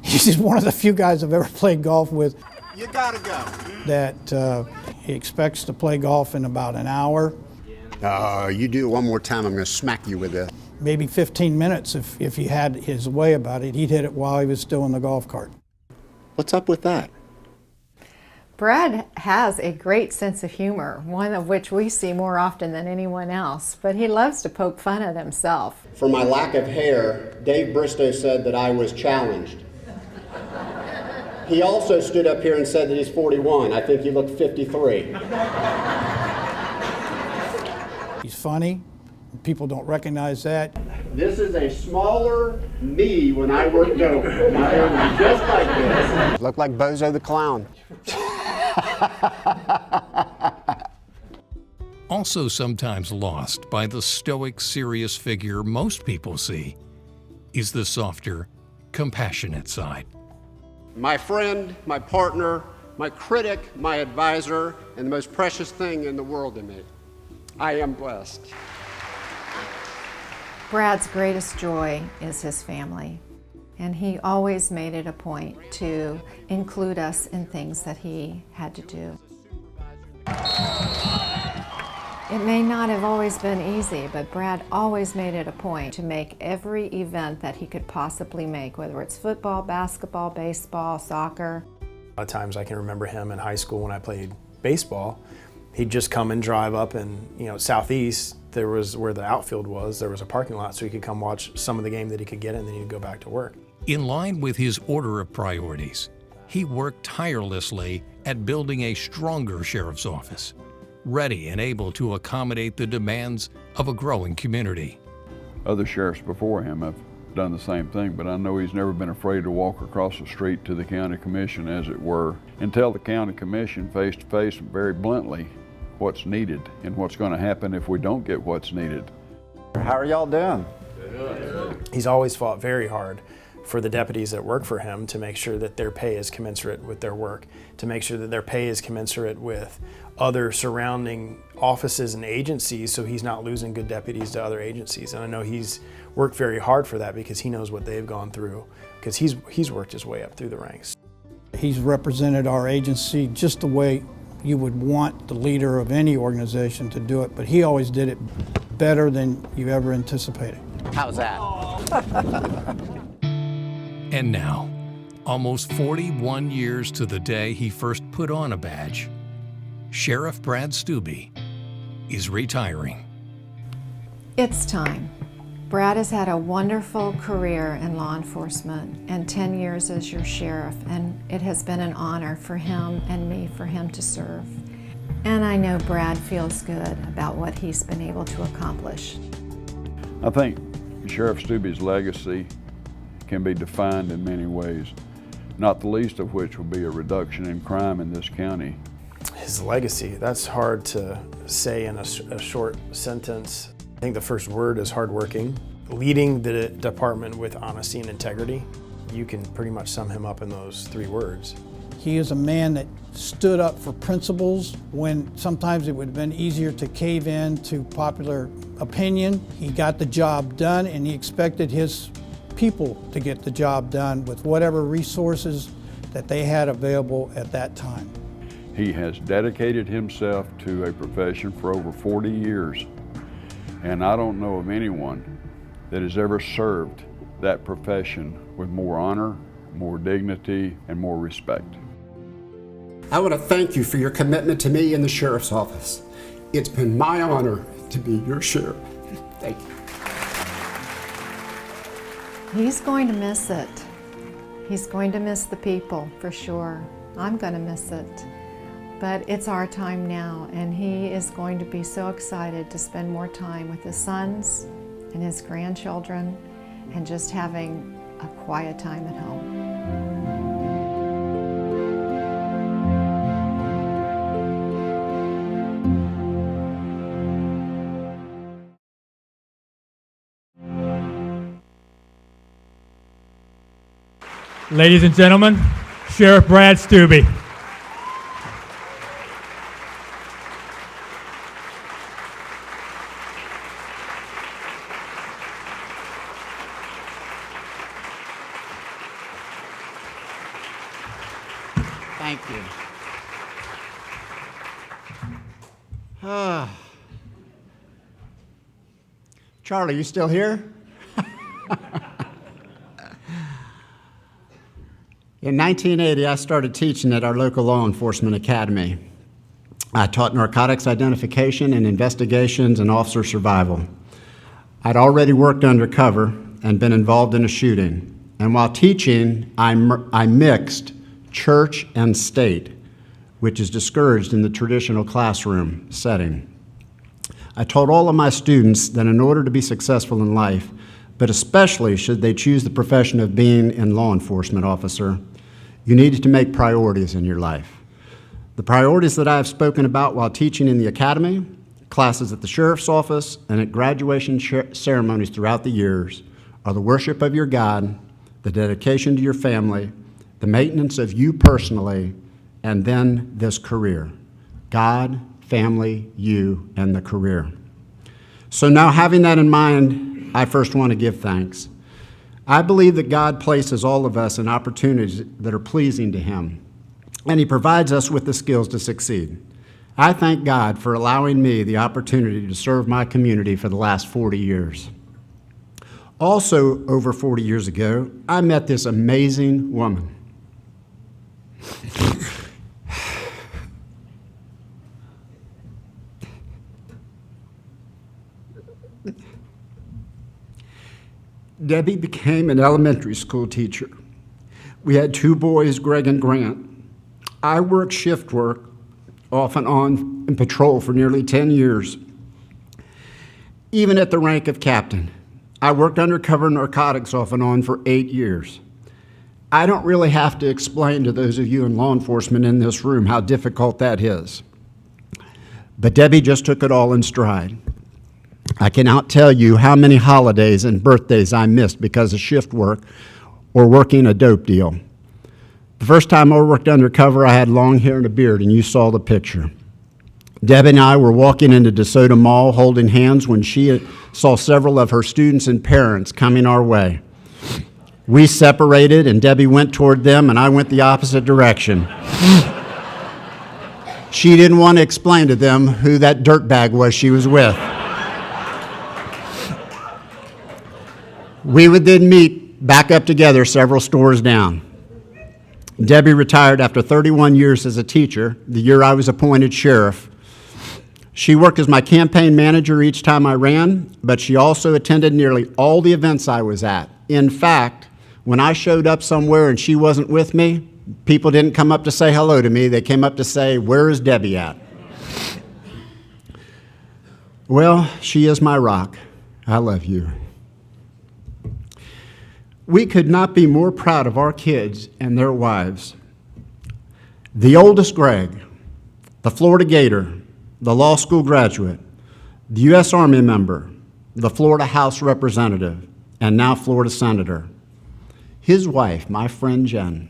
He's one of the few guys I've ever played golf with.
You gotta go.
That he expects to play golf in about an hour.
You do it one more time, I'm gonna smack you with this.
Maybe 15 minutes if he had his way about it. He'd hit it while he was still in the golf cart.
What's up with that?
Brad has a great sense of humor, one of which we see more often than anyone else, but he loves to poke fun at himself.
For my lack of hair, Dave Bristow said that I was challenged. He also stood up here and said that he's 41. I think he looked 53.
He's funny. People don't recognize that.
This is a smaller me when I worked over. My hair was just like this. Looked like Bozo the Clown.
Also sometimes lost by the stoic, serious figure most people see is the softer, compassionate side.
My friend, my partner, my critic, my advisor, and the most precious thing in the world to me. I am blessed.
Brad's greatest joy is his family, and he always made it a point to include us in things that he had to do. It may not have always been easy, but Brad always made it a point to make every event that he could possibly make, whether it's football, basketball, baseball, soccer.
A lot of times I can remember him in high school when I played baseball. He'd just come and drive up, and Southeast, there was where the outfield was, there was a parking lot, so he could come watch some of the game that he could get in, and then he'd go back to work.
In line with his order of priorities, he worked tirelessly at building a stronger sheriff's office, ready and able to accommodate the demands of a growing community.
Other sheriffs before him have done the same thing, but I know he's never been afraid to walk across the street to the county commission, as it were, and tell the county commission face to face and very bluntly what's needed and what's going to happen if we don't get what's needed.
How are y'all doing?
He's always fought very hard for the deputies that work for him to make sure that their pay is commensurate with their work, to make sure that their pay is commensurate with other surrounding offices and agencies, so he's not losing good deputies to other agencies. And I know he's worked very hard for that because he knows what they've gone through, because he's worked his way up through the ranks.
He's represented our agency just the way you would want the leader of any organization to do it, but he always did it better than you ever anticipated.
How's that?
And now, almost 41 years to the day he first put on a badge, Sheriff Brad Steube is retiring.
It's time. Brad has had a wonderful career in law enforcement and 10 years as your sheriff, and it has been an honor for him and me for him to serve. And I know Brad feels good about what he's been able to accomplish.
I think Sheriff Steube's legacy can be defined in many ways, not the least of which will be a reduction in crime in this county.
His legacy, that's hard to say in a short sentence. I think the first word is hardworking. Leading the department with honesty and integrity. You can pretty much sum him up in those 3 words.
He is a man that stood up for principles when sometimes it would have been easier to cave in to popular opinion. He got the job done, and he expected his people to get the job done with whatever resources that they had available at that time.
He has dedicated himself to a profession for over 40 years. And I don't know of anyone that has ever served that profession with more honor, more dignity, and more respect.
I want to thank you for your commitment to me in the Sheriff's Office. It's been my honor to be your sheriff. Thank you.
He's going to miss it. He's going to miss the people, for sure. I'm going to miss it. But it's our time now, and he is going to be so excited to spend more time with his sons and his grandchildren and just having a quiet time at home.
Ladies and gentlemen, Sheriff Brad Steube.
Thank you.
Charlie, you still here? In 1980, I started teaching at our local law enforcement academy. I taught narcotics identification and investigations and officer survival. I'd already worked undercover and been involved in a shooting. And while teaching, I mixed church and state, which is discouraged in the traditional classroom setting. I told all of my students that in order to be successful in life, but especially should they choose the profession of being a law enforcement officer, you needed to make priorities in your life. The priorities that I have spoken about while teaching in the academy, classes at the sheriff's office, and at graduation ceremonies throughout the years are the worship of your God, the dedication to your family, the maintenance of you personally, and then this career. God, family, you, and the career. So now having that in mind, I first want to give thanks. I believe that God places all of us in opportunities that are pleasing to Him, and He provides us with the skills to succeed. I thank God for allowing me the opportunity to serve my community for the last 40 years. Also, over 40 years ago, I met this amazing woman. Debbie became an elementary school teacher. We had 2 boys, Greg and Grant. I worked shift work off and on in patrol for nearly 10 years. Even at the rank of captain, I worked undercover narcotics off and on for 8 years. I don't really have to explain to those of you in law enforcement in this room how difficult that is. But Debbie just took it all in stride. I cannot tell you how many holidays and birthdays I missed because of shift work or working a dope deal. The first time I worked undercover, I had long hair and a beard, and you saw the picture. Deb and I were walking into DeSoto Mall holding hands when she saw several of her students and parents coming our way. We separated, and Debbie went toward them, and I went the opposite direction.
She didn't want to explain to them who that dirtbag was she was with. We would then meet back up together several stores down. Debbie retired after 31 years as a teacher, the year I was appointed sheriff. She worked as my campaign manager each time I ran, but she also attended nearly all the events I was at. In fact, when I showed up somewhere and she wasn't with me, people didn't come up to say hello to me. They came up to say, "Where is Debbie at?" Well, she is my rock. I love you. We could not be more proud of our kids and their wives. The oldest Greg, the Florida Gator, the law school graduate, the U.S. Army member, the Florida House Representative, and now Florida Senator. His wife, my friend Jen,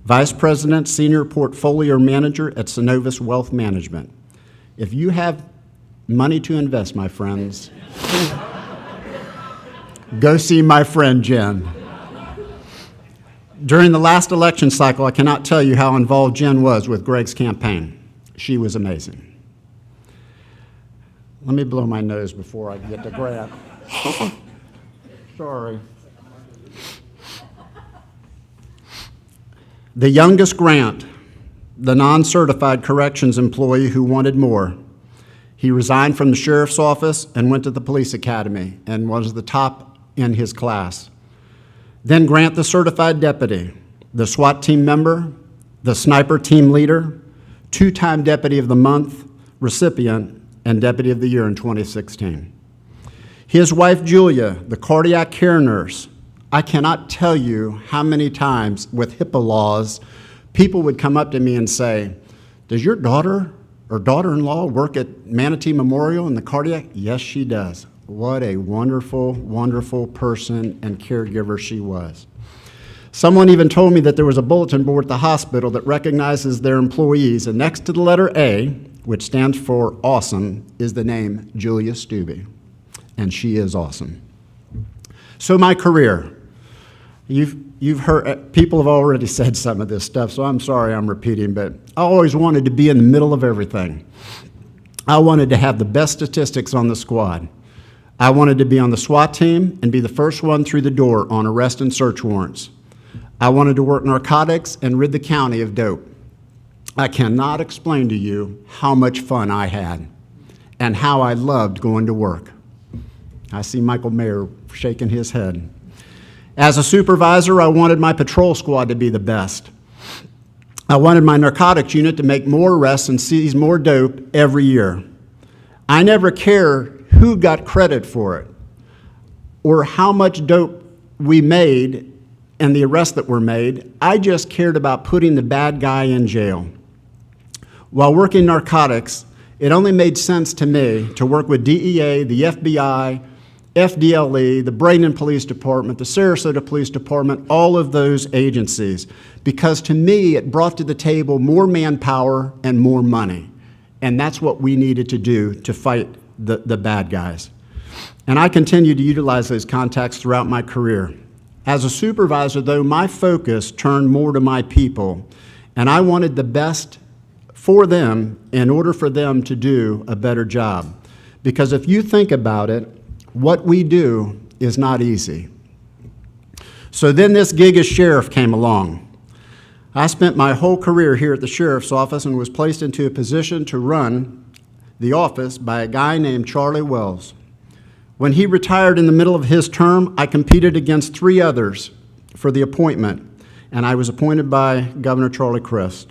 Vice President, Senior Portfolio Manager at Synovus Wealth Management. If you have money to invest, my friends, go see my friend Jen. During the last election cycle, I cannot tell you how involved Jen was with Greg's campaign. She was amazing. Let me blow my nose before I get to Grant. Sorry. The youngest Grant, the non-certified corrections employee who wanted more. He resigned from the sheriff's office and went to the police academy and was the top in his class. Then Grant, the certified deputy, the SWAT team member, the sniper team leader, two-time Deputy of the Month recipient, and Deputy of the Year in 2016. His wife, Julia, the cardiac care nurse. I cannot tell you how many times with HIPAA laws, people would come up to me and say, "Does your daughter or daughter-in-law work at Manatee Memorial in the cardiac?" Yes, she does. What a wonderful, wonderful person and caregiver she was. Someone even told me that there was a bulletin board at the hospital that recognizes their employees, and next to the letter A, which stands for awesome, is the name Julia Steube, and she is awesome. So my career, you've heard, people have already said some of this stuff, so I'm sorry I'm repeating, but I always wanted to be in the middle of everything. I wanted to have the best statistics on the squad. I wanted to be on the SWAT team and be the first one through the door on arrest and search warrants. I wanted to work narcotics and rid the county of dope. I cannot explain to you how much fun I had and how I loved going to work. I see Michael Mayer shaking his head. As a supervisor, I wanted my patrol squad to be the best. I wanted my narcotics unit to make more arrests and seize more dope every year. I never cared who got credit for it or how much dope we made and the arrests that were made. I just cared about putting the bad guy in jail. While working narcotics, it only made sense to me to work with DEA, the FBI, FDLE, the Bradenton Police Department, the Sarasota Police Department, all of those agencies, because to me it brought to the table more manpower and more money. And that's what we needed to do to fight the bad guys. And I continued to utilize those contacts throughout my career. As a supervisor, though, my focus turned more to my people, and I wanted the best for them in order for them to do a better job. Because if you think about it, what we do is not easy. So then this gig as sheriff came along. I spent my whole career here at the sheriff's office and was placed into a position to run the office by a guy named Charlie Wells. When he retired in the middle of his term, I competed against 3 others for the appointment, and I was appointed by Governor Charlie Crist.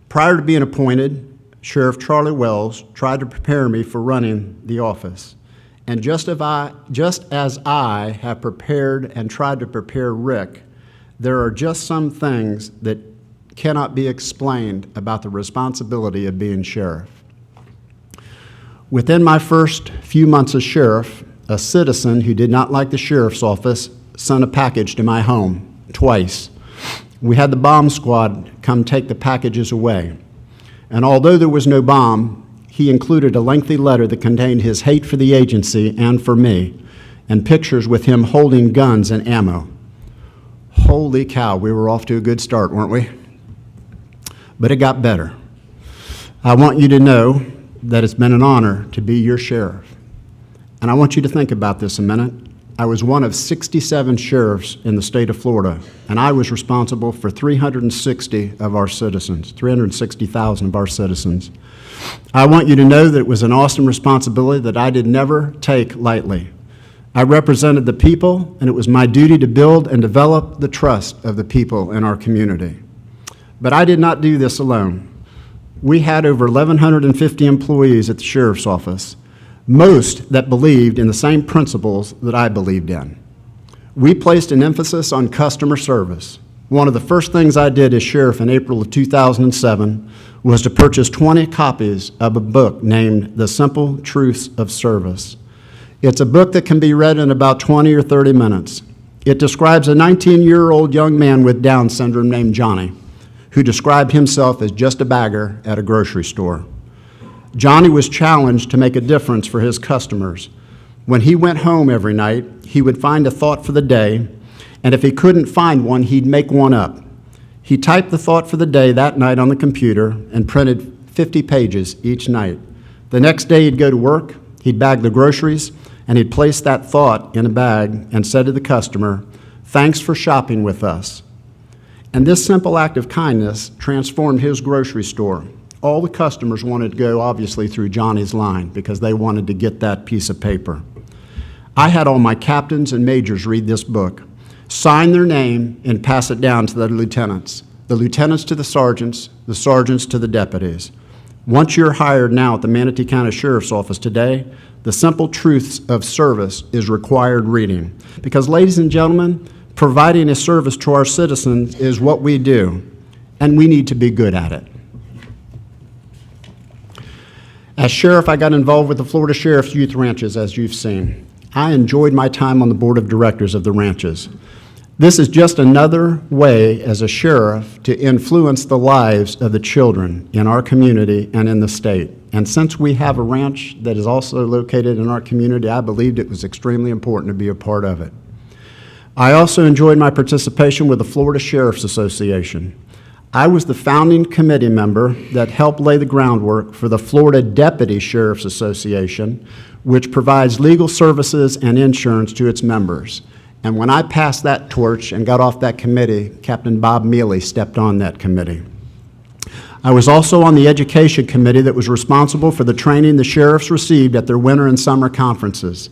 Prior to being appointed, Sheriff Charlie Wells tried to prepare me for running the office. And just as I have prepared and tried to prepare Rick, there are just some things that cannot be explained about the responsibility of being sheriff. Within my first few months as sheriff, a citizen who did not like the sheriff's office sent a package to my home twice. We had the bomb squad come take the packages away. And although there was no bomb, he included a lengthy letter that contained his hate for the agency and for me, and pictures with him holding guns and ammo. Holy cow, we were off to a good start, weren't we? But it got better. I want you to know that it's been an honor to be your sheriff. And I want you to think about this a minute. I was one of 67 sheriffs in the state of Florida, and I was responsible for 360 of our citizens, 360,000 of our citizens. I want you to know that it was an awesome responsibility that I did never take lightly. I represented the people, and it was my duty to build and develop the trust of the people in our community. But I did not do this alone. We had over 1,150 employees at the sheriff's office, most that believed in the same principles that I believed in. We placed an emphasis on customer service. One of the first things I did as sheriff in April of 2007 was to purchase 20 copies of a book named The Simple Truths of Service. It's a book that can be read in about 20 or 30 minutes. It describes a 19-year-old young man with Down syndrome named Johnny, who described himself as just a bagger at a grocery store. Johnny was challenged to make a difference for his customers. When he went home every night, he would find a thought for the day, and if he couldn't find one, he'd make one up. He typed the thought for the day that night on the computer and printed 50 pages each night. The next day he'd go to work, he'd bag the groceries, and he'd place that thought in a bag and said to the customer, "Thanks for shopping with us." And this simple act of kindness transformed his grocery store. All the customers wanted to go, obviously, through Johnny's line because they wanted to get that piece of paper. I had all my captains and majors read this book, sign their name, and pass it down to the lieutenants to the sergeants to the deputies. Once you're hired now at the Manatee County Sheriff's Office today, The Simple Truths of Service is required reading. Because, ladies and gentlemen, providing a service to our citizens is what we do, and we need to be good at it. As sheriff, I got involved with the Florida Sheriff's Youth Ranches, as you've seen. I enjoyed my time on the board of directors of the ranches. This is just another way as a sheriff to influence the lives of the children in our community and in the state. And since we have a ranch that is also located in our community, I believed it was extremely important to be a part of it. I also enjoyed my participation with the Florida Sheriff's Association. I was the founding committee member that helped lay the groundwork for the Florida Deputy Sheriff's Association, which provides legal services and insurance to its members. And when I passed that torch and got off that committee, Captain Bob Mealy stepped on that committee. I was also on the education committee that was responsible for the training the sheriffs received at their winter and summer conferences.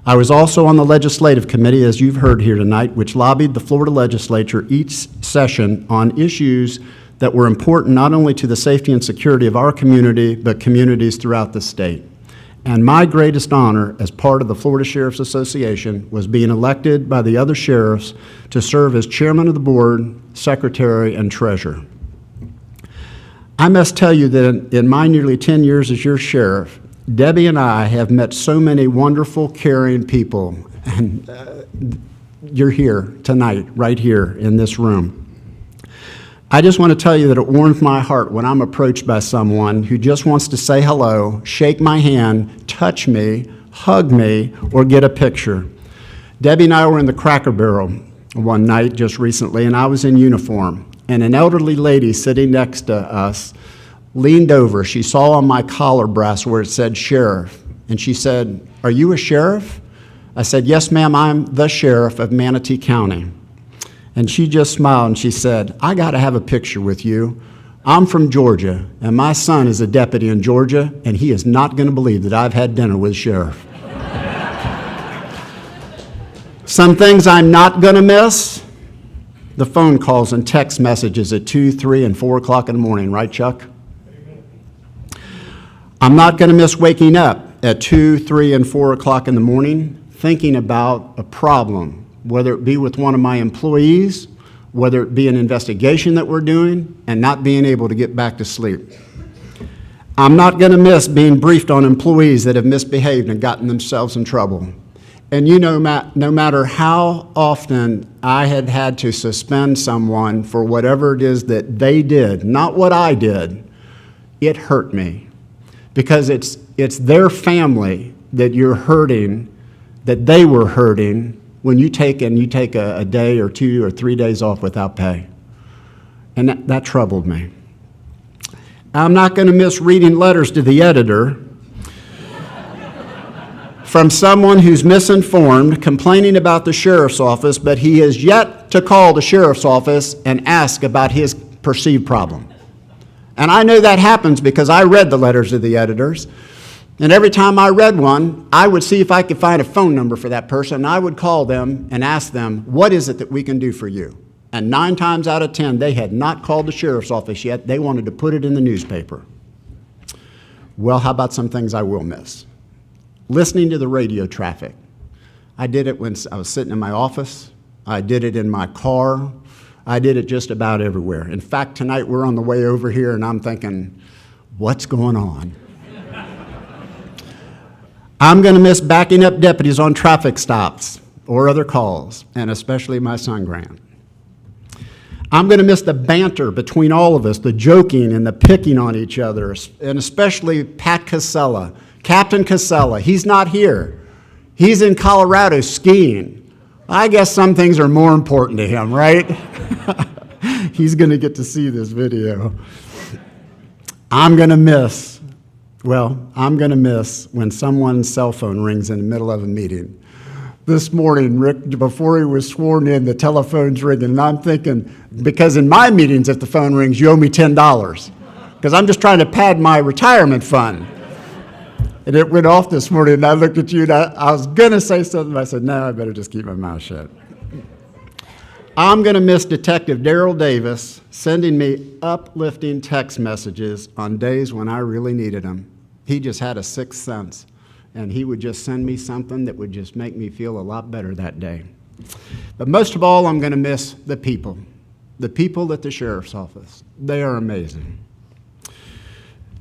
I was also on the legislative committee, as you've heard here tonight, which lobbied the Florida legislature each session on issues that were important not only to the safety and security of our community, but communities throughout the state. And my greatest honor as part of the Florida Sheriff's Association was being elected by the other sheriffs to serve as chairman of the board, secretary, and treasurer. I must tell you that in my nearly 10 years as your sheriff, Debbie and I have met so many wonderful, caring people, and you're here tonight, right here in this room. I just want to tell you that it warms my heart when I'm approached by someone who just wants to say hello, shake my hand, touch me, hug me, or get a picture. Debbie and I were in the Cracker Barrel one night just recently, and I was in uniform, and an elderly lady sitting next to us leaned over. She saw on my collar brass where it said sheriff, and she said, "Are you a sheriff?" I said, "Yes, ma'am, I'm the sheriff of Manatee County." And she just smiled and she said, "I got to have a picture with you. I'm from Georgia, and my son is a deputy in Georgia, and he is not going to believe that I've had dinner with sheriff." Some things I'm not going to miss: the phone calls and text messages at 2, 3, and 4 o'clock in the morning, right, Chuck? I'm not going to miss waking up at 2, 3, and 4 o'clock in the morning thinking about a problem, whether it be with one of my employees, whether it be an investigation that we're doing, and not being able to get back to sleep. I'm not going to miss being briefed on employees that have misbehaved and gotten themselves in trouble. And you know, no matter how often I had had to suspend someone for whatever it is that they did, not what I did, it hurt me. Because it's their family that you're hurting, that they were hurting when you take a day or 2 or 3 days off without pay. And that troubled me. I'm not going to miss reading letters to the editor from someone who's misinformed, complaining about the sheriff's office, but he has yet to call the sheriff's office and ask about his perceived problem. And I know that happens because I read the letters of the editors, and every time I read one, I would see if I could find a phone number for that person, and I would call them and ask them, what is it that we can do for you? And 9 times out of 10, they had not called the sheriff's office yet. They wanted to put it in the newspaper. Well, how about some things I will miss? Listening to the radio traffic. I did it when I was sitting in my office. I did it in my car. I did it just about everywhere. In fact, tonight we're on the way over here, and I'm thinking, what's going on? I'm going to miss backing up deputies on traffic stops or other calls, and especially my son, Grant. I'm going to miss the banter between all of us, the joking and the picking on each other, and especially Pat Casella, Captain Casella. He's not here. He's in Colorado skiing. I guess some things are more important to him, right? He's going to get to see this video. I'm going to miss when someone's cell phone rings in the middle of a meeting. This morning, Rick, before he was sworn in, the telephone's ringing, and I'm thinking, because in my meetings, if the phone rings, you owe me $10, because I'm just trying to pad my retirement fund. And it went off this morning, and I looked at you, and I was going to say something, but I said, no, I better just keep my mouth shut. I'm going to miss Detective Daryl Davis sending me uplifting text messages on days when I really needed them. He just had a sixth sense, and he would just send me something that would just make me feel a lot better that day. But most of all, I'm going to miss the people at the sheriff's office. They are amazing.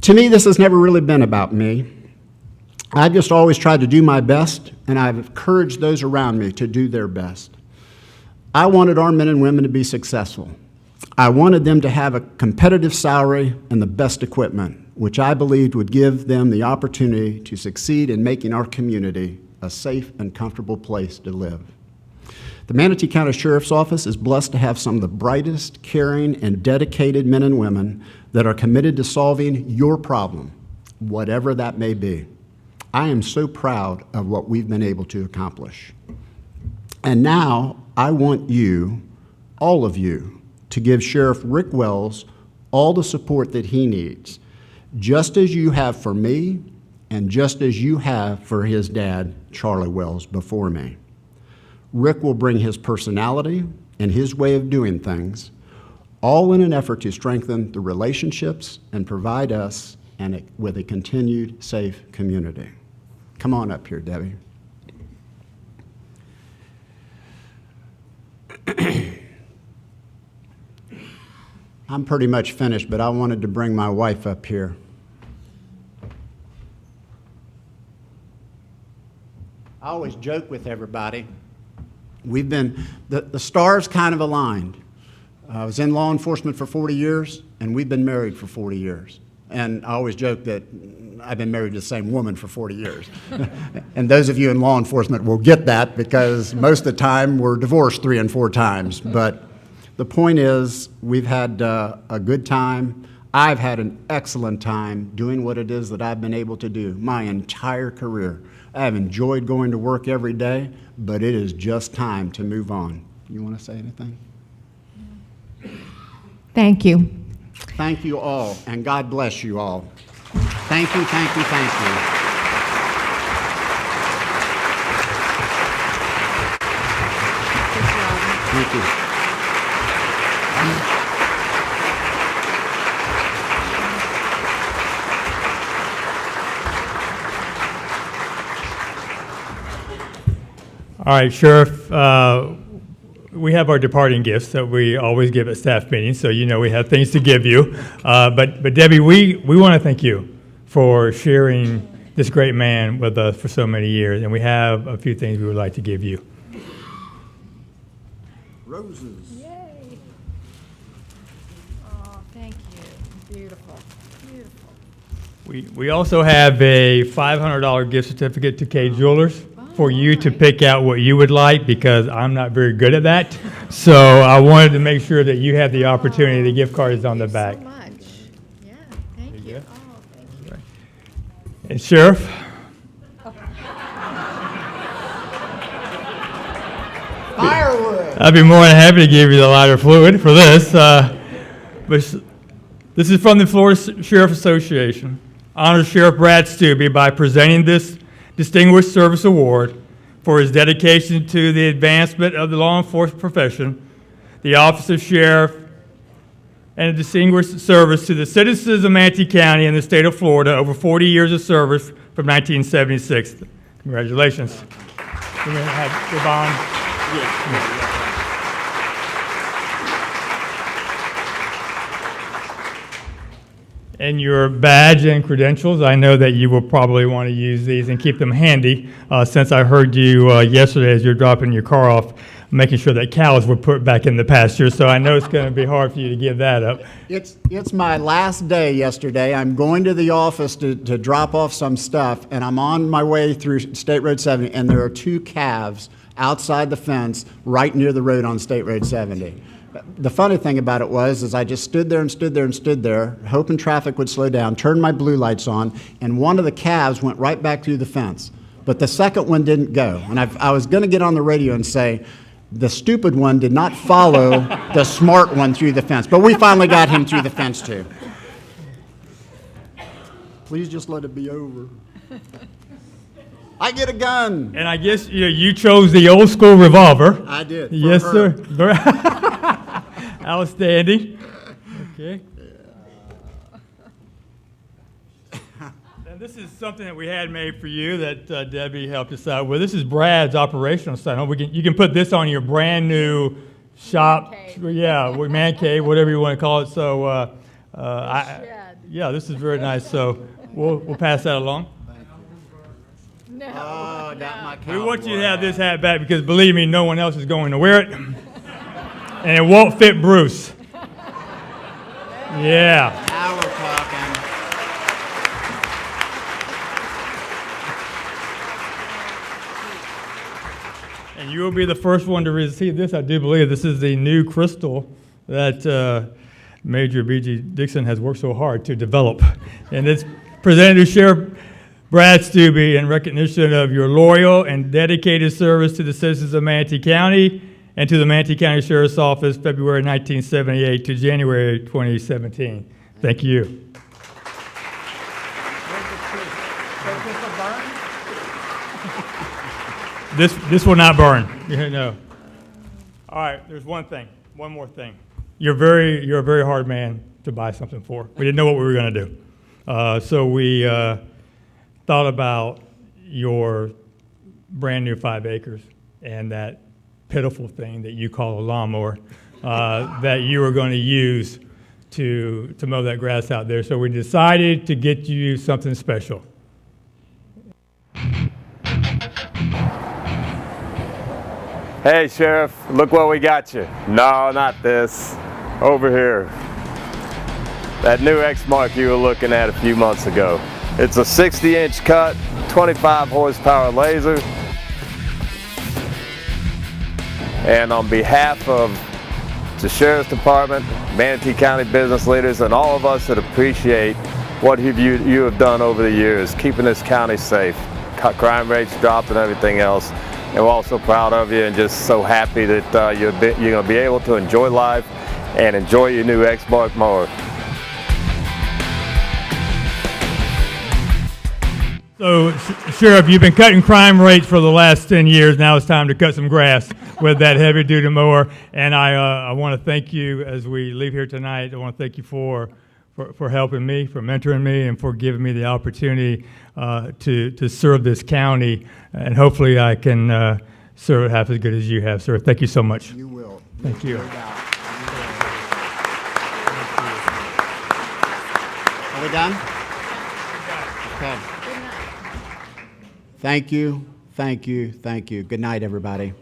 To me, this has never really been about me. I've just always tried to do my best, and I've encouraged those around me to do their best. I wanted our men and women to be successful. I wanted them to have a competitive salary and the best equipment, which I believed would give them the opportunity to succeed in making our community a safe and comfortable place to live. The Manatee County Sheriff's Office is blessed to have some of the brightest, caring, and dedicated men and women that are committed to solving your problem, whatever that may be. I am so proud of what we've been able to accomplish. And now I want you, all of you, to give Sheriff Rick Wells all the support that he needs, just as you have for me and just as you have for his dad, Charlie Wells, before me. Rick will bring his personality and his way of doing things, all in an effort to strengthen the relationships and provide us with a continued safe community. Come on up here, Debbie. I'm pretty much finished, but I wanted to bring my wife up here. I always joke with everybody. The stars kind of aligned. I was in law enforcement for 40 years, and we've been married for 40 years. And I always joke that I've been married to the same woman for 40 years. And those of you in law enforcement will get that because most of the time we're divorced 3 and 4 times. But the point is, we've had a good time. I've had an excellent time doing what it is that I've been able to do my entire career. I have enjoyed going to work every day, but it is just time to move on. You want to say anything?
Thank you.
Thank you all, and God bless you all. Thank you, thank you, thank you. Thank you.
All right, Sheriff, we have our departing gifts that we always give at staff meetings, so you know we have things to give you. But Debbie, we want to thank you for sharing this great man with us for so many years, and we have a few things we would like to give you.
Roses.
Yay. Oh, thank you. Beautiful. Beautiful.
We also have a $500 gift certificate to K Jewelers for you to pick out what you would like, because I'm not very good at that. So I wanted to make sure that you had the opportunity. The gift card is on the back.
So much. Yeah, thank
And Sheriff?
Firewood.
I'd be more than happy to give you the lighter fluid for this. But this is from the Florida Sheriff Association. Honor Sheriff Brad Steube by presenting this Distinguished Service Award for his dedication to the advancement of the law enforcement profession, the office of sheriff, and a distinguished service to the citizens of Manatee County and the state of Florida over 40 years of service from 1976. Congratulations. Can we have the bond? And your badge and credentials, I know that you will probably want to use these and keep them handy, since I heard you yesterday as you're dropping your car off, making sure that cows were put back in the pasture, so I know it's going to be hard for you to give that up.
It's my last day yesterday. I'm going to the office to drop off some stuff, and I'm on my way through State Road 70, and there are 2 calves outside the fence right near the road on State Road 70. The funny thing about it was I just stood there and stood there and stood there, hoping traffic would slow down, turned my blue lights on, and one of the calves went right back through the fence. But the second one didn't go. And I was going to get on the radio and say, the stupid one did not follow the smart one through the fence. But we finally got him through the fence, too. Please just let it be over. I get a gun.
And I guess you chose the old school revolver.
I did.
Yes, sir. Outstanding. Okay. And this is something that we had made for you that Debbie helped us out with. This is Brad's operational style. You can put this on your brand new shop. Man cave, whatever you want to call it. So, yeah, this is very nice. So we'll pass that along.
No.
Oh, got my cowboy.
We want you to have this hat back because, believe me, no one else is going to wear it. And it won't fit Bruce. Yeah.
Now we're talking.
And you will be the first one to receive this. I do believe this is the new crystal that Major B.G. Dixon has worked so hard to develop. And it's presented to Sheriff Brad Steube in recognition of your loyal and dedicated service to the citizens of Manatee County and to the Manatee County Sheriff's Office, February 1978 to January 2017. Thank you. This will not burn. No. All right. There's one more thing. You're a very hard man to buy something for. We didn't know what we were going to do, so we thought about your brand new 5 acres and that pitiful thing that you call a lawnmower that you were going to use to mow that grass out there. So we decided to get you something special.
Hey, Sheriff, look what we got you. No, not this. Over here. That new X-Mark you were looking at a few months ago. It's a 60-inch cut, 25 horsepower laser. And on behalf of the Sheriff's Department, Manatee County business leaders, and all of us that appreciate what you have done over the years, keeping this county safe, crime rates dropped and everything else. And we're also proud of you and just so happy that you're going to be able to enjoy life and enjoy your new X-Mark mower.
So, Sheriff, you've been cutting crime rates for the last 10 years. Now it's time to cut some grass with that heavy-duty mower. And I want to thank you as we leave here tonight. I want to thank you for helping me, for mentoring me, and for giving me the opportunity to serve this county. And hopefully I can serve it half as good as you have, sir. Thank you so much.
You will.
Thank you.
Are we done? Okay. Thank you, thank you, thank you. Good night, everybody.